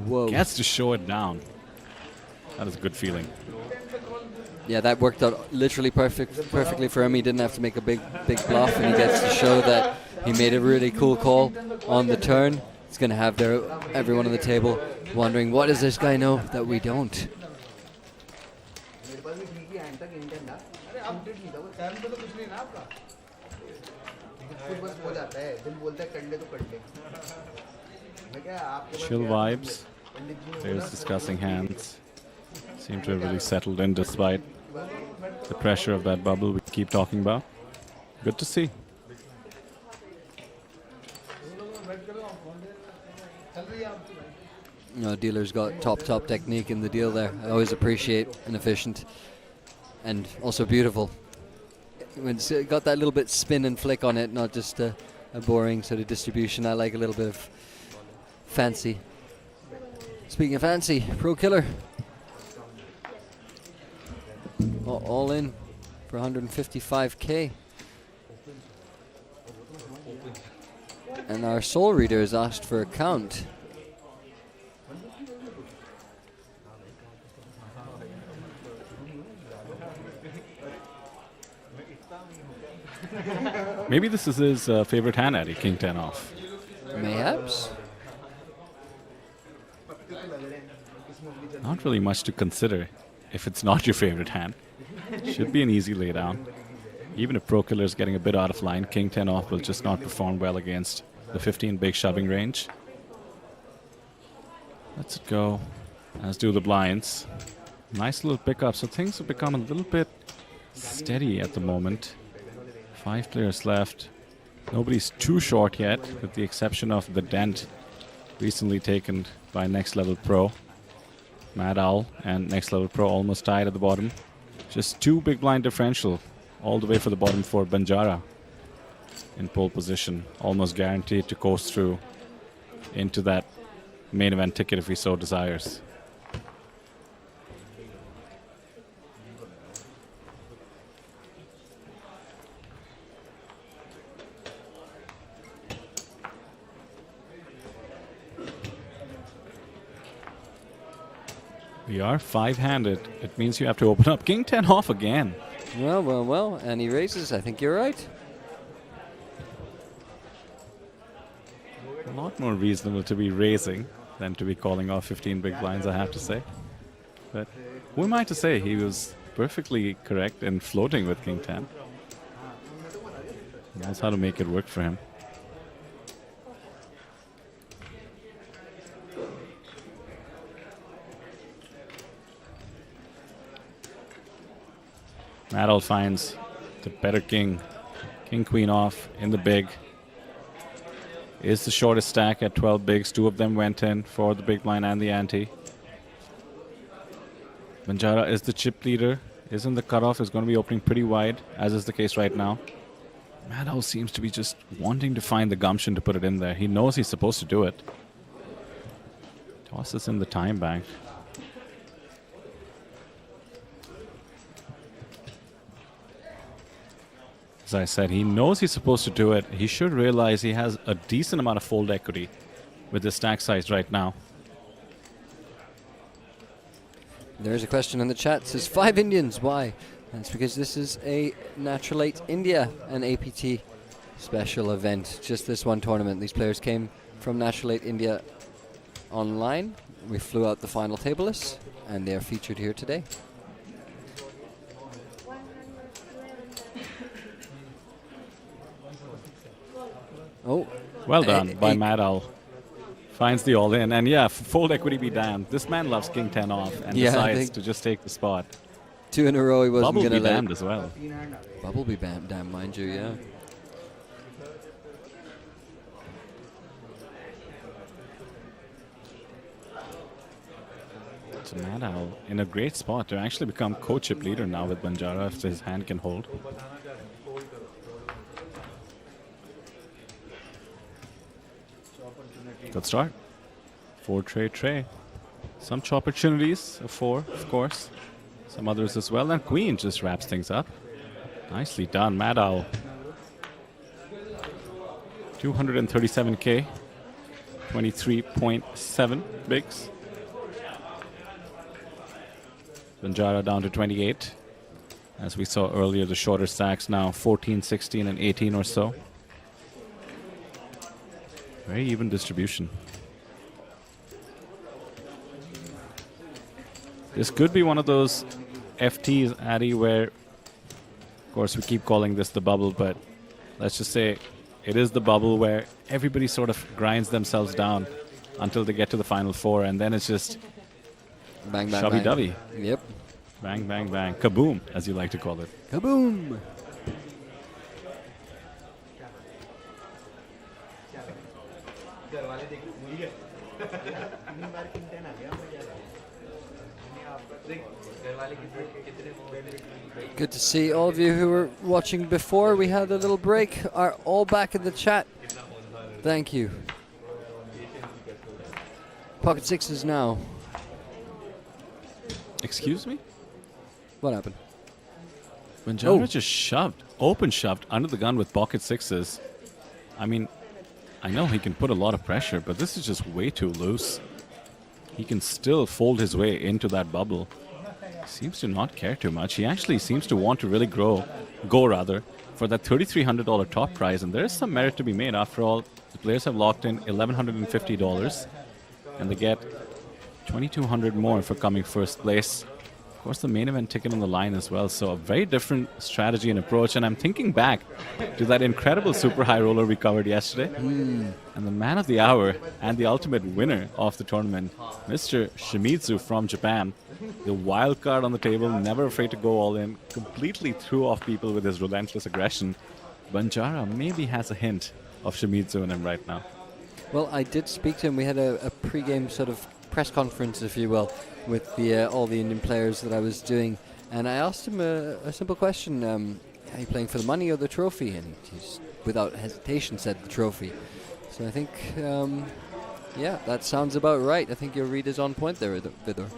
Whoa. Gets to show it down. That is a good feeling. Yeah, that worked out literally perfectly for him. He didn't have to make a big bluff, and he gets to show that he made a really cool call on the turn. It's going to have everyone on the table wondering, what does this guy know that we don't? Chill vibes. Players discussing hands. Seem to have really settled in despite the pressure of that bubble we keep talking about. Good to see. No, dealer's got top technique in the deal there. I always appreciate an efficient and also beautiful. When it's got that little bit spin and flick on it, not just a boring sort of distribution. I like a little bit of fancy. Speaking of fancy, Pro Killer. All in for 155k. And our Soul Reader has asked for a count. Maybe this is his favorite hand, Eddie, King 10 off. Mayhaps. Not really much to consider if it's not your favorite hand. Should be an easy laydown. Even if Pro Killer is getting a bit out of line, King 10 off will just not perform well against the 15 big shoving range. Let's go, as do the blinds. Nice little pickup, so things have become a little bit steady at the moment. 5 players left. Nobody's too short yet, with the exception of the dent recently taken by Next Level Pro. Mad Owl and Next Level Pro almost tied at the bottom. Just 2 big blind differential all the way for the bottom for Banjara in pole position. Almost guaranteed to coast through into that main event ticket if he so desires. We are 5-handed. It means you have to open up King 10 off again. Well, and he raises. I think you're right. A lot more reasonable to be raising than to be calling off 15 big blinds, I have to say. But who am I to say? He was perfectly correct in floating with King 10. He knows how to make it work for him. Madal finds the better king. King, queen off in the big. Is the shortest stack at 12 bigs. 2 of them went in for the big blind and the ante. Banjara is the chip leader. Isn't the cutoff, is going to be opening pretty wide, as is the case right now. Madal seems to be just wanting to find the gumption to put it in there. He knows he's supposed to do it. Tosses in the time bank. As I said, he knows he's supposed to do it. He should realize he has a decent amount of fold equity with his stack size right now. There's a question in the chat. It says 5 Indians. Why? That's because this is a Natural 8 India, an APT special event. Just this one tournament. These players came from Natural 8 India online. We flew out the final table lists, and they are featured here today. Oh. Well done by Madal. Finds the all-in. And yeah, fold equity be damned. This man loves king 10 off and decides to just take the spot. 2 in a row he wasn't going to let. Bubble be damned as well. Bubble be damned, mind you, yeah. So Madal in a great spot to actually become co-chip leader now with Banjara if his hand can hold. Good start. 4 tray. Some opportunities, a 4, of course. Some others as well. And queen just wraps things up. Nicely done, Madal. 237k. 23.7 bigs. Banjara down to 28. As we saw earlier, the shorter stacks now 14, 16, and 18 or so. Very even distribution. This could be one of those FTs, Addy, where, of course, we keep calling this the bubble, but let's just say it is the bubble where everybody sort of grinds themselves down until they get to the final 4, and then it's just bang, bang, shovey-dovey. Yep. Bang, bang, bang. Kaboom, as you like to call it. Kaboom! Good to see all of you who were watching before we had a little break are all back in the chat. Thank you. Pocket sixes now. Excuse me? What happened? Banjara just shoved, open shoved under the gun with pocket sixes. I mean, I know he can put a lot of pressure, but this is just way too loose. He can still fold his way into that bubble. Seems to not care too much. He actually seems to want to really go for that $3,300 top prize, and there is some merit to be made. After all, the players have locked in $1,150, and they get $2,200 more for coming first place. Of course, the main event ticket on the line as well, so a very different strategy and approach. And I'm thinking back to that incredible super high roller we covered yesterday. And the man of the hour and the ultimate winner of the tournament, Mr. Shimizu from Japan. The wild card on the table, never afraid to go all in, completely threw off people with his relentless aggression. Banjara maybe has a hint of Shimizu in him right now. Well, I did speak to him. We had a pre-game sort of press conference, if you will, with the all the Indian players that I was doing, and I asked him a simple question: are you playing for the money or the trophy? And he's without hesitation said the trophy. So I think, yeah, that sounds about right. I think your read is on point there, Vidor.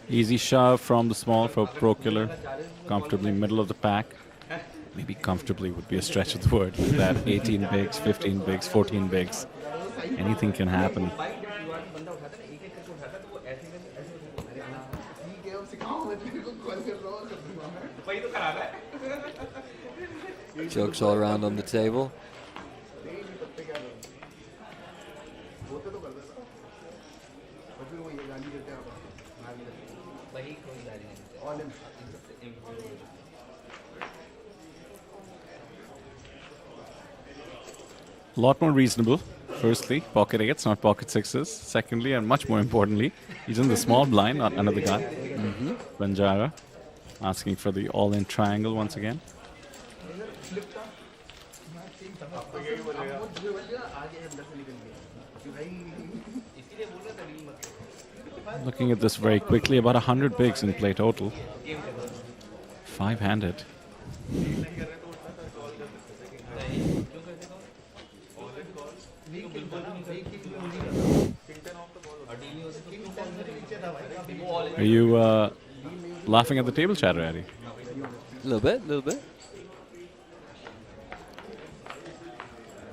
Easy shove from the small for Pro Killer, comfortably middle of the pack. Maybe comfortably would be a stretch of the word. That 18 bigs, 15 bigs, 14 bigs. Anything can happen. Jokes all around on the table. A lot more reasonable. Firstly, pocket 8s, not pocket 6s. Secondly, and much more importantly, he's in the small blind, not another guy. Banjara asking for the all-in triangle once again. Looking at this very quickly, about 100 bigs in play total. 5-handed. Are you laughing at the table chatter, Eddie? A little bit.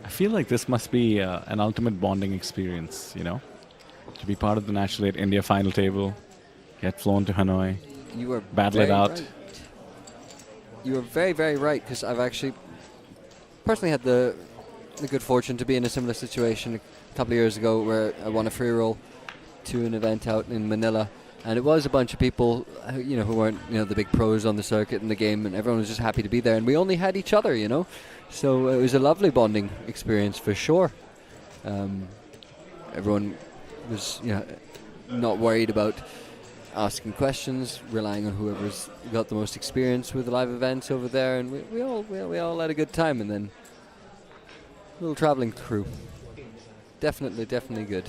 I feel like this must be an ultimate bonding experience, you know? To be part of the National 8 India final table, get flown to Hanoi, You are battle it very out. right. You are very, very right, because I've actually personally had the good fortune to be in a similar situation a couple of years ago where I won a free roll to an event out in Manila, and it was a bunch of people who weren't the big pros on the circuit in the game, and everyone was just happy to be there, and we only had each other, so it was a lovely bonding experience for sure. Everyone was not worried about asking questions, relying on whoever's got the most experience with the live events over there, and we all had a good time. And then a little traveling crew, definitely good.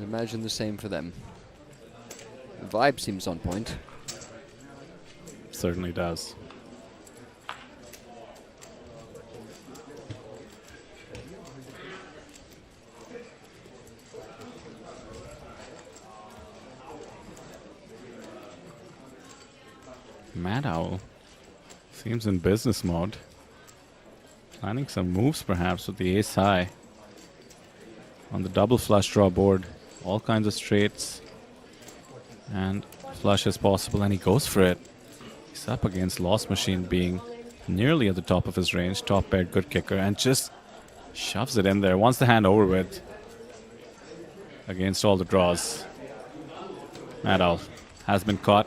I imagine the same for them. The vibe seems on point. Certainly does. Mad Owl seems in business mode. Planning some moves perhaps with the ace high. On the double flush draw board, all kinds of straights and flush as possible, and he goes for it. He's up against Lost Machine being nearly at the top of his range, top paired good kicker, and just shoves it in there. Wants the hand over with against all the draws. Mad Owl has been caught.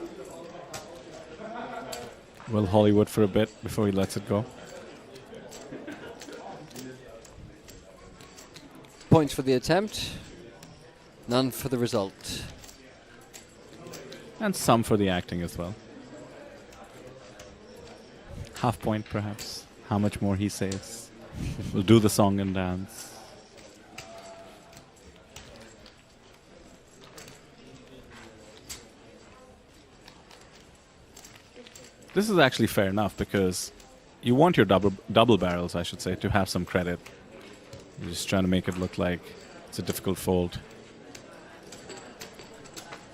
Will Hollywood for a bit before he lets it go. Points for the attempt, none for the result. And some for the acting as well. Half point perhaps. How much more he says. We'll do the song and dance. This is actually fair enough because you want your double barrels, I should say, to have some credit. You're just trying to make it look like it's a difficult fold.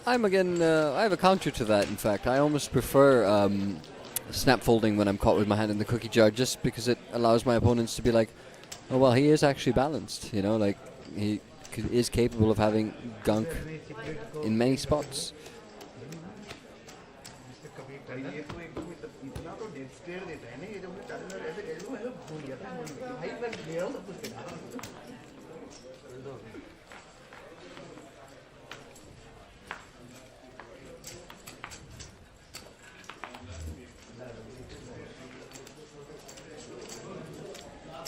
I have a counter to that, in fact. I almost prefer snap folding when I'm caught with my hand in the cookie jar, just because it allows my opponents to be like, oh, well, he is actually balanced, like he is capable of having gunk in many spots.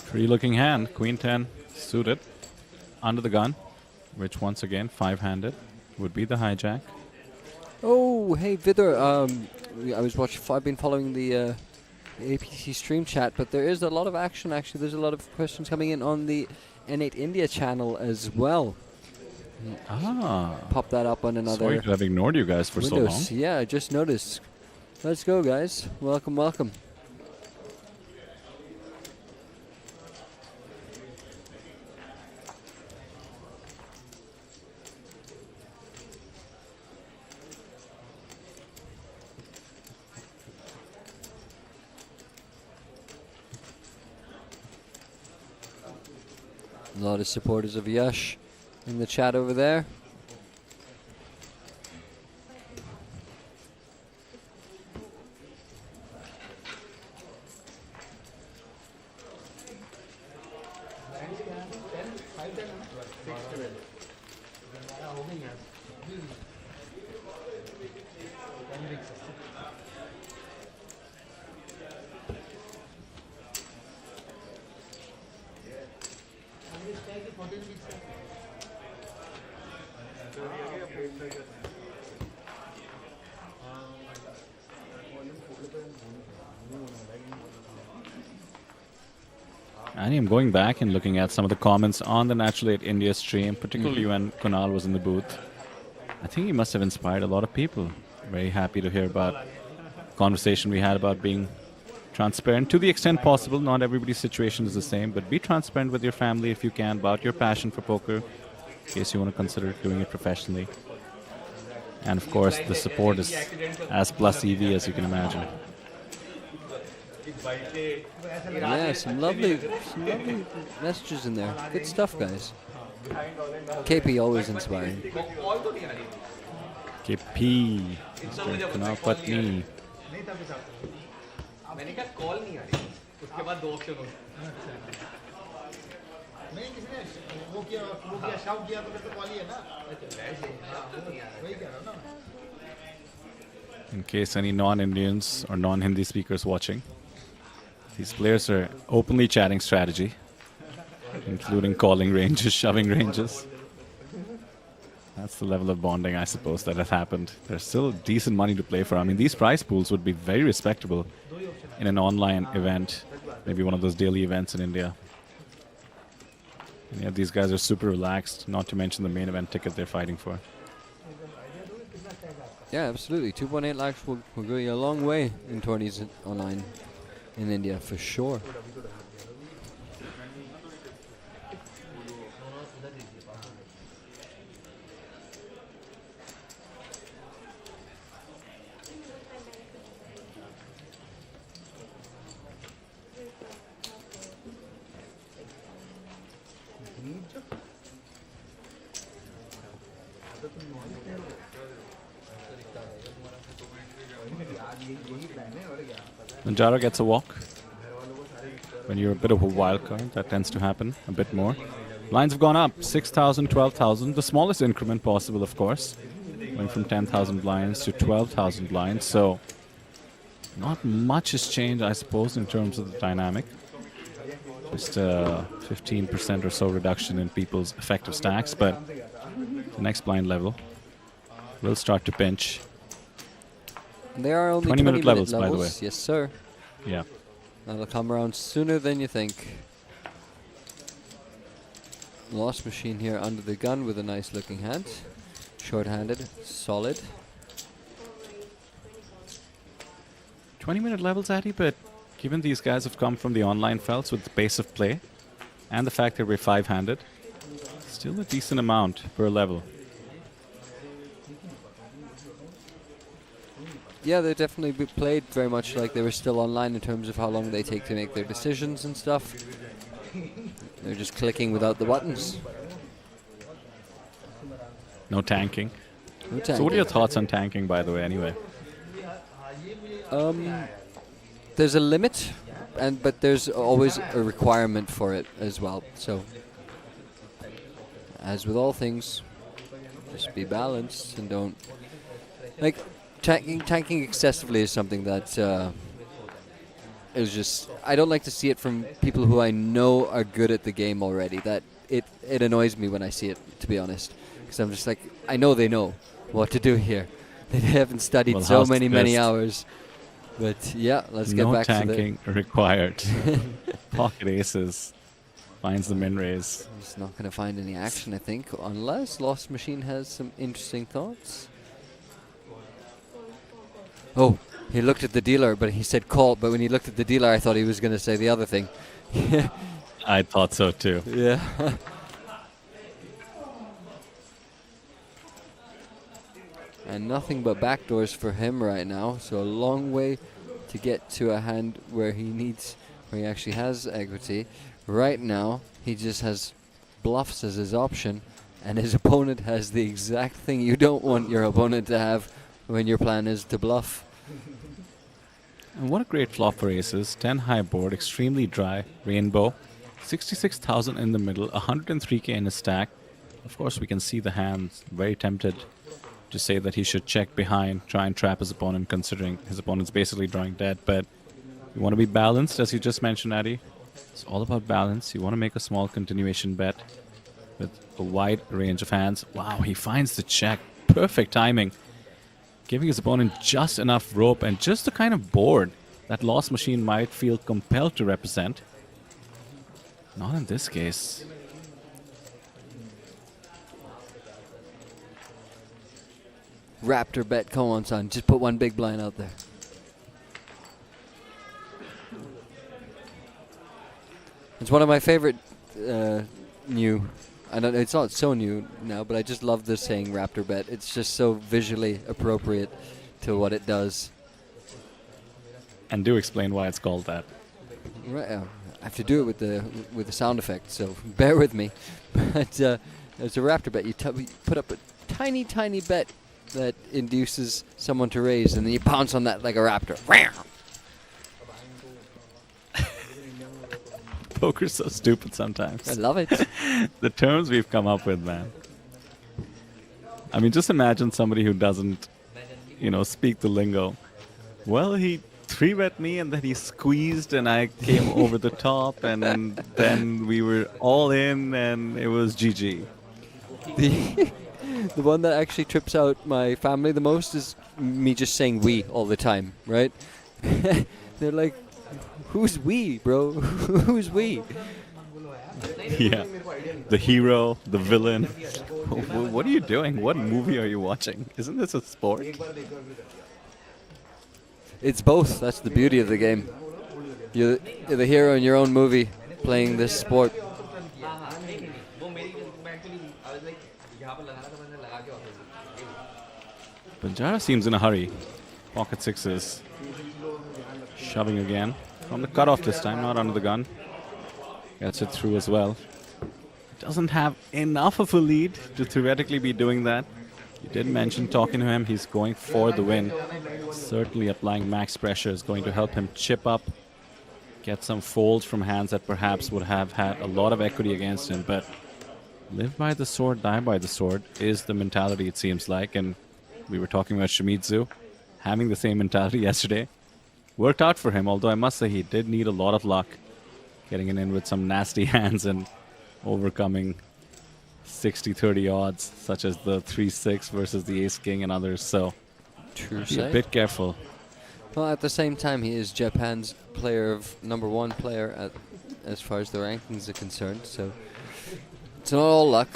Free looking hand, Queen 10 suited, under the gun, which once again, 5-handed, would be the hijack. Oh, hey Vidar, I've been following the APT stream chat, but there is a lot of action actually. There's a lot of questions coming in on the N8 India channel as well. Pop that up on another. Sorry to have ignored you guys for so long. Yeah, I just noticed. Let's go, guys. Welcome, welcome. A lot of supporters of Yash in the chat over there. Annie, I'm going back and looking at some of the comments on the Natural 8 India stream, particularly when Kunal was in the booth. I think he must have inspired a lot of people. Very happy to hear about the conversation we had about being transparent to the extent possible. Not everybody's situation is the same, but be transparent with your family if you can about your passion for poker, in case you want to consider doing it professionally. And of course, the support is as plus EV as you can imagine. Yeah, some lovely messages in there. Good stuff, guys. KP always inspiring. KP, Mr. Kunal Patni. मैंने कहा call नहीं आ रही उसके बाद 2 option होते नहीं किसी ने वो किया शाउट किया तो फिर तो कॉल ही है ना वही कह रहा हूं ना In case any non-Indians or non-Hindi speakers watching, these players are openly chatting strategy, including calling ranges, shoving ranges. That's the level of bonding, I suppose, that has happened. There's still decent money to play for. I mean, these prize pools would be very respectable in an online event, maybe one of those daily events in India. And yeah, these guys are super relaxed, not to mention the main event ticket they're fighting for. Yeah, absolutely. 2.8 lakhs will go you a long way in tourneys online in India, for sure. Manjaro gets a walk. When you're a bit of a wild card, that tends to happen a bit more. Lines have gone up, 6,000, 12,000, the smallest increment possible, of course. Going from 10,000 blinds to 12,000 blinds, so not much has changed, I suppose, in terms of the dynamic. Just a 15% or so reduction in people's effective stacks, but the next blind level will start to pinch. They are only 20-minute levels, by the way. Yes, sir. Yeah. That'll come around sooner than you think. Lost machine here under the gun with a nice looking hand. Short-handed, solid. 20-minute levels, Addy, but given these guys have come from the online felts with the pace of play and the fact that we're 5-handed, still a decent amount per level. Yeah, they definitely played very much like they were still online in terms of how long they take to make their decisions and stuff. They're just clicking without the buttons. No tanking. No tanking. So what are your thoughts on tanking, by the way, anyway? There's a limit, but there's always a requirement for it as well. So, as with all things, just be balanced and don't... Like, tanking excessively is something that is just... I don't like to see it from people who I know are good at the game already. That it annoys me when I see it, to be honest. Because I'm just like, I know they know what to do here. They haven't studied Well, so many hours. But yeah, let's get back to the... No tanking required. Pocket aces. Finds the min raise. He's not going to find any action, I think, unless Lost Machine has some interesting thoughts. Oh, he looked at the dealer, but he said call. But when he looked at the dealer, I thought he was going to say the other thing. I thought so too. Yeah. And nothing but backdoors for him right now. So a long way to get to a hand where he actually has equity. Right now, he just has bluffs as his option, and his opponent has the exact thing you don't want your opponent to have when your plan is to bluff. And what a great flop for aces. 10 high board, extremely dry, rainbow. 66,000 in the middle, 103k in his stack. Of course, we can see the hands. Very tempted to say that he should check behind, try and trap his opponent, considering his opponent's basically drawing dead. But you want to be balanced, as you just mentioned, Addy. It's all about balance. You want to make a small continuation bet with a wide range of hands. Wow, he finds the check. Perfect timing. Giving his opponent just enough rope and just the kind of board that Lost Machine might feel compelled to represent. Not in this case. Raptor bet. Come on, son. Just put one big blind out there. It's one of my favorite new. I don't know, it's not so new now, but I just love this saying Raptor bet. It's just so visually appropriate to what it does. And do explain why it's called that. Right, I have to do it with the sound effect, so bear with me. But it's a Raptor bet. You put up a tiny, tiny bet that induces someone to raise, and then you pounce on that like a raptor. Poker's so stupid sometimes. I love it. The terms we've come up with, man. I mean, just imagine somebody who doesn't, speak the lingo. Well, he 3-bet me, and then he squeezed, and I came over the top, and then we were all in, and it was GG. The one that actually trips out my family the most is me just saying "we" all the time, right? They're like, "Who's we, bro? Who's we?" Yeah. The hero, the villain. What are you doing? What movie are you watching? Isn't this a sport? It's both. That's the beauty of the game. You're the hero in your own movie playing this sport. Banjara seems in a hurry. Pocket sixes. Shoving again. From the cutoff this time, not under the gun. Gets it through as well. Doesn't have enough of a lead to theoretically be doing that. You did mention talking to him. He's going for the win. Certainly applying max pressure is going to help him chip up. Get some folds from hands that perhaps would have had a lot of equity against him. But live by the sword, die by the sword is the mentality, it seems like. And we were talking about Shimizu having the same mentality yesterday. Worked out for him, although I must say he did need a lot of luck getting it in with some nasty hands and overcoming 60-30 odds, such as the 3-6 versus the ace-king and others. So be a bit careful. Well, at the same time, he is Japan's #1 player as far as the rankings are concerned. So it's not all luck.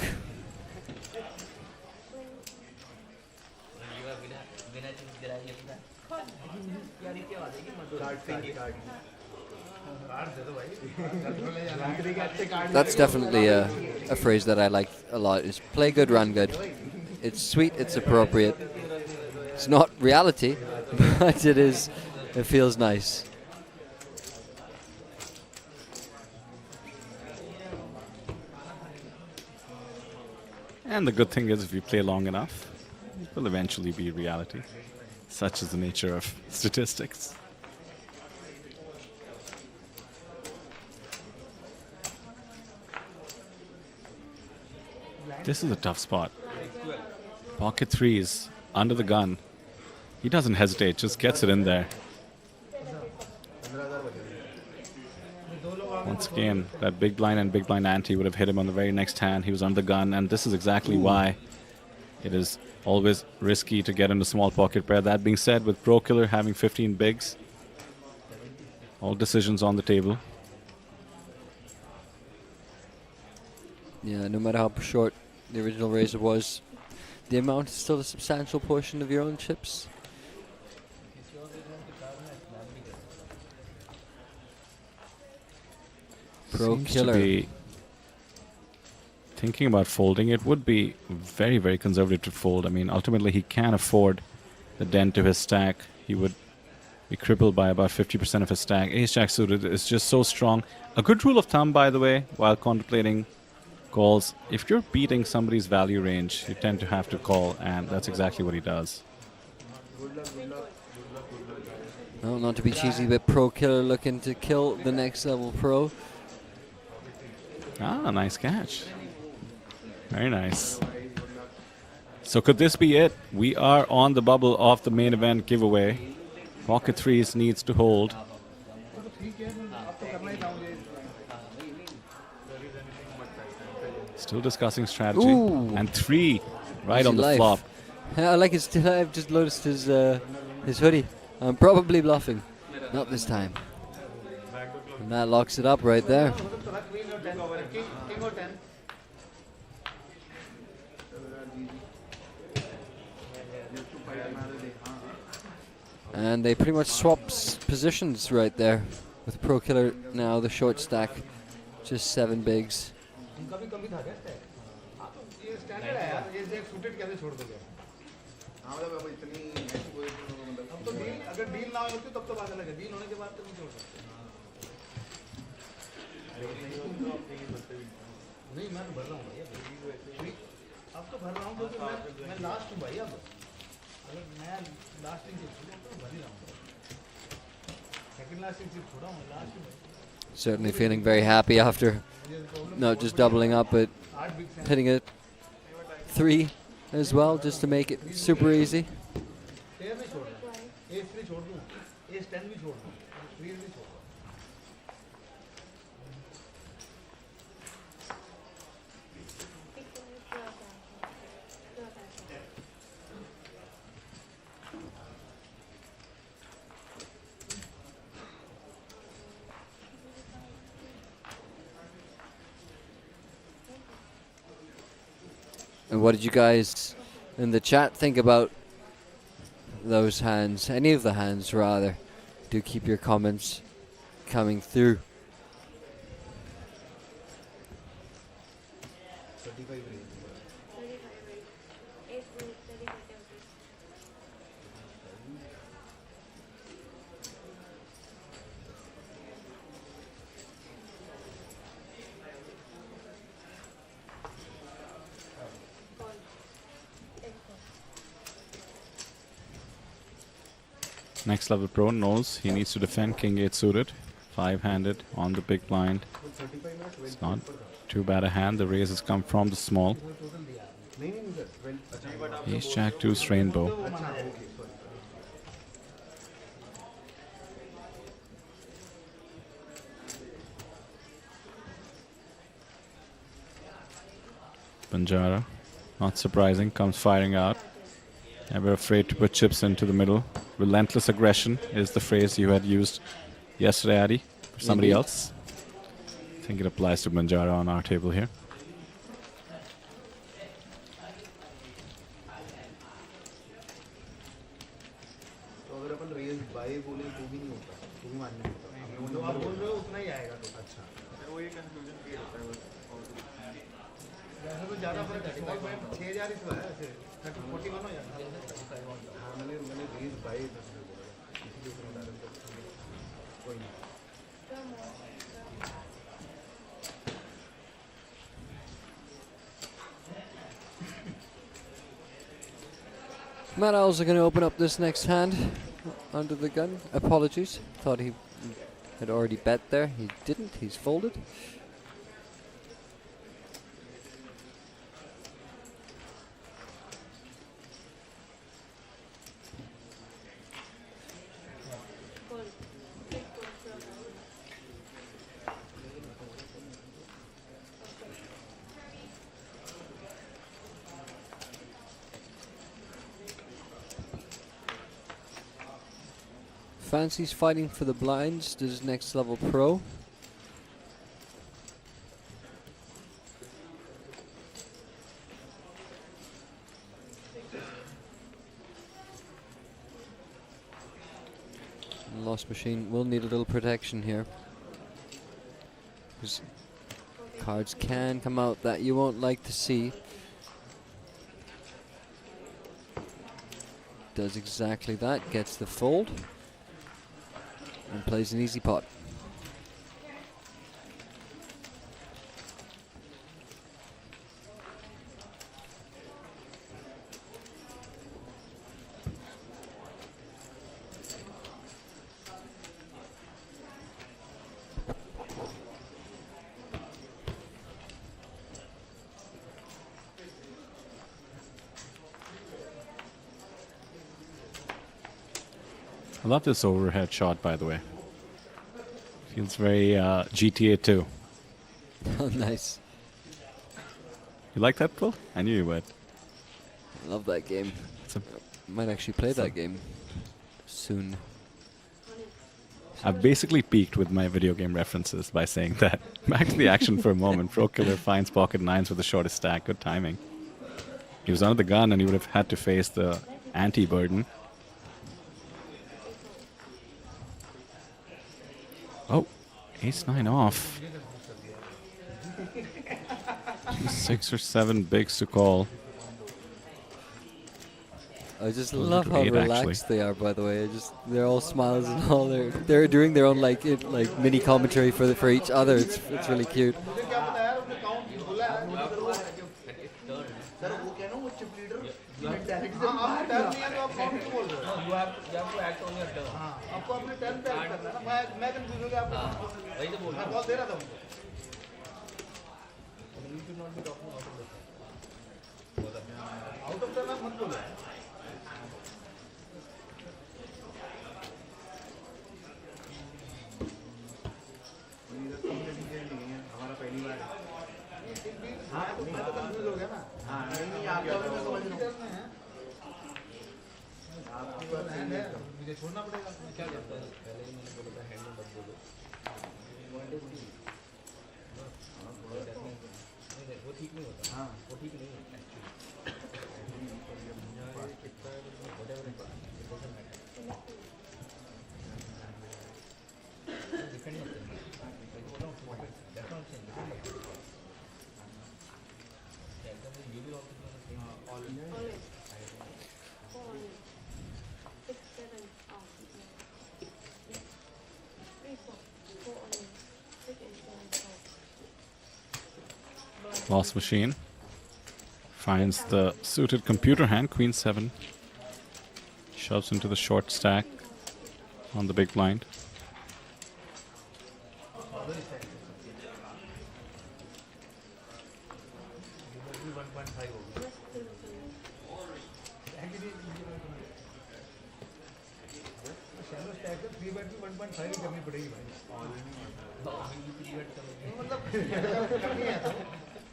That's definitely a phrase that I like a lot, is play good, run good. It's sweet, it's appropriate. It's not reality, but it feels nice. And the good thing is, if you play long enough, it will eventually be reality. Such is the nature of statistics. This is a tough spot. Pocket threes, under the gun. He doesn't hesitate, just gets it in there. Once again, that big blind and big blind ante would have hit him on the very next hand. He was under the gun, and this is exactly why it is always risky to get into small pocket pair. That being said, with Pro Killer having 15 bigs, all decisions on the table. Yeah, no matter how short the original razor was, the amount is still a substantial portion of your own chips. Pro Seems Killer. to be thinking about folding. It would be very, very conservative to fold. I mean, ultimately he can't afford the dent to his stack. He would be crippled by about 50% of his stack. Ace-Jack suited is just so strong. A good rule of thumb, by the way, while contemplating calls, if you're beating somebody's value range, you tend to have to call, and that's exactly what he does. No, not to be cheesy, but Pro Killer looking to kill the next level pro. Ah, nice catch. Very nice. So could this be it? We are on the bubble of the main event giveaway. Pocket threes needs to hold. Still discussing strategy. Ooh. And three right Easy on the life. flop. I like his still. I've just noticed his hoodie. I'm probably bluffing. Not this time. And that locks it up right there. queen or 10, king or 10. And they pretty much swap positions right there with Pro Killer now the short stack, just 7 bigs. नहीं मैं भर रहा हूँ भैया अब तो भर रहा हूँ क्योंकि मैं लास्ट हूँ भाई अब अगर मैं लास्ट इंच तो भर ही रहा हूँ सेकंड लास्ट इंच छोड़ा हूँ लास्ट हूँ. Certainly feeling very happy after not just doubling up but hitting a 3 as well just to make it super easy. And what did you guys in the chat think about those hands? Any of the hands, rather. Do keep your comments coming through. Next level pro knows he needs to defend king 8 suited, 5-handed on the big blind. It's not too bad a hand. The raise has come from the small. Ace jack 2's rainbow. Banjara, not surprising, comes firing out. Never afraid to put chips into the middle. Relentless aggression is the phrase you had used yesterday, Adi, for somebody else. I think it applies to Banjara on our table here. Matt Owls are going to open up this next hand under the gun. Apologies. Thought he had already bet there. He didn't. He's folded. Fancy's fighting for the blinds. Does next level pro. Lost machine will need a little protection here, because cards can come out that you won't like to see. Does exactly that, gets the fold and plays an easy pot. I love this overhead shot, by the way. Feels very GTA 2. Oh, nice. You like that, Phil? I knew you would. I love that game. Might actually play that game soon. I've basically peaked with my video game references by saying that. Back to the action for a moment. Pro Killer finds pocket nines with the shortest stack. Good timing. He was under the gun and he would have had to face the anti-burden. Oh, ace-9 off. 6 or 7 bigs to call. I just Closer love to how 8, relaxed actually. they are. By the way, they're all smiles and all. They're doing their own like mini commentary for each other. It's really cute. Lost machine. Finds the suited computer hand, queen 7. Shoves into the short stack on the big blind.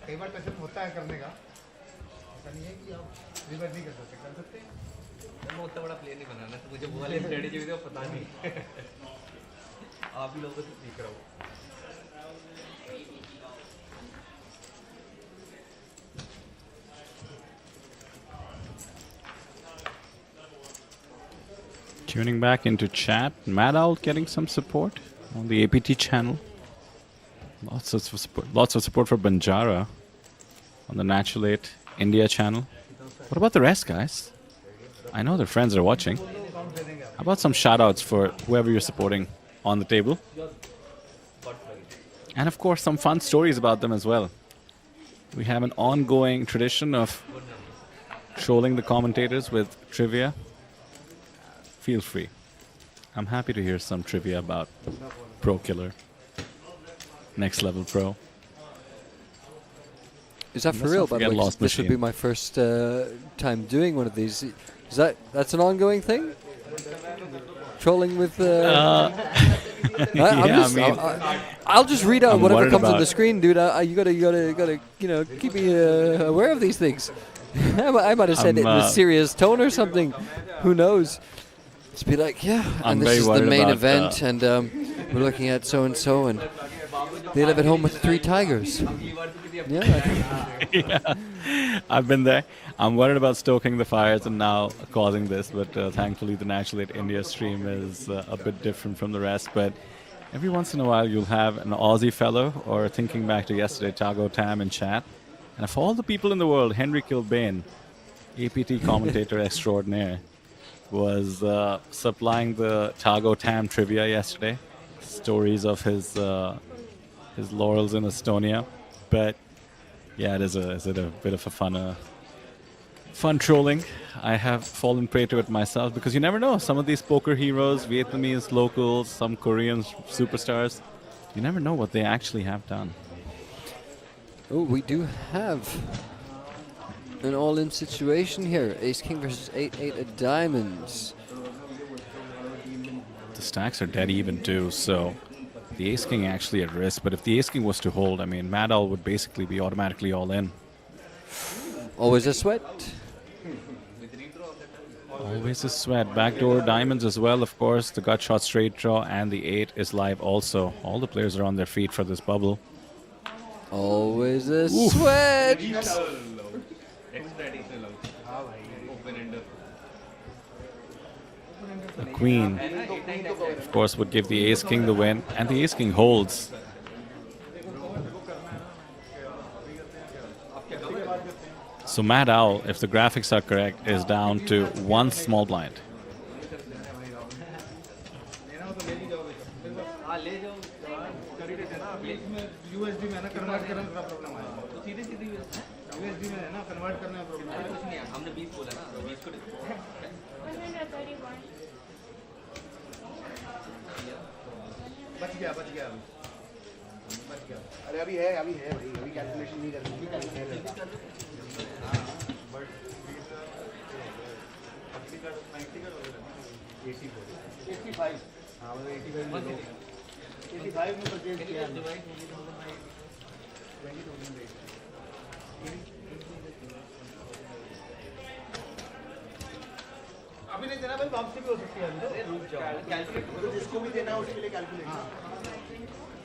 कई बार touch-up होता है करने का, ऐसा नहीं है कि आप रिवर्स नहीं कर सकते, कर सकते हैं। मैं उतना बड़ा प्लेयर नहीं बनाना, तो मुझे वो वाली स्ट्रेटेजी भी तो पता नहीं। आप ही लोगों से सीख रहा हूँ। Tuning back into chat. Mad Owl getting some support on the APT channel. Lots of support for Banjara on the Natural 8 India channel. What about the rest, guys? I know their friends are watching. How about some shout-outs for whoever you're supporting on the table? And of course, some fun stories about them as well. We have an ongoing tradition of trolling the commentators with trivia. Feel free. I'm happy to hear some trivia about Pro Killer. Next Level Pro. Is that for real, by the way? This would be my first time doing one of these. That's an ongoing thing? Trolling with... I'll just read out whatever comes on the screen, dude. You gotta, keep me aware of these things. I might have said it in a serious tone or something. Who knows? Just be like, yeah, and this is the main event, and we're looking at so-and-so, and they live at home with 3 tigers. Yeah, I've been there. I'm worried about stoking the fires and now causing this, but thankfully the Natural 8 India stream is a bit different from the rest. But every once in a while you'll have an Aussie fellow, or thinking back to yesterday, Tago Tam in chat. And of all the people in the world, Henry Kilbane, APT commentator extraordinaire, was supplying the Tago Tam trivia yesterday. Stories of his laurels in Estonia. But yeah, is it a bit of a fun trolling. I have fallen prey to it myself because you never know. Some of these poker heroes, Vietnamese locals, some Korean superstars, you never know what they actually have done. Oh, we do have an all-in situation here. Ace King versus 8-8 of diamonds. The stacks are dead even too, so the Ace King actually at risk. But if the Ace King was to hold, I mean, Mad Owl would basically be automatically all in. Always a sweat. Always a sweat. Backdoor diamonds as well, of course. The gut shot straight draw and the 8 is live also. All the players are on their feet for this bubble. Always a sweat. The queen, of course, would give the ace king the win, and the ace king holds. So Mad Owl, if the graphics are correct, is down to 1 small blind. बच गया अरे अभी है भाई अभी calculation नहीं करनी अभी नहीं देना भाई वापसी भी हो सकती है अरे रुक जाओ कैलकुलेट करो जिसको भी देना है उसके लिए कैलकुलेट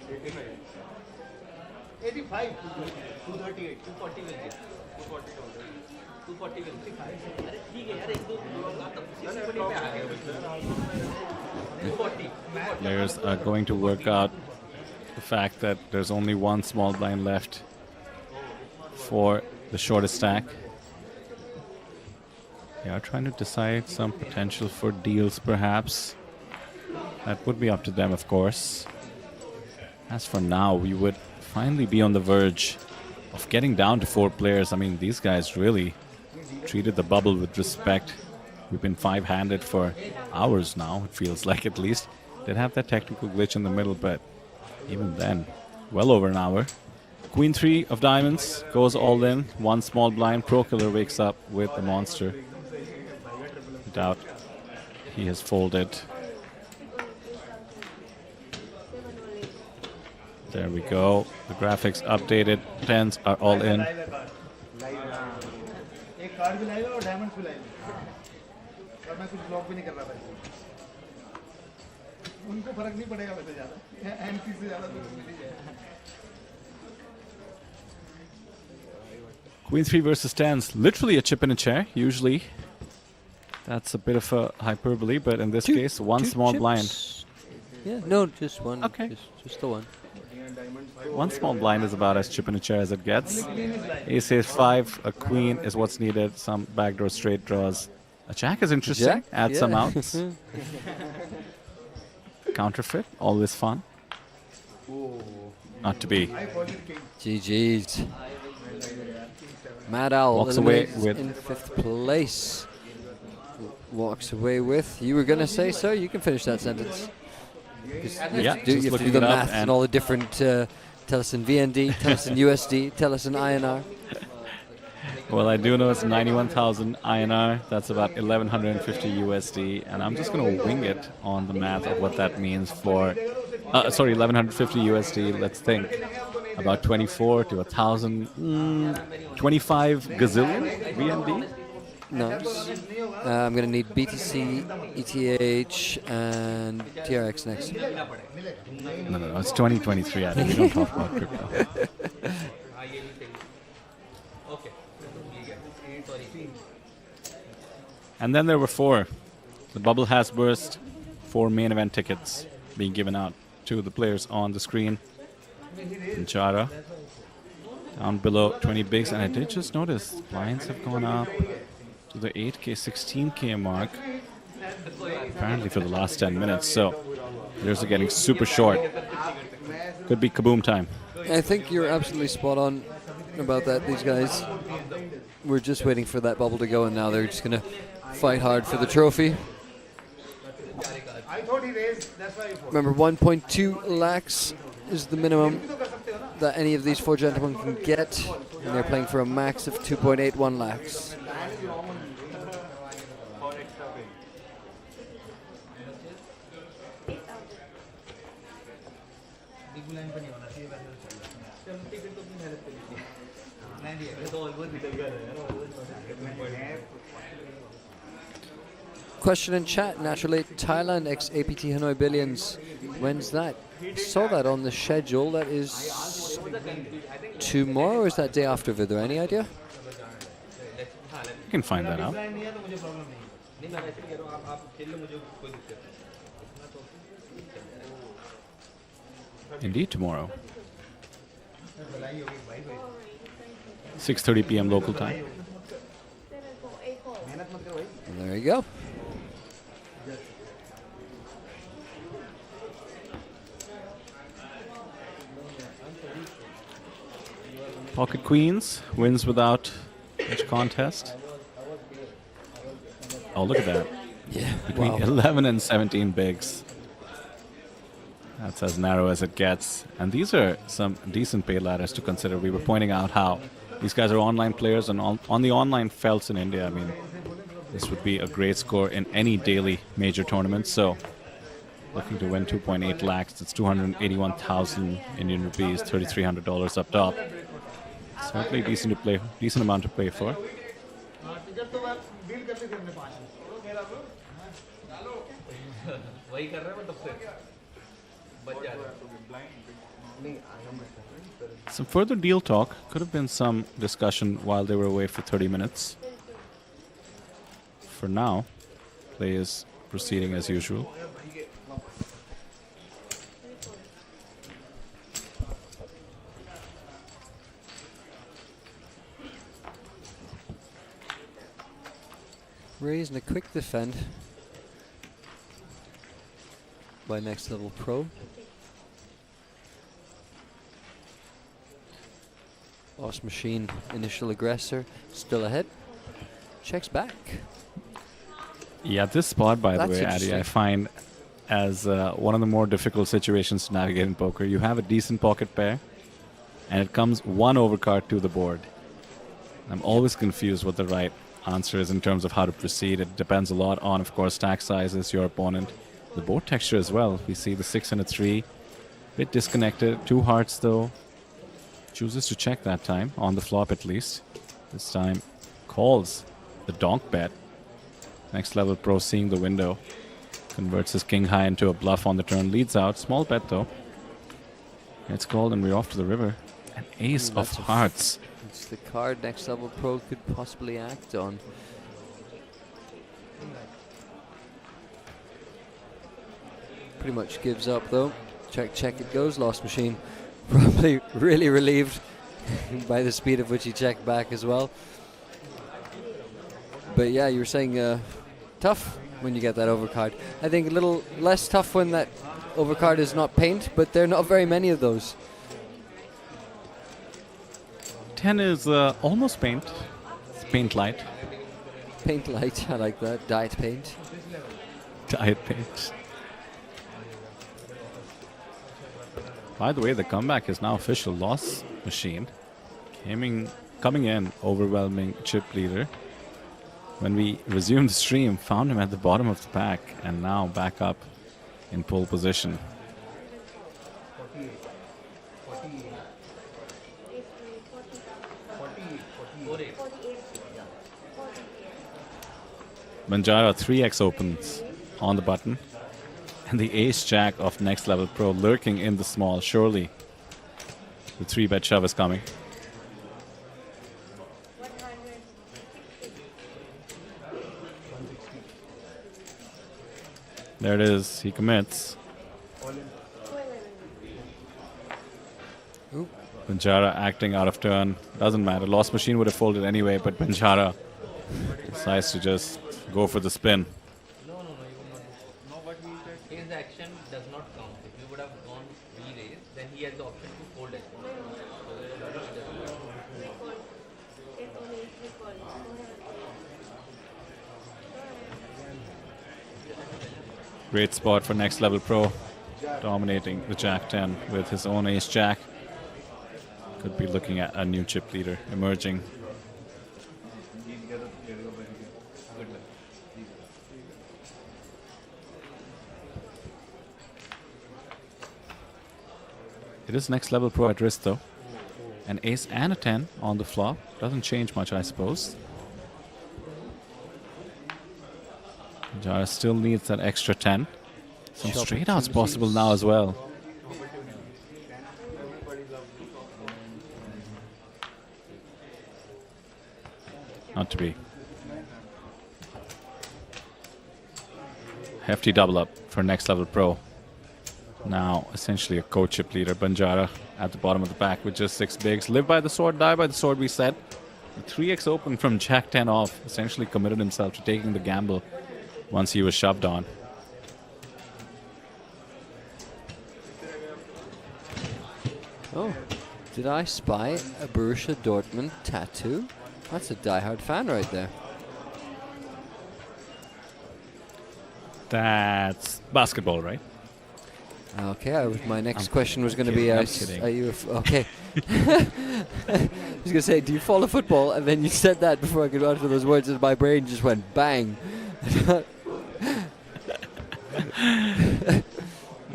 85 238 240 मिल गया 240 मिल गया अरे ठीक है यार एक दो पे आ गए 240 Players are going to work out the fact that there's only 1 small blind left for the shortest stack. They are trying to decide some potential for deals, perhaps. That would be up to them, of course. As for now, we would finally be on the verge of getting down to 4 players. I mean, these guys really treated the bubble with respect. We've been 5-handed for hours now, it feels like, at least. Did have that technical glitch in the middle, but even then, well over an hour. Queen 3 of diamonds goes all in. 1 small blind. Pro Killer wakes up with the monster. Doubt he has folded. There we go. The graphics updated. 10s are all in. एक card भी लाएगा और diamonds भी लाएगा और मैं कुछ block भी नहीं कर रहा था उनको फर्क नहीं पड़ेगा वैसे ज्यादा एमसी से ज्यादा तो मिल जाएगा Queen 3 versus 10s. Literally a chip in a chair, usually. That's a bit of a hyperbole, but in this case, 1 small chips? blind. Yeah, no, just one. Okay. Just the one. 1 small blind is about as chip in a chair as it gets. Ace is 5, a queen is what's needed, some backdoor straight draws. A jack is interesting, Jack? add some Yeah. outs. Counterfeit, always fun. Not to be. GG's. Mad Owl Walks away with in 5th place. Walks away with. You were going to say so? You can finish that sentence. You Yeah, have to do the math and all the different. Tell us in VND, tell us in USD, tell us in INR. Well, I do know it's 91,000 INR. That's about 1,150 USD. And I'm just going to wing it on the math of what that means for... sorry, 1,150 USD. Let's think. About 24 to 1,000... 25 gazillion VND? No. I'm going to need BTC, ETH, and TRX next. No, it's 2023. I think we don't talk about crypto. And then there were 4. The bubble has burst. 4 main event tickets being given out to the players on the screen. Inchara down below 20 bigs, and I did just notice blinds have gone up to the 8K, 16K mark, apparently for the last 10 minutes. So players are getting super short. Could be kaboom time. I think you're absolutely spot on about that. These guys were just waiting for that bubble to go, and now they're just going to fight hard for the trophy. Remember, 1.2 lakhs is the minimum that any of these 4 gentlemen can get, and they're playing for a max of 2.81 lakhs. question in chat. Natural 8 Thailand x APT Hanoi Billions. When's that? Saw that on the schedule. That is tomorrow, or is that day after, Vidar? Any idea? You can find that out. Indeed, tomorrow. 6:30 p.m. local time. And there you go. Pocket Queens wins without much contest. Oh, look at that. Yeah. Between Wow. 11 and 17 bigs. That's as narrow as it gets. And these are some decent pay ladders to consider. We were pointing out how these guys are online players, and on the online felts in India, I mean, this would be a great score in any daily major tournament. So, looking to win 2.8 lakhs, that's 281,000 Indian rupees, $3,300 up top. Certainly decent to play, decent amount to play for. Some further deal talk. Could have been some discussion while they were away for 30 minutes. For now, play is proceeding as usual. Raising a quick defend by Next Level Pro. Lost Machine, initial aggressor, still ahead. Checks back. Yeah, this spot, by the That's way, Addy, I interesting. find as one of the more difficult situations to navigate in poker. You have a decent pocket pair, and it comes one overcard to the board. I'm always confused what the right answer is in terms of how to proceed. It depends a lot on, of course, stack sizes, your opponent, the board texture as well. We see the 6 and a 3, bit disconnected. 2 hearts though. Chooses to check that time, on the flop at least. This time calls the donk bet. Next Level Pro seeing the window. Converts his king high into a bluff on the turn. Leads out. Small bet though. It's called and we're off to the river. An ace of That's hearts. It's the card Next Level Pro could possibly act on. Pretty much gives up though. Check, check it goes. Lost Machine. Probably really relieved by the speed of which he checked back as well. But yeah, you were saying tough when you get that overcard. I think a little less tough when that overcard is not paint, but there are not very many of those. 10 is almost paint. It's paint light. Paint light, I like that. Diet paint. Diet paint. By the way, the comeback is now official. Lost Machine coming in, overwhelming chip leader. When we resumed the stream, found him at the bottom of the pack, and now back up in pole position. Banjara 3x opens on the button. And the ace-jack of Next Level Pro lurking in the small. Surely the 3-bet shove is coming. There it is. He commits. Banjara acting out of turn. Doesn't matter. Lost Machine would have folded anyway, but Banjara decides to just go for the spin. His action does not count. If you would have gone re-raise, then he has the option to fold it. Great spot for Next Level Pro, dominating the Jack 10 with his own ace jack. Could be looking at a new chip leader emerging. It is Next Level Pro at risk though. An ace and a 10 on the flop. Doesn't change much, I suppose. Banjara still needs that extra 10. Some Shot straight outs possible opportunities. now as well. Not to be. Hefty double up for Next Level Pro. Now, essentially a co-chip leader. Banjara at the bottom of the pack with just 6 bigs. Live by the sword, die by the sword, we said. The 3x open from Jack 10 off. Essentially committed himself to taking the gamble once he was shoved on. Oh, did I spy a Borussia Dortmund tattoo? That's a diehard fan right there. That's basketball, right? Okay, my next question was going to kidding, be, I'm are kidding. you okay? I was going to say, do you follow football? And then you said that before I could utter those words, and my brain just went bang.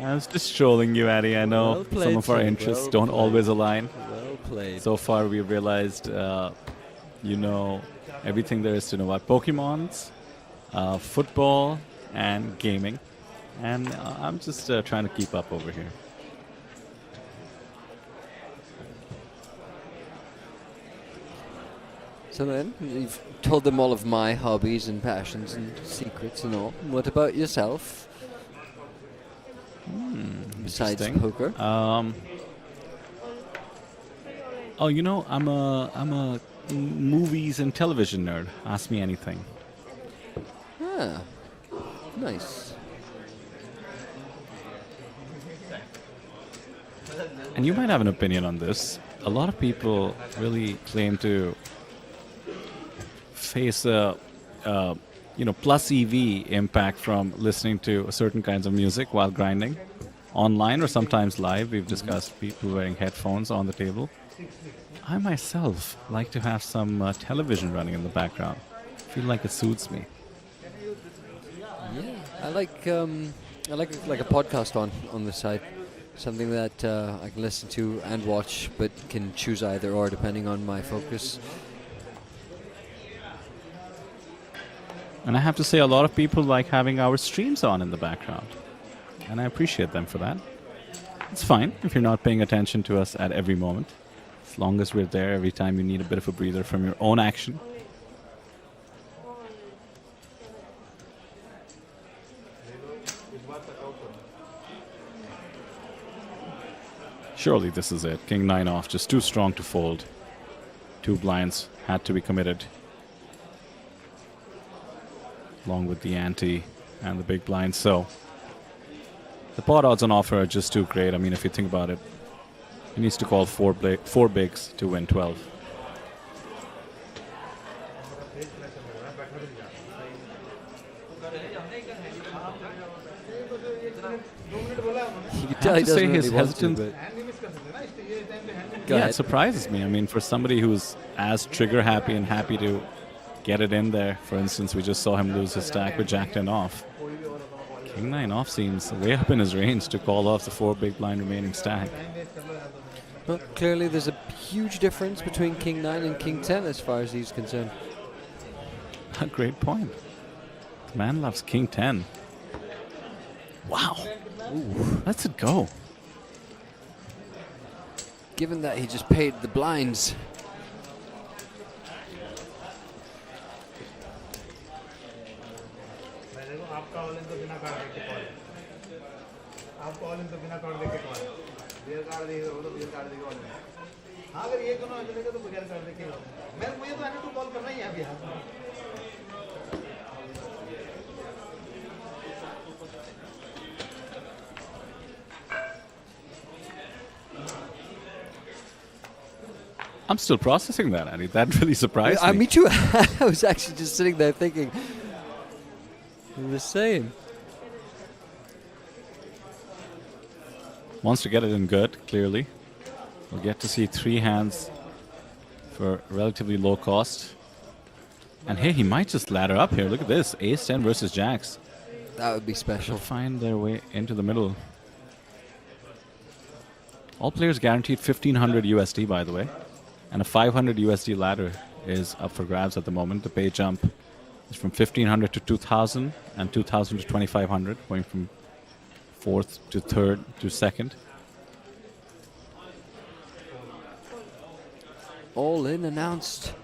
I was just trolling you, Addy. I know Well played, some of our sir. interests Well don't played. always align. Well played. So far, we've realized you know everything there is to know about Pokemons, football, and gaming. And I'm just trying to keep up over here. So then, you've told them all of my hobbies and passions and secrets and all. What about yourself? Besides Interesting. poker? Oh, you know, I'm a movies and television nerd. Ask me anything. Ah, nice. And you might have an opinion on this. A lot of people really claim to face a plus EV impact from listening to certain kinds of music while grinding, online or sometimes live. We've discussed people wearing headphones on the table. I myself like to have some television running in the background. Feel like it suits me. Yeah, I like a podcast on the side, something that I can listen to and watch, but can choose either or depending on my focus. And I have to say, a lot of people like having our streams on in the background, and I appreciate them for that. It's fine if you're not paying attention to us at every moment, as long as we're there every time you need a bit of a breather from your own action. Surely this is it. King 9 off, just too strong to fold. 2 blinds had to be committed, along with the ante and the big blind. So the pot odds on offer are just too great. I mean, if you think about it, he needs to call 4 bigs to win 12. You can I tell have he to say doesn't his really want to, hesitance. but Yeah, ahead. it surprises me. I mean, for somebody who's as trigger happy and happy to get it in there, for instance, we just saw him lose his stack with Jack 10 off. King 9 off seems way up in his range to call off the 4 big blind remaining stack. Well, clearly there's a huge difference between King 9 and King 10 as far as he's concerned. A great point. The man loves King 10. Wow. Ooh, lets it go. Given that he just paid the blinds. अगर ये दोनों आ जाएगा तो बगैर card देखे मैं मुझे तो आने को कॉल करना ही है अभी हाथ में I'm still processing that, Andy. That really surprised me. Me too. I was actually just sitting there thinking the same. Wants to get it in good, clearly. We'll get to see 3 hands for relatively low cost. And hey, he might just ladder up here. Look at this. Ace 10 versus Jacks. That would be special. They'll find their way into the middle. All players guaranteed 1500 USD, by the way. And a 500 USD ladder is up for grabs at the moment. The pay jump It's from 1500 to 2000 and 2000 to 2500, going from 4th to 3rd to 2nd. All in announced.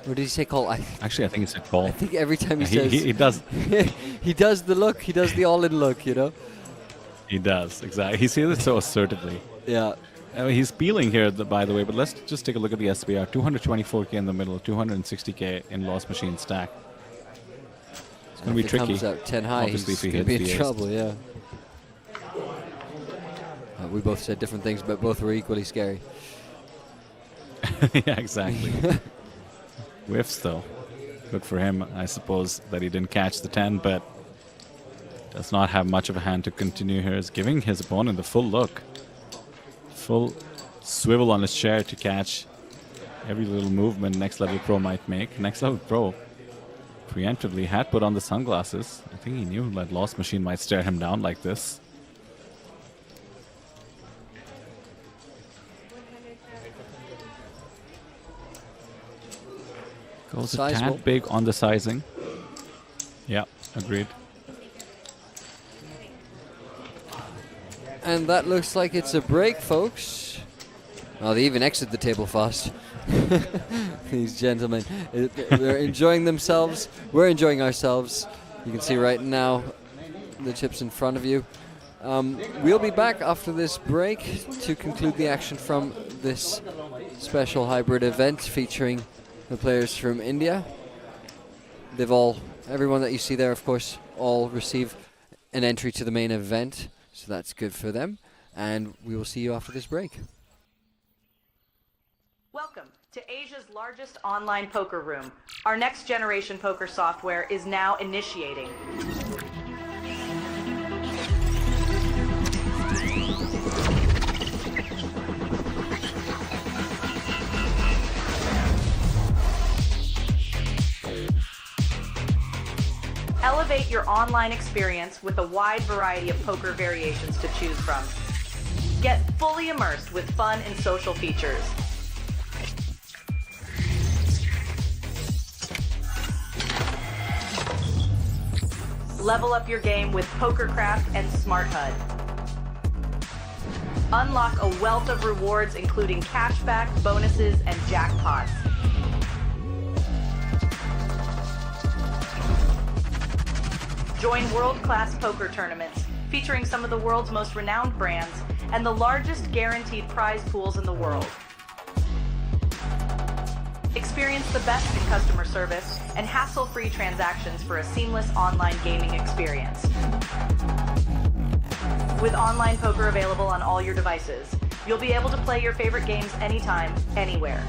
Or did he say call? Actually, I think he said call. I think every time he Yeah, says... He does. He does the look. He does the all-in look, you know? He does, exactly. He says it so assertively. Yeah. I mean, he's peeling here, by the way, but let's just take a look at the SBR. 224K in the middle, 260K in lost machine stack. It's going to be tricky. If he comes out 10 high, obviously, he's if he going to be hits in the trouble, yeah. We both said different things, but both were equally scary. Yeah, exactly. Whiffs, though. Good for him, I suppose, that he didn't catch the 10, but does not have much of a hand to continue here. Is giving his opponent the full look. Full swivel on his chair to catch every little movement Next Level Pro might make. Next Level Pro preemptively had put on the sunglasses. I think he knew that Lost Machine might stare him down like this. Goes a tad big on the sizing. Yeah, agreed. And that looks like it's a break, folks. Oh, they even exited the table fast. These gentlemen, they're enjoying themselves. We're enjoying ourselves. You can see right now the chips in front of you. We'll be back after this break to conclude the action from this special hybrid event featuring the players from India. They've all, everyone that you see there, of course, all receive an entry to the main event. So that's good for them. And we will see you after this break. Welcome to Asia's largest online poker room. Our next generation poker software is now initiating. Elevate your online experience with a wide variety of poker variations to choose from. Get fully immersed with fun and social features. Level up your game with PokerCraft and Smart HUD. Unlock a wealth of rewards including cashback, bonuses, and jackpots. Join world-class poker tournaments featuring some of the world's most renowned brands and the largest guaranteed prize pools in the world. Experience the best in customer service and hassle-free transactions for a seamless online gaming experience. With online poker available on all your devices, you'll be able to play your favorite games anytime, anywhere.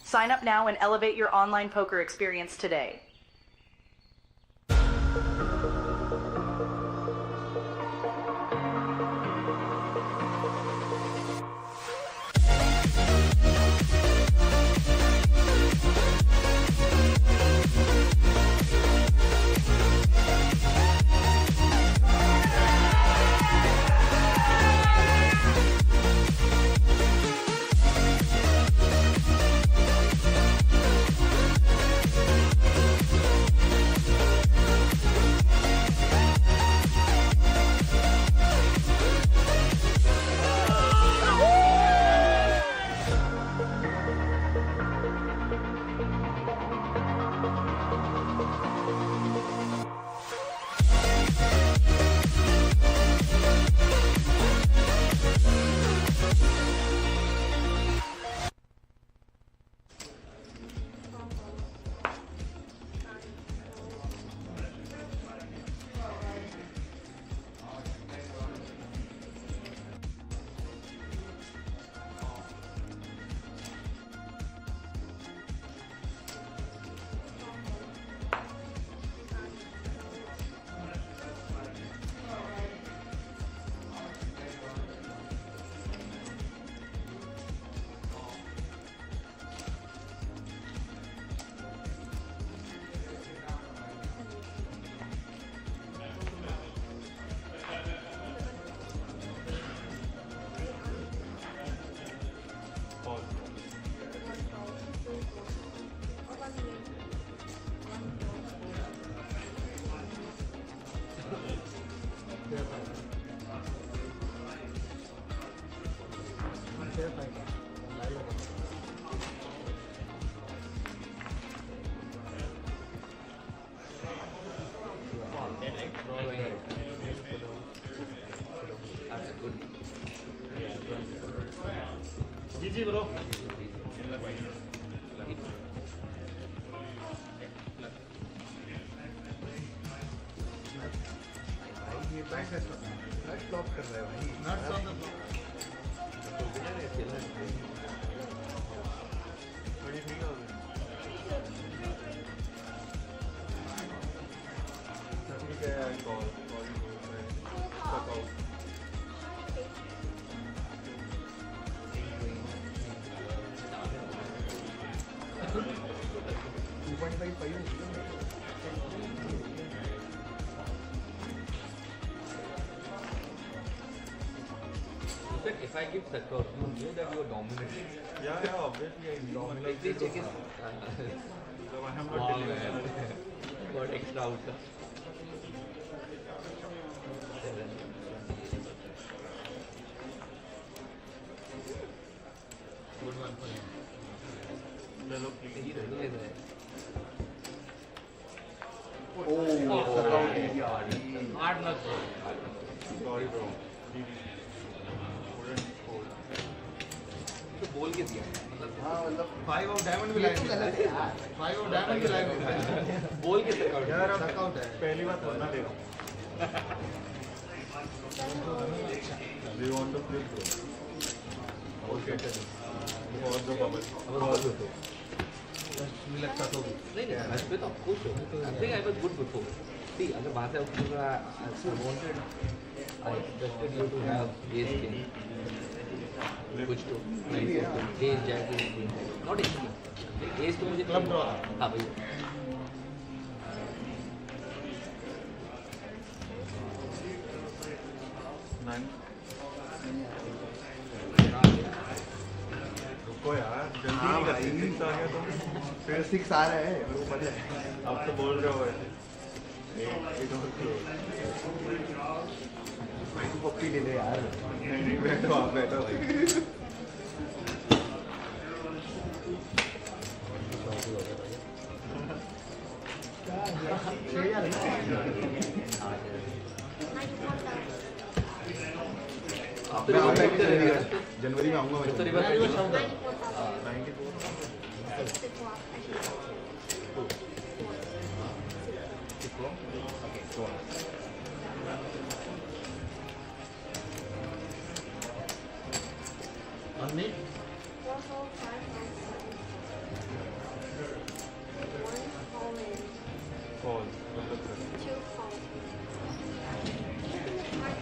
Sign up now and elevate your online poker experience today. Ji bro ये back है नट block कर रहा है भाई nuts on the बड़ी ठीक हो गई ठीक है call If I give sector, you know that you are dominating. Yeah, obviously I dominate. Like this check is so I am not delivering. Got extra out. Good one for you. चलो please. Hard luck. Sorry bro. तो बोल के दिया हाँ मतलब 5 of diamond भी line 5 of diamond भी line बोल के सकआउट यार सकआउट है पहली बार थोड़ा ले रहा हूँ Do you want to flip bro? Okay. For the bubble. लगता तो नहीं मैं पे तो खुश हूँ I think I was good before see अगर बात है पूरा I wanted I expected you to have ace king कुछ तो ace jack not ace king ace तो मुझे क्लब ड्रॉ हाँ भाई रुको यार जल्दी नहीं करते 6 आ गया तो फिर 6 आ रहा है वो पता है अब तो बोल रहे हो ऐसे पप्पी ले ले यार नहीं बैठो आप बैठो भाई जनवरी में आऊंगा On me? Call.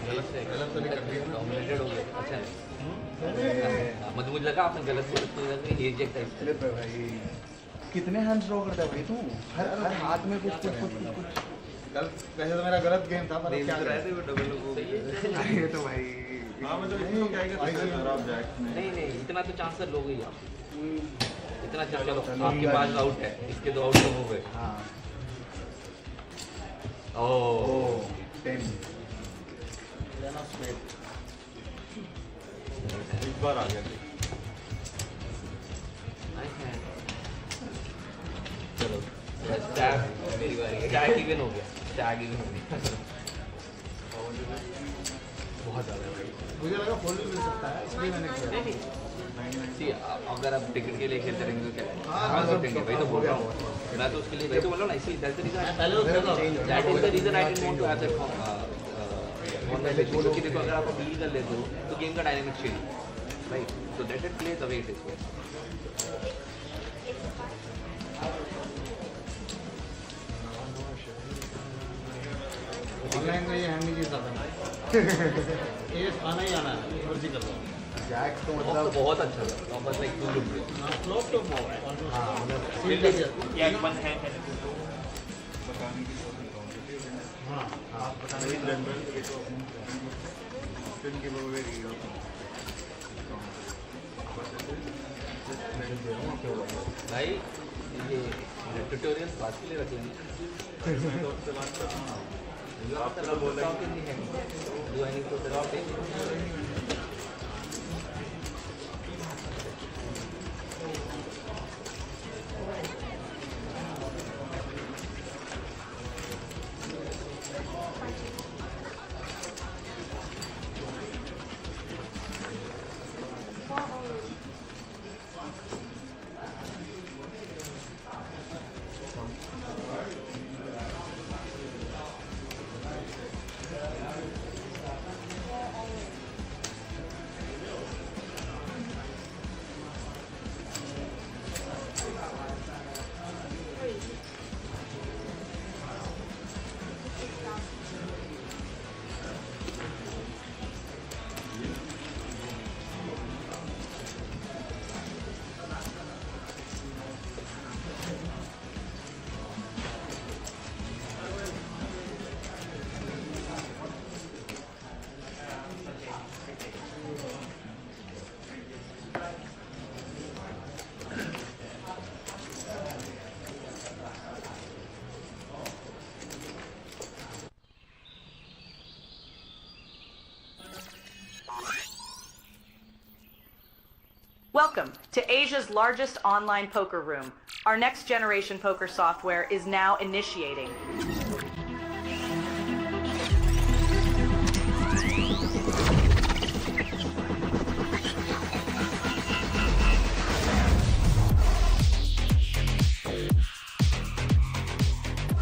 गलत तो नहीं कर दिया डोमिनेटेड हो गया अच्छा है मतलब मुझे लगा आपने गलत बोला तो ये रिजेक्ट है अरे भाई कितने हैंड्स ड्रॉ करता है भाई तू हर हाथ में कुछ गलत वैसे तो मेरा गलत गेम था पर क्या रहते वो डबल हो ये तो भाई हां मतलब इसको क्या है खराब जैक्स में नहीं इतना तो चांस लो गई आप इतना चांस चलो आपके पास आउट है इसके दो आउट तो हो गए हां ओह 10 इस बार आ गया चलो स्टैग मेरी बारी स्टैग इवन हो गया स्टैग इवन हो गया बहुत ज़्यादा भाई मुझे लगा फोल्ड मिल सकता है इसलिए मैंने किया नहीं अगर आप टिकट के लिए खेलते रहेंगे तो क्या हाँ सोचेंगे भाई तो बोल रहा हूँ मैं तो उसके लिए भाई तो बोल रहा हूँ ना इसीलिए that is the reason I didn't want to have that क्योंकि देखो अगर आप डील कर लेते हो तो गेम का dynamic change right so that it play the way it is online में ये हैंड नहीं जीता था ये आना ही आना है मर्जी कर लो जैक तो मतलब बहुत अच्छा था बस लाइक टू गुड फ्लॉप तो हां मतलब एक वन हैंड है हां आप बताने की जनरल फिल्म के वो वेरी भाई ये ट्यूटोरियल बात के लिए रख लेंगे आपका बोला do I need to drop it Welcome to Asia's largest online poker room. Our next generation poker software is now initiating.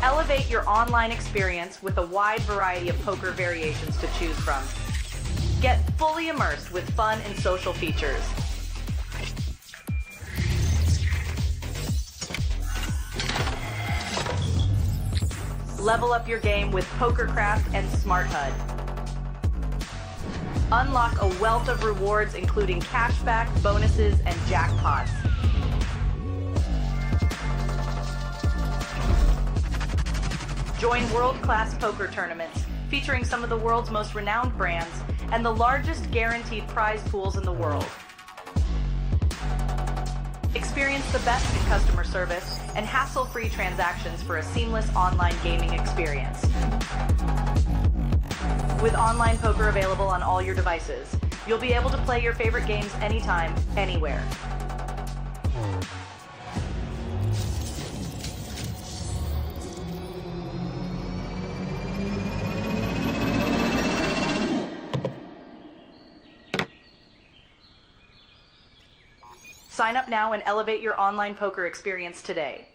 Elevate your online experience with a wide variety of poker variations to choose from. Get fully immersed with fun and social features. Level up your game with PokerCraft and Smart HUD. Unlock a wealth of rewards including cashback, bonuses, and jackpots. Join world-class poker tournaments featuring some of the world's most renowned brands and the largest guaranteed prize pools in the world. Experience the best in customer service and hassle-free transactions for a seamless online gaming experience. With online poker available on all your devices, you'll be able to play your favorite games anytime, anywhere. Sign up now and elevate your online poker experience today.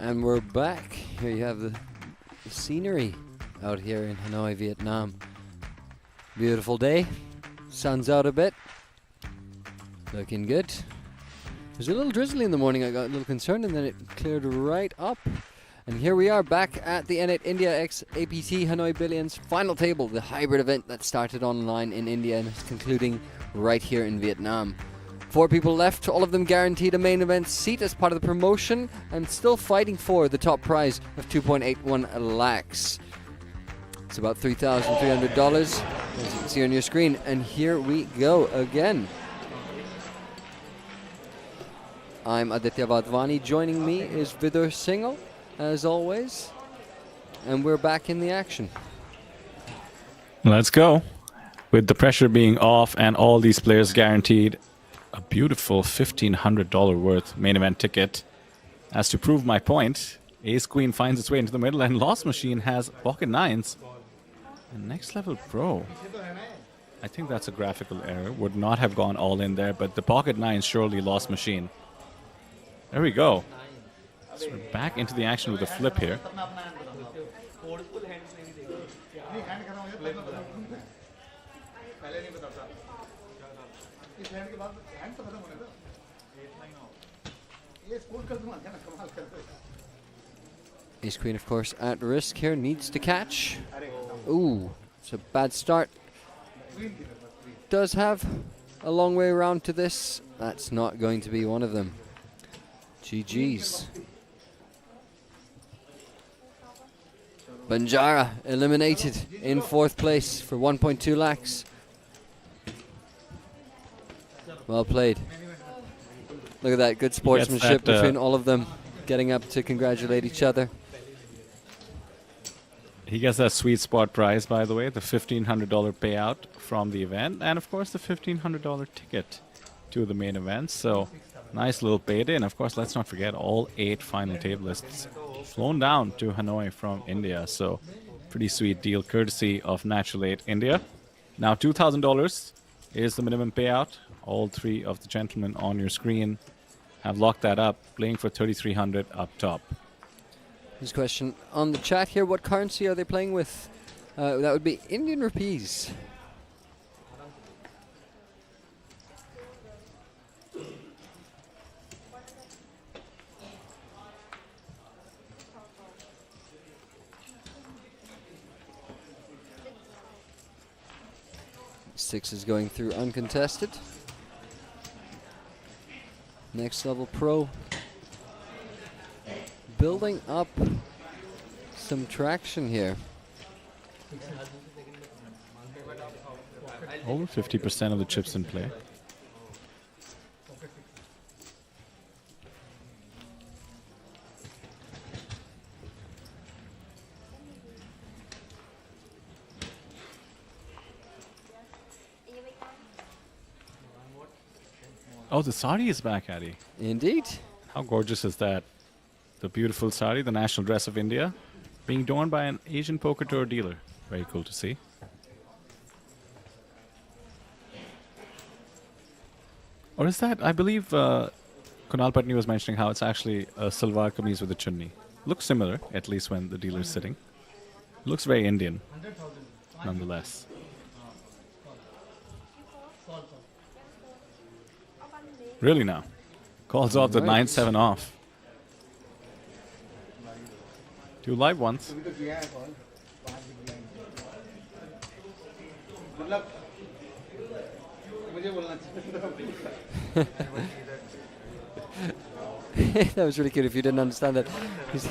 And we're back. Here you have the scenery out here in Hanoi, Vietnam. Beautiful day. Sun's out a bit. Looking good. It was a little drizzly in the morning. I got a little concerned and then it cleared right up. And here we are back at the N8 India x APT Hanoi Billions final table, the hybrid event that started online in India and is concluding right here in Vietnam. 4 people left, all of them guaranteed a main event seat as part of the promotion and still fighting for the top prize of 2.81 lakhs. It's about $3,300, as you can see on your screen. And here we go again. I'm Aditya Vadvani. Joining me is Vidur Singhal, as always. And we're back in the action. Let's go. With the pressure being off and all these players guaranteed a beautiful $1,500 worth main event ticket. As to prove my point, Ace Queen finds its way into the middle and Lost Machine has pocket nines. And Next Level Pro. I think that's a graphical error. Would not have gone all in there, but the pocket nines surely Lost Machine. There we go. So we're back into the action with a flip here. Ace Queen, of course, at risk here, needs to catch. Ooh, it's a bad start. Does have a long way around to this. That's not going to be one of them. GG's. Banjara eliminated in 4th place for 1.2 lakhs. Well played. Look at that, good sportsmanship between all of them, getting up to congratulate each other. He gets that sweet spot prize, by the way, the $1,500 payout from the event, and of course the $1,500 ticket to the main event. So nice little payday, and of course let's not forget all 8 final tablists flown down to Hanoi from India. So pretty sweet deal, courtesy of Natural 8 India. Now $2,000 is the minimum payout. All 3 of the gentlemen on your screen have locked that up, playing for 3,300 up top. This question on the chat here, what currency are they playing with? That would be Indian rupees. Six is going through uncontested. Next level pro. Building up some traction here. Over 50% of the chips in play. Oh, the sari is back, Addy. Indeed. How gorgeous is that? The beautiful sari, the national dress of India, being worn by an Asian poker tour dealer. Very cool to see. Or is that, I believe Kunal Patni was mentioning how it's actually a salwar kameez with a chunni. Looks similar, at least when the dealer is sitting. Looks very Indian, nonetheless. Really now. Calls off the 9-7 off. 2 live ones. That was really cute if you didn't understand that.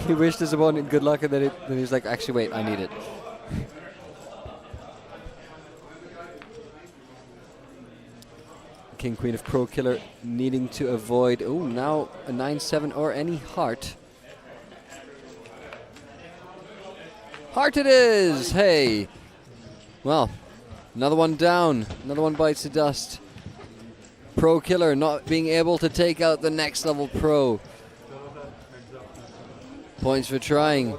He wished his opponent good luck and then he was like, actually wait, I need it. King Queen of Pro Killer needing to avoid, oh, now a 9-7 or any heart. Heart it is! Hey! Well, another one down. Another one bites the dust. Pro Killer not being able to take out the next level pro. Points for trying.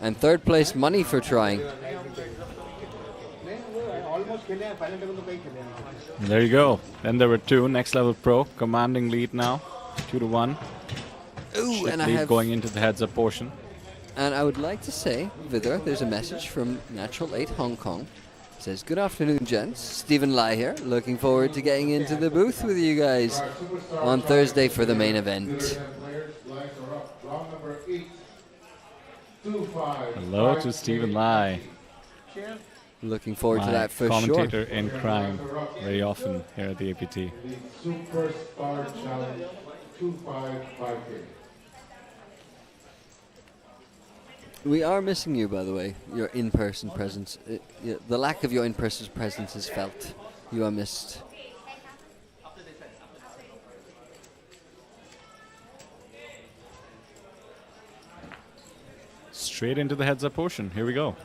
And third place money for trying. There you go. Then there were 2. Next level pro, commanding lead now. 2-1. Ooh, and I lead have going into the heads-up portion. And I would like to say, Vidar, there's a message from Natural 8 Hong Kong. It says, good afternoon, gents. Stephen Lai here. Looking forward to getting into the booth with you guys on Thursday for the main event. Hello to Stephen Lai. Looking forward to that for commentator in crime very often here at the APT. Superstar Challenge 255K. We are missing you, by the way, your in-person presence. The lack of your in-person presence is felt. You are missed. Straight into the heads-up portion. Here we go.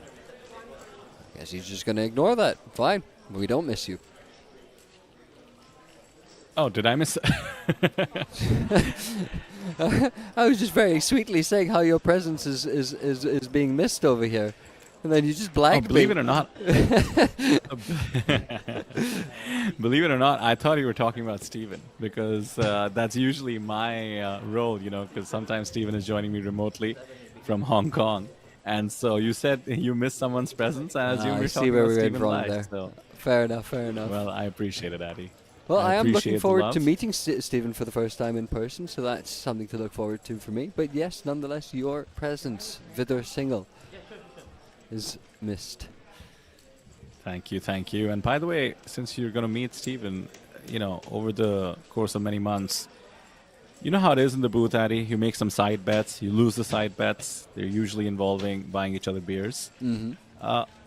Guess he's just going to ignore that. Fine. We don't miss you. Oh, did I miss I was just very sweetly saying how your presence is being missed over here. And then you just blanked me. Believe it or not. Believe it or not, I thought you were talking about Steven, because that's usually my role, you know, because sometimes Steven is joining me remotely from Hong Kong. And so you said you missed someone's presence, and I assume you're talking about Steven Lai. So. Fair enough, fair enough. Well, I appreciate it, Addy. Well, I am looking forward to meeting Stephen for the first time in person, so that's something to look forward to for me. But yes, nonetheless, your presence, Vidar Singhal, is missed. Thank you, thank you. And by the way, since you're going to meet Stephen, you know, over the course of many months, you know how it is in the booth, Addy? You make some side bets, you lose the side bets. They're usually involving buying each other beers. Mm-hmm.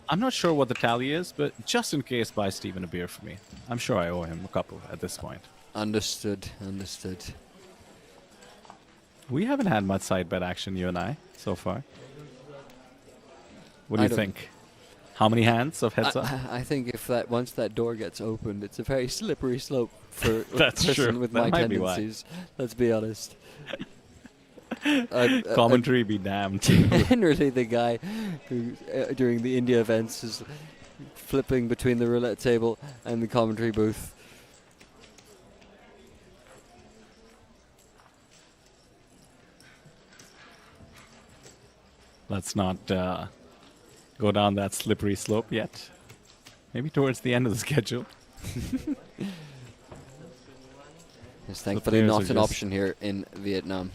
I'm not sure what the tally is, but just in case, buy Stephen a beer for me. I'm sure I owe him a couple at this point. Understood, understood. We haven't had much side bet action, you and I, so far. What do you think? How many hands of heads up? I think if once that door gets opened, it's a very slippery slope for That's a person true. with That my might be why. tendencies. Let's be honest. Commentary be damned. Generally, the guy who during the India events is flipping between the roulette table and the commentary booth. let's not go down that slippery slope yet. Maybe towards the end of the schedule. It's thankfully players not are an just- option here in Vietnam.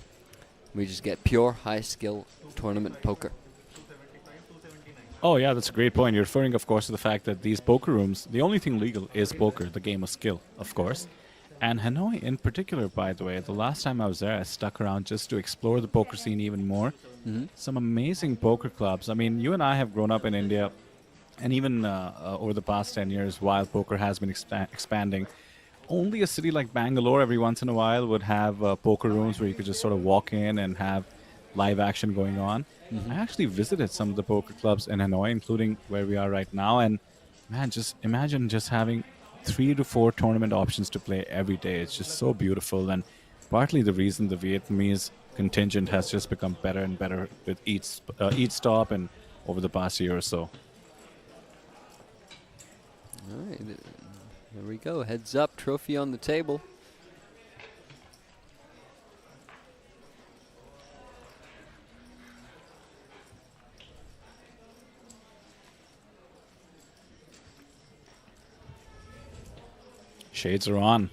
We just get pure high-skill tournament poker. Oh yeah, that's a great point. You're referring, of course, to the fact that these poker rooms, the only thing legal is poker, the game of skill, of course. And Hanoi in particular, by the way, the last time I was there, I stuck around just to explore the poker scene even more. Some amazing poker clubs. I mean, you and I have grown up in India, and even over the past 10 years, while poker has been expanding, only a city like Bangalore every once in a while would have poker rooms where you could just sort of walk in and have live action going on. I actually visited some of the poker clubs in Hanoi, including where we are right now, and man, just imagine just having 3 to 4 tournament options to play every day. It's just so beautiful, and partly the reason the Vietnamese contingent has just become better and better with each stop and over the past year or so. All right, there we go. Heads up, trophy on the table. Shades are on.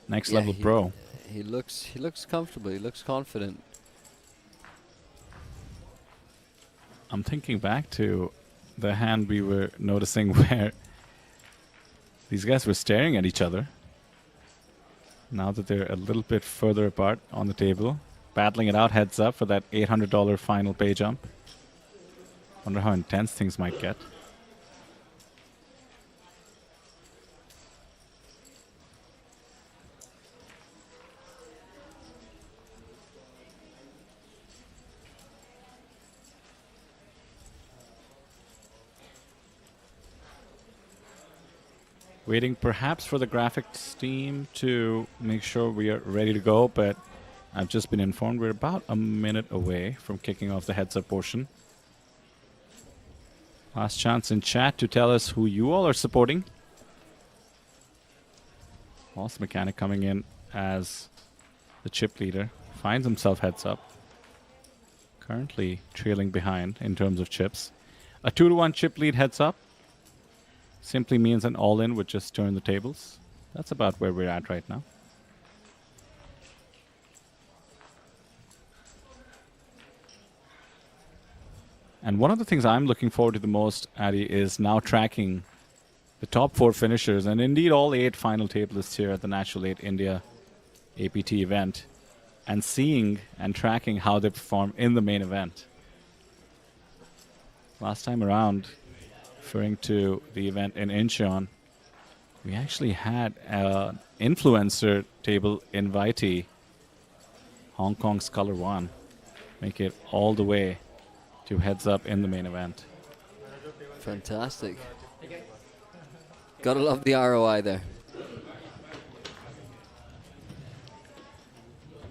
Next Yeah, level pro. He looks comfortable. He looks confident. I'm thinking back to the hand we were noticing where these guys were staring at each other. Now that they're a little bit further apart on the table, battling it out heads up for that $800 final pay jump. Wonder how intense things might get. Waiting perhaps for the graphics team to make sure we are ready to go, but I've just been informed we're about a minute away from kicking off the heads up portion. Last chance in chat to tell us who you all are supporting. Lost Mechanic coming in as the chip leader. Finds himself heads up. Currently trailing behind in terms of chips. A 2-to-1 chip lead heads up simply means an all-in would just turn the tables. That's about where we're at right now. And one of the things I'm looking forward to the most, Addy, is now tracking the top 4 finishers, and indeed all 8 final tablists here at the Natural 8 India APT event, and seeing and tracking how they perform in the main event. Last time around, referring to the event in Incheon, we actually had an influencer table invitee, Hong Kong's Color One, make it all the way to heads up in the main event. Fantastic. Gotta love the ROI there.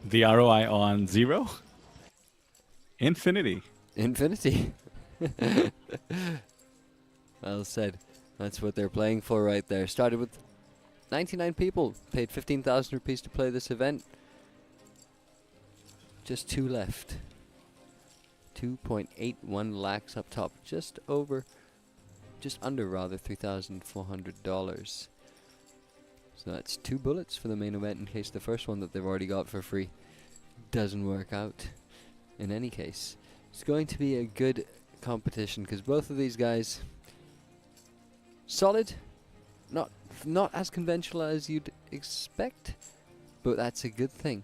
The ROI on 0? Infinity. Infinity. Well said. That's what they're playing for right there. Started with 99 people. Paid 15,000 rupees to play this event. Just 2 left. 2.81 lakhs up top. Just under rather $3,400. So that's 2 bullets for the main event in case the first one that they've already got for free doesn't work out. In any case, it's going to be a good competition because both of these guys solid, not as conventional as you'd expect, but that's a good thing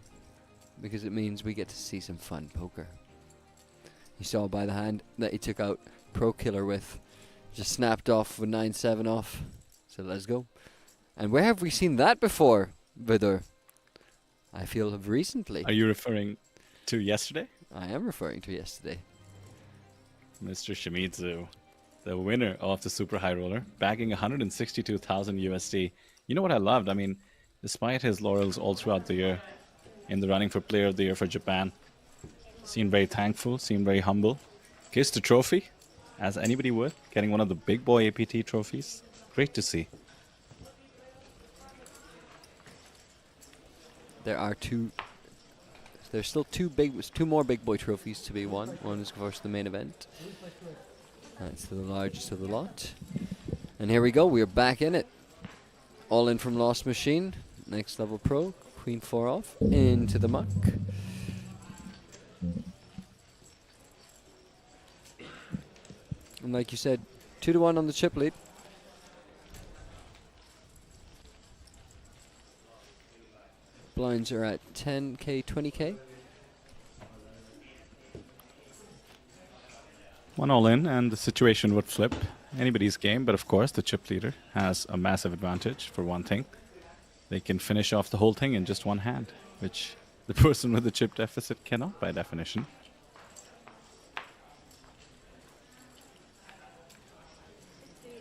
because it means we get to see some fun poker. You saw by the hand that he took out Pro Killer with, just snapped off with 9-7 off. So let's go. And where have we seen that before, Vidur? I feel of recently. Are you referring to yesterday? I am referring to yesterday. Mr. Shimizu, the winner of the Super High Roller, bagging 162,000 USD. You know what I loved? I mean, despite his laurels all throughout the year, in the running for Player of the Year for Japan, seemed very thankful, seemed very humble. Kissed the trophy, as anybody would, getting one of the big boy APT trophies. Great to see. There are 2 There's still two more big boy trophies to be won. One is, of course, the main event. That's the largest of the lot. And here we go. We are back in it. All in from Lost Machine. Next level pro. Queen 4 off. Into the muck. And like you said, 2-1 on the chip lead. Blinds are at 10k, 20k. One all in, and the situation would flip. Anybody's game, but of course the chip leader has a massive advantage for one thing. They can finish off the whole thing in just one hand, which the person with the chip deficit cannot by definition.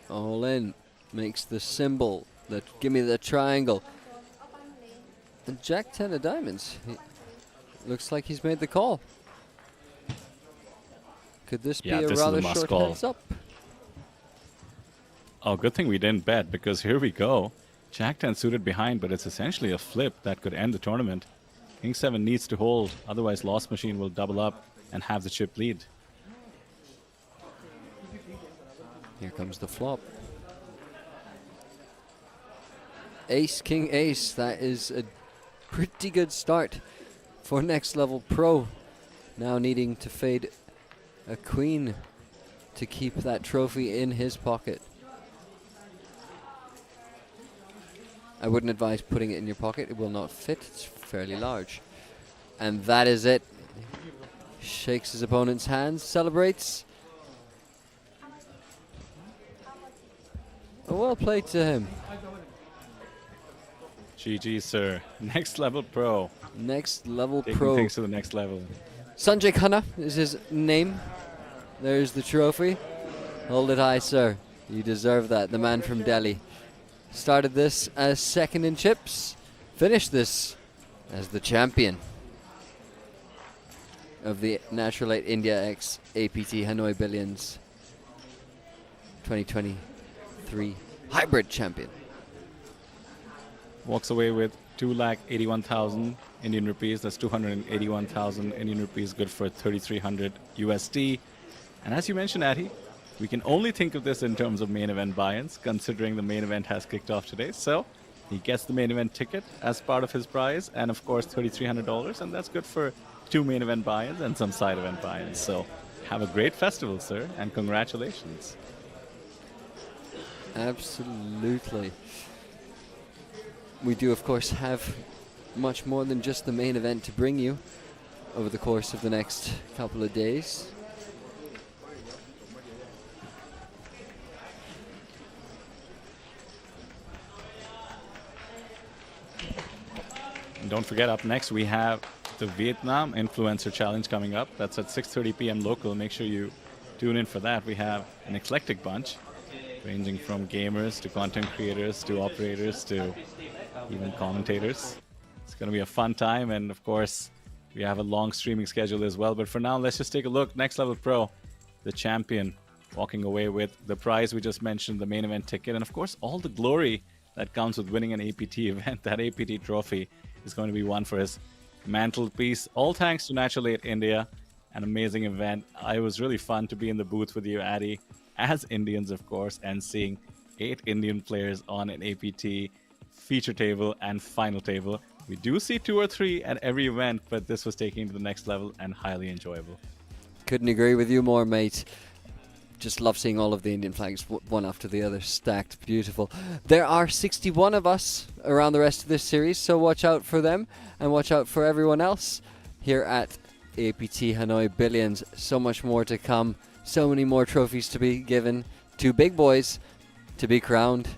All in. Makes the symbol. Give me the triangle. And Jack 10 of diamonds. Looks like he's made the call. Could this be a rather short heads up? Oh, good thing we didn't bet, because here we go. Jack 10 suited behind, but it's essentially a flip that could end the tournament. King 7 needs to hold, otherwise Lost Machine will double up and have the chip lead. Here comes the flop. Ace, King, Ace. That is a pretty good start for next level pro. Now needing to fade a queen to keep that trophy in his pocket. I wouldn't advise putting it in your pocket. It will not fit. It's fairly large. And that is it. Shakes his opponent's hands, celebrates. Well played to him. GG, sir. Next level pro. Next level Taking pro. things to the next level. Sanjay Khanna is his name. There's the trophy. Hold it high, sir. You deserve that. The man from Delhi. Started this as second in chips. Finished this as the champion of the Natural 8 India X APT Hanoi Billions 2023 hybrid champion. Walks away with 2,81,000 Indian rupees. That's 281,000 Indian rupees, good for 3,300 USD. And as you mentioned, Adi, we can only think of this in terms of main event buy-ins, considering the main event has kicked off today. So he gets the main event ticket as part of his prize, and of course $3,300, and that's good for 2 main event buy-ins and some side event buy-ins. So have a great festival, sir, and congratulations. Absolutely. We do, of course, have much more than just the main event to bring you over the course of the next couple of days. And don't forget, up next we have the Vietnam Influencer Challenge coming up. That's at 6:30 p.m. local. Make sure you tune in for that. We have an eclectic bunch, ranging from gamers to content creators to operators to even commentators. It's going to be a fun time, and of course we have a long streaming schedule as well. But for now, let's just take a look. Next level pro, the champion, walking away with the prize we just mentioned, the main event ticket, and of course all the glory that comes with winning an APT event. That APT trophy is going to be one for his mantelpiece. All thanks to Natural 8 India, an amazing event. It was really fun to be in the booth with you, Adi, as Indians, of course, and seeing 8 Indian players on an APT feature table and final table. We do see 2 or 3 at every event, but this was taking it to the next level and highly enjoyable. Couldn't agree with you more, mate. Just love seeing all of the Indian flags one after the other stacked. Beautiful. There are 61 of us around the rest of this series, so watch out for them and watch out for everyone else here at APT Hanoi Billions. So much more to come. So many more trophies to be given. 2 big boys to be crowned.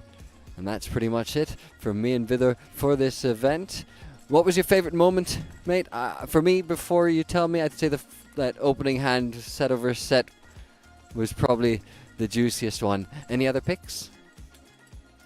And that's pretty much it from me and Vidar for this event. What was your favorite moment, mate? For me, before you tell me, I'd say that opening hand set over set was probably the juiciest one. Any other picks?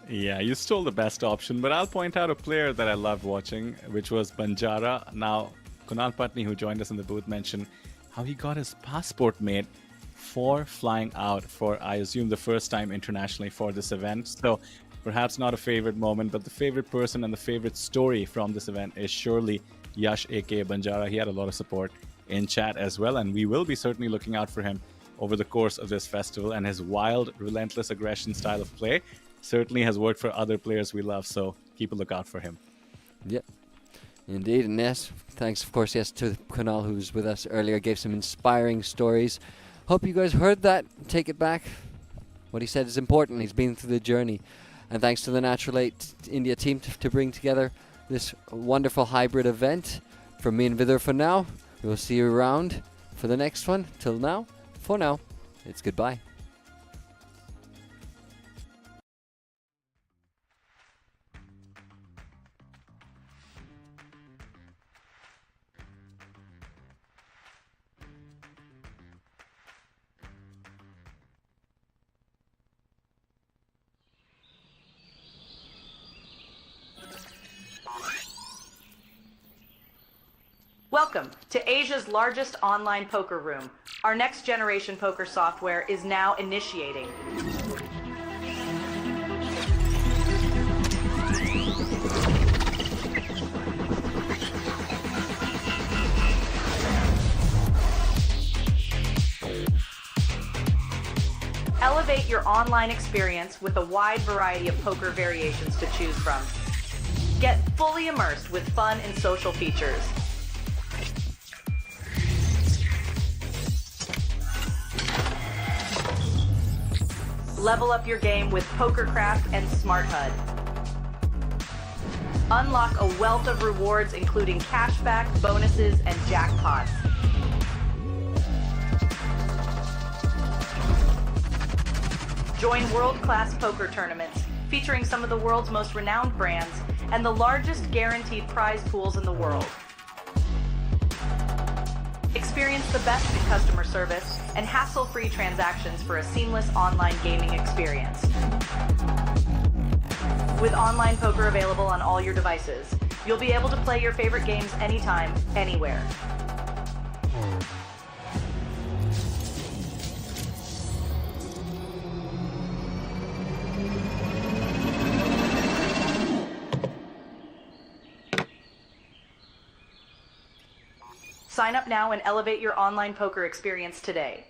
Yeah, you stole the best option, but I'll point out a player that I loved watching, which was Banjara. Now, Kunal Patni, who joined us in the booth, mentioned how he got his passport made for flying out for, I assume, the first time internationally for this event. So perhaps not a favorite moment, but the favorite person and the favorite story from this event is surely Yash aka Banjara. He had a lot of support in chat as well, and we will be certainly looking out for him over the course of this festival. And his wild, relentless aggression style of play certainly has worked for other players we love, so keep a lookout for him. Yep. Indeed, and yes, thanks of course, yes, to Kunal, who was with us earlier, gave some inspiring stories. Hope you guys heard that. Take it back. What he said is important. He's been through the journey. And thanks to the Natural 8 India team to bring together this wonderful hybrid event. From me and Vidar for now, we'll see you around for the next one. Till now, for now, it's goodbye. Welcome to Asia's largest online poker room. Our next generation poker software is now initiating. Elevate your online experience with a wide variety of poker variations to choose from. Get fully immersed with fun and social features. Level up your game with PokerCraft and Smart HUD. Unlock a wealth of rewards including cashback, bonuses, and jackpots. Join world-class poker tournaments featuring some of the world's most renowned brands and the largest guaranteed prize pools in the world. Experience the best in customer service and hassle-free transactions for a seamless online gaming experience. With online poker available on all your devices, you'll be able to play your favorite games anytime, anywhere. Sign up now and elevate your online poker experience today.